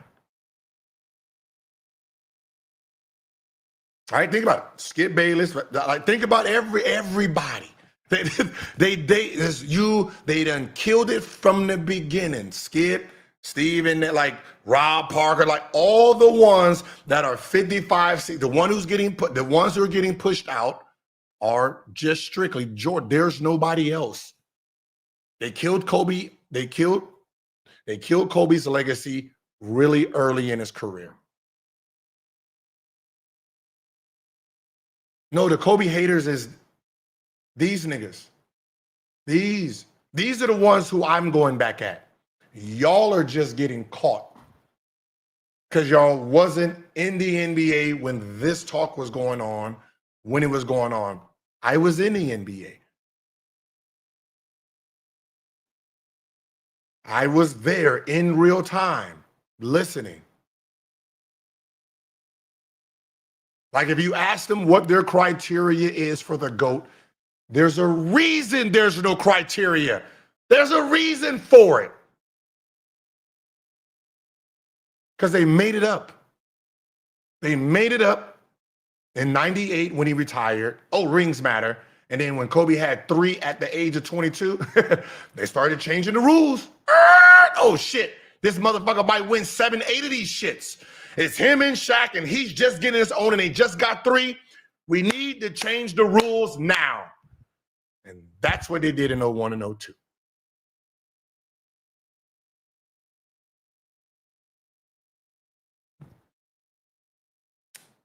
All right, think about it. Skip Bayless. Like, think about everybody. They done killed it from the beginning. Skip, Steven, like Rob Parker, like all the ones that are 55, the ones who are getting pushed out are just strictly Jordan. There's nobody else. They killed Kobe. They killed Kobe's legacy really early in his career. No, the Kobe haters is these niggas. These are the ones who I'm going back at. Y'all are just getting caught because y'all wasn't in the NBA when this talk was going on, when it was going on. I was in the NBA. I was there in real time, listening. Like if you ask them what their criteria is for the GOAT, there's a reason there's no criteria. There's a reason for it. Because they made it up. They made it up in 98 when he retired. Oh, rings matter. And then when Kobe had 3 at the age of 22, they started changing the rules. Oh, shit. This motherfucker might win 7, 8 of these shits. It's him and Shaq, and he's just getting his own, and they just got 3. We need to change the rules now. And that's what they did in 01 and 02.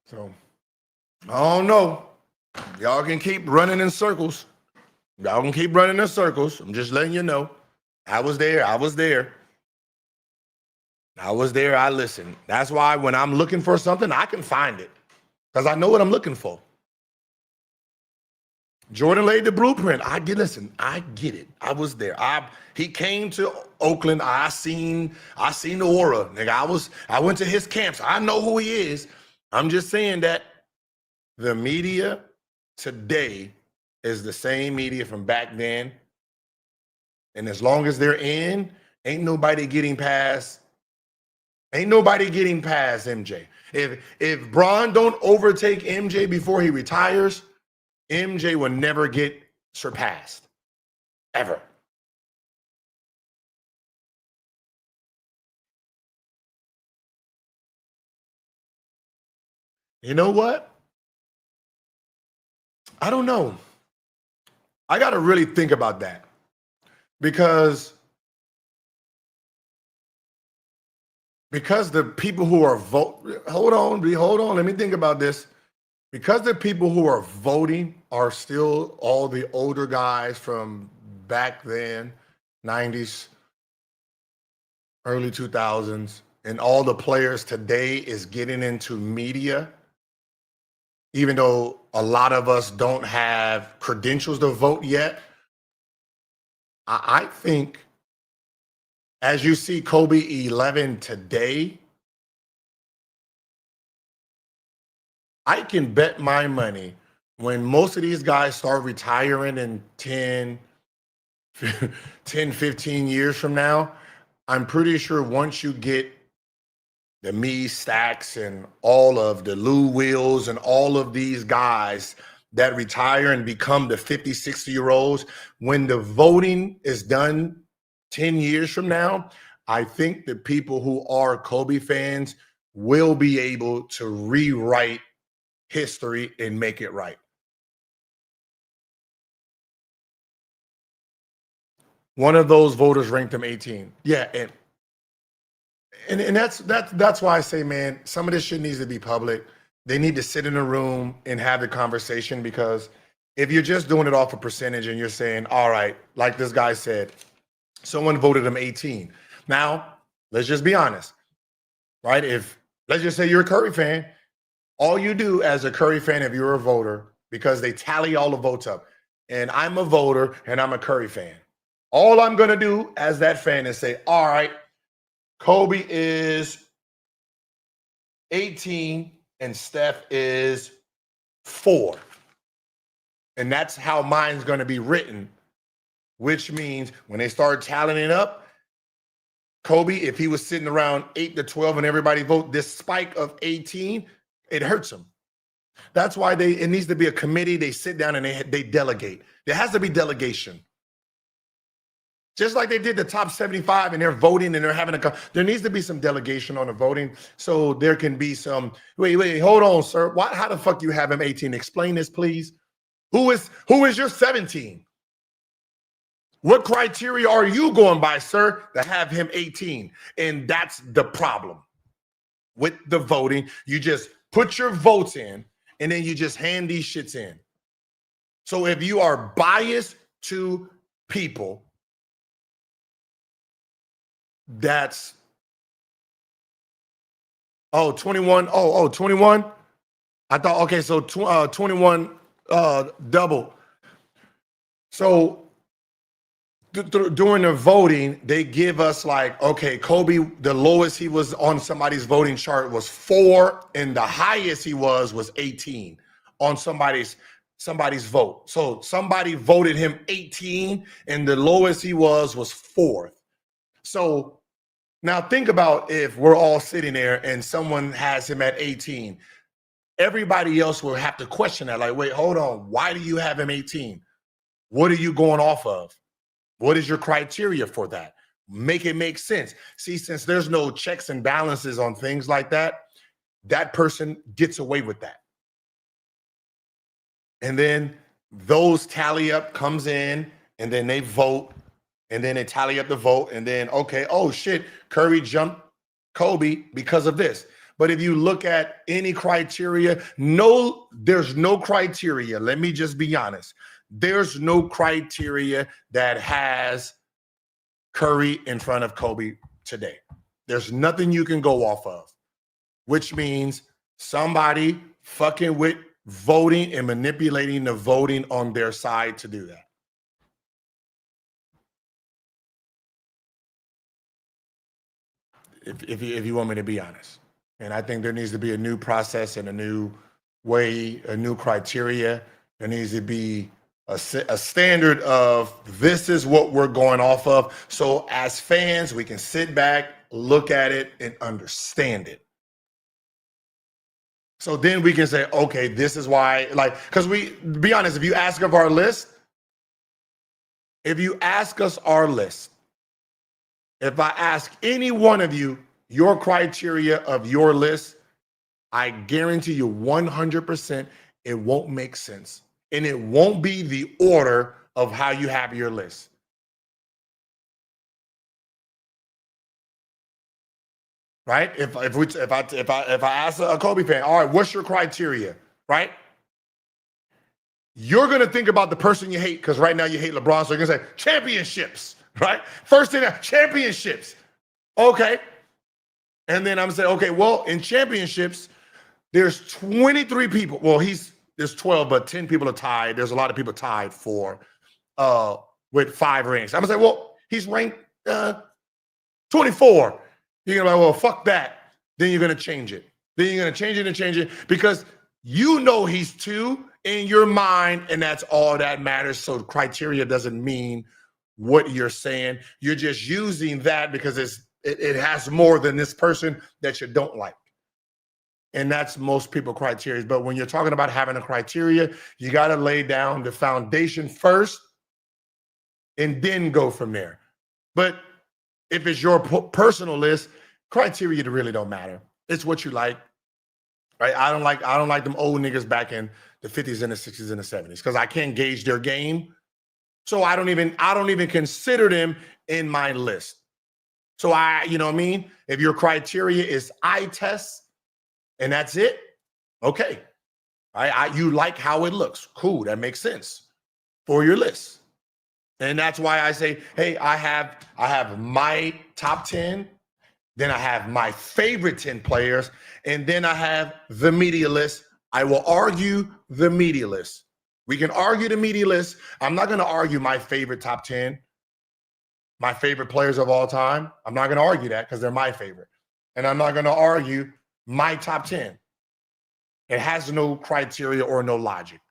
So, I don't know. Y'all can keep running in circles. Y'all can keep running in circles. I'm just letting you know. I was there. I listened. That's why when I'm looking for something, I can find it. Because I know what I'm looking for. Jordan laid the blueprint. I get it. I was there. He came to Oakland. I seen the aura. Nigga, I went to his camps. I know who he is. I'm just saying that the media today is the same media from back then. And as long as they're in, ain't nobody getting past MJ. If Bron don't overtake MJ before he retires, MJ will never get surpassed. Ever. You know what? I don't know. I got to really think about that. Because the people who are hold on, let me think about this. Because the people who are voting are still all the older guys from back then, 90s, early 2000s, and all the players today is getting into media, even though a lot of us don't have credentials to vote yet. I think as you see Kobe 11 today, I can bet my money when most of these guys start retiring in 10, 15 years from now, I'm pretty sure once you get the me Stacks and all of the Lou Wills and all of these guys that retire and become the 50, 60-year-olds, when the voting is done 10 years from now, I think the people who are Kobe fans will be able to rewrite history and make it right. One of those voters ranked him 18. Yeah, and that's why I say, man, some of this shit needs to be public. They need to sit in a room and have the conversation, because if you're just doing it off a percentage and you're saying, all right, like this guy said, someone voted him 18. Now, let's just be honest, right? If let's just say you're a Curry fan, all you do as a Curry fan, if you're a voter, because they tally all the votes up, and I'm a voter and I'm a Curry fan, all I'm going to do as that fan is say, all right, Kobe is 18 and Steph is 4. And that's how mine's going to be written, which means when they start tallying it up, Kobe, if he was sitting around 8 to 12 and everybody vote, this spike of 18, it hurts him. That's why it needs to be a committee. They sit down and they delegate. There has to be delegation. Just like they did the top 75 and they're voting and they're having there needs to be some delegation on the voting, so there can be some, wait, hold on, sir. How the fuck you have him 18? Explain this, please. Who is your 17? What criteria are you going by, sir, to have him 18? And that's the problem with the voting. You just put your votes in and then you just hand these shits in. So if you are biased to people, that's 21. 21. I thought, okay, so 21 double. So during the voting, they give us like, okay, Kobe, the lowest he was on somebody's voting chart was 4, and the highest he was 18 on somebody's vote. So somebody voted him 18, and the lowest he was 4th. So now think about if we're all sitting there and someone has him at 18. Everybody else will have to question that. Like, wait, hold on. Why do you have him 18? What are you going off of? What is your criteria for that? Make it make sense. See, since there's no checks and balances on things like that, that person gets away with that. And then those tally up comes in, and then they vote, and then they tally up the vote, and then, okay, oh shit, Curry jumped Kobe because of this. But if you look at any criteria, there's no criteria. Let me just be honest. There's no criteria that has Curry in front of Kobe today. There's nothing you can go off of, which means somebody fucking with voting and manipulating the voting on their side to do that. If you want me to be honest. And I think there needs to be a new process and a new way, a new criteria. There needs to be a standard of this is what we're going off of. So as fans, we can sit back, look at it, and understand it. So then we can say, okay, this is why, like, because be honest, if you ask us our list, if I ask any one of you your criteria of your list, I guarantee you 100% it won't make sense. And it won't be the order of how you have your list. Right? If I ask a Kobe fan, all right, what's your criteria? Right? You're gonna think about the person you hate, because right now you hate LeBron, so you're gonna say championships, right? First thing, championships. Okay. And then I'm gonna say, okay, well, in championships, there's 23 people. Well, there's 12, but 10 people are tied. There's a lot of people tied with 5 rings. I'm gonna say, well, he's ranked 24. You're gonna be like, well, fuck that. Then you're gonna change it. Then you're gonna change it because you know he's 2 in your mind, and that's all that matters. So criteria doesn't mean what you're saying. You're just using that because it has more than this person that you don't like. And that's most people criteria. But when you're talking about having a criteria, you got to lay down the foundation first and then go from there. But If it's your personal list, criteria really don't matter. It's what you like, right? I don't like them old niggas back in the 50s and the 60s and the 70s because I can't gauge their game. So I don't even consider them in my list. So you know what I mean? If your criteria is eye test and that's it, okay. You like how it looks. Cool, that makes sense for your list. And that's why I say, hey, I have my top 10, then I have my favorite 10 players, and then I have the media list. I will argue the media list. We can argue the media list. I'm not going to argue my favorite top 10, my favorite players of all time. I'm not going to argue that because they're my favorite. And I'm not going to argue my top 10. It has no criteria or no logic.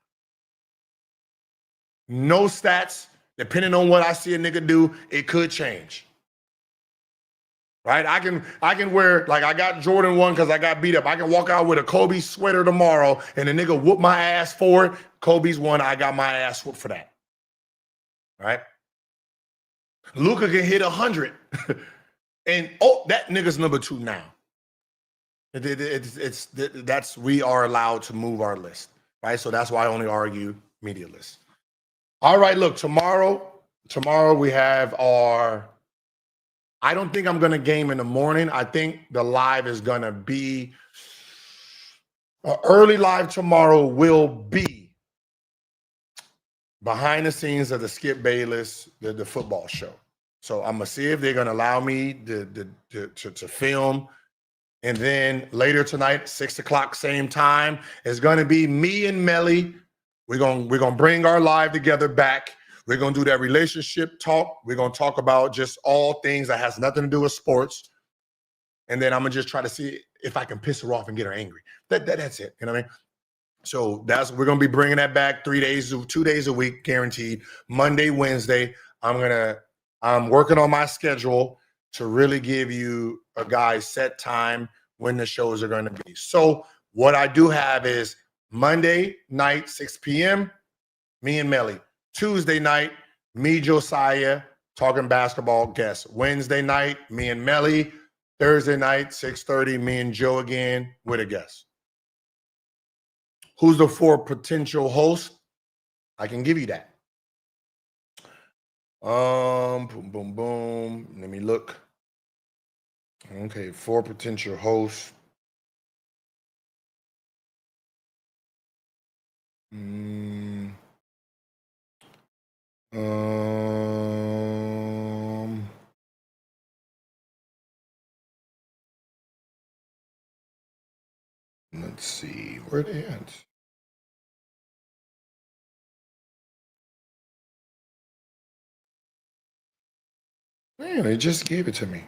No stats. Depending on what I see a nigga do, it could change. Right? I can wear, like I got Jordan 1 because I got beat up. I can walk out with a Kobe sweater tomorrow and the nigga whoop my ass for it. Kobe's 1, I got my ass whooped for that. Right? Luka can hit 100. And that nigga's number 2 now. That's we are allowed to move our list. Right? So that's why I only argue media list. All right, look, tomorrow we have I don't think I'm going to game in the morning. I think the live is going to be, early live tomorrow will be behind the scenes of the Skip Bayless, the football show. So I'm going to see if they're going to allow me to film. And then later tonight, 6 o'clock, same time, it's going to be me and Melly. We're gonna bring our live together back. We're gonna do that relationship talk. We're gonna talk about just all things that has nothing to do with sports. And then I'm gonna just try to see if I can piss her off and get her angry. That's it. You know what I mean? So we're gonna be bringing that back 2 days a week, guaranteed. Monday, Wednesday. I'm working on my schedule to really give you a guy's set time when the shows are gonna be. So what I do have is Monday night, 6 p.m., me and Melly. Tuesday night, me, Josiah, talking basketball guests. Wednesday night, me and Melly. Thursday night, 6:30, me and Joe again with a guest. Who's the 4 potential hosts? I can give you that. Boom, boom, boom. Let me look. Okay, 4 potential hosts. Let's see where they at. Man, they just gave it to me.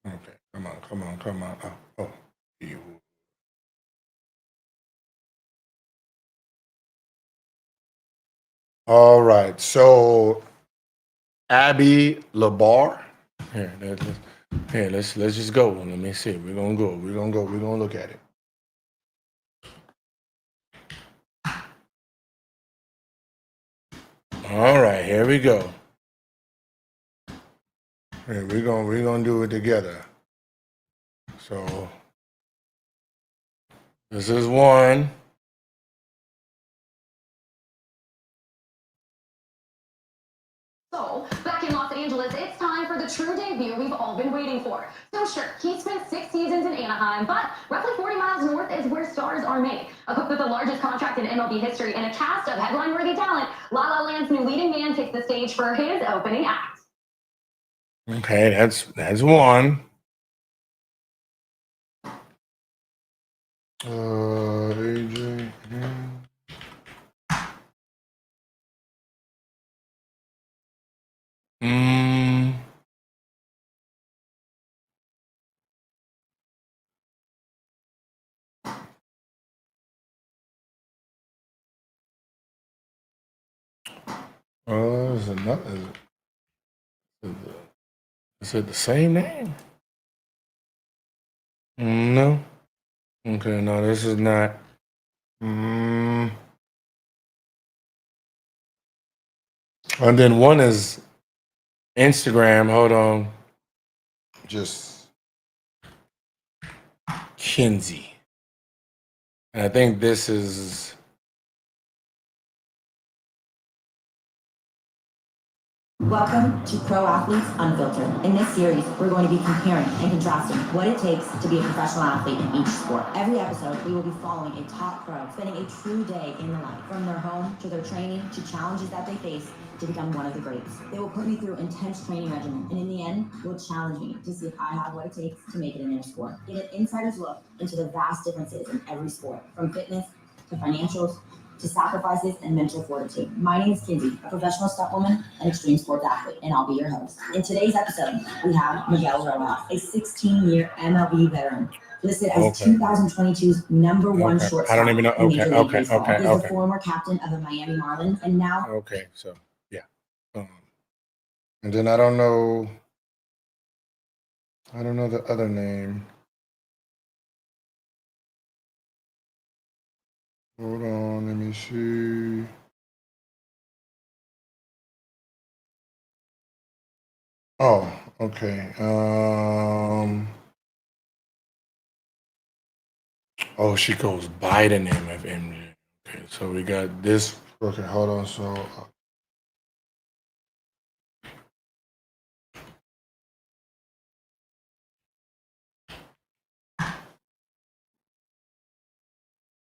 Okay, come on. Oh, you. All right, so Abby Labar. Here, let's just go. Let me see. We're gonna go. We're gonna look at it. All right, here we go. Here, we're gonna do it together. So this is one. So, back in Los Angeles, it's time for the true debut we've all been waiting for. So sure, he spent 6 seasons in Anaheim, but roughly 40 miles north is where stars are made. Equipped with the largest contract in MLB history and a cast of headline-worthy talent, La La Land's new leading man takes the stage for his opening act. Okay, that's one. AJ. Is it not? Is it the same name? No. Okay, no, this is not. And then one is Instagram. Hold on. Just Kinsey. And I think this is. Welcome to Pro Athletes Unfiltered. In this series, we're going to be comparing and contrasting what it takes to be a professional athlete in each sport. Every episode, we will be following a top pro, spending a true day in the life, from their home to their training to challenges that they face to become one of the greats. They will put me through intense training regimen, and in the end, will challenge me to see if I have what it takes to make it in their sport. Get an insider's look into the vast differences in every sport, from fitness to financials, to sacrifices and mental fortitude. My name is Kinsey, a professional stuntwoman and extreme sports athlete, and I'll be your host. In today's episode, we have Miguel Rojas, a 16-year MLB veteran, listed as 2022's #1 shortstop. I don't even know. in Major League Okay. Baseball. He's the former captain of the Miami Marlins, and now. Okay, so yeah. And then I don't know the other name. Hold on, let me see. Oh, okay. Oh, she goes by the name of MJ. Okay, so we got this. Okay, hold on. So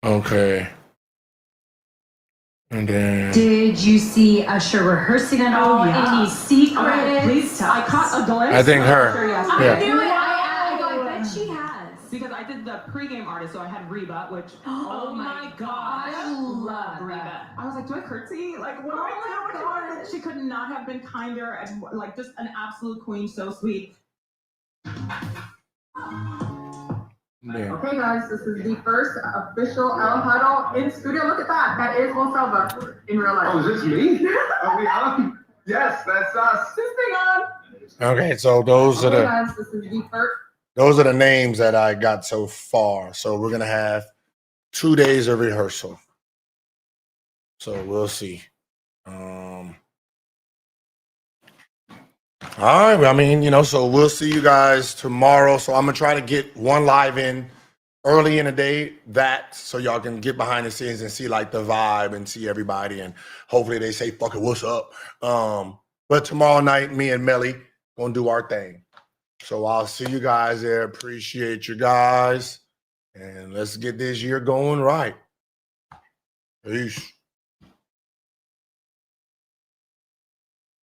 okay. And then Did you see Usher rehearsing at all? yeah. Any secrets? Okay, please tell I us. caught a glimpse. I think her. Sure, yes. Yeah. I knew it. I bet she has. Because I did the pregame artist, so I had Reba, which Oh my gosh. I love Reba. I was like, do I curtsy? Like, what do I do? What do I do? She could not have been kinder and like just an absolute queen, so sweet. Yeah. Okay, guys, this is the first official El Huddle in studio. Look at that. That is Will Selva in real life. Oh, is this me? Are we on? Yes, that's us. This thing on. Okay, so those are Okay, the guys, this is the first. those are the names that I got so far. So we're gonna have 2 days of rehearsal. So we'll see. All right. I mean, so we'll see you guys tomorrow. So I'm gonna try to get one live in early in the day, so y'all can get behind the scenes and see like the vibe and see everybody, and hopefully they say fuck it, what's up. But tomorrow night, me and Melly gonna do our thing. So I'll see you guys there. Appreciate you guys, and let's get this year going right. Peace.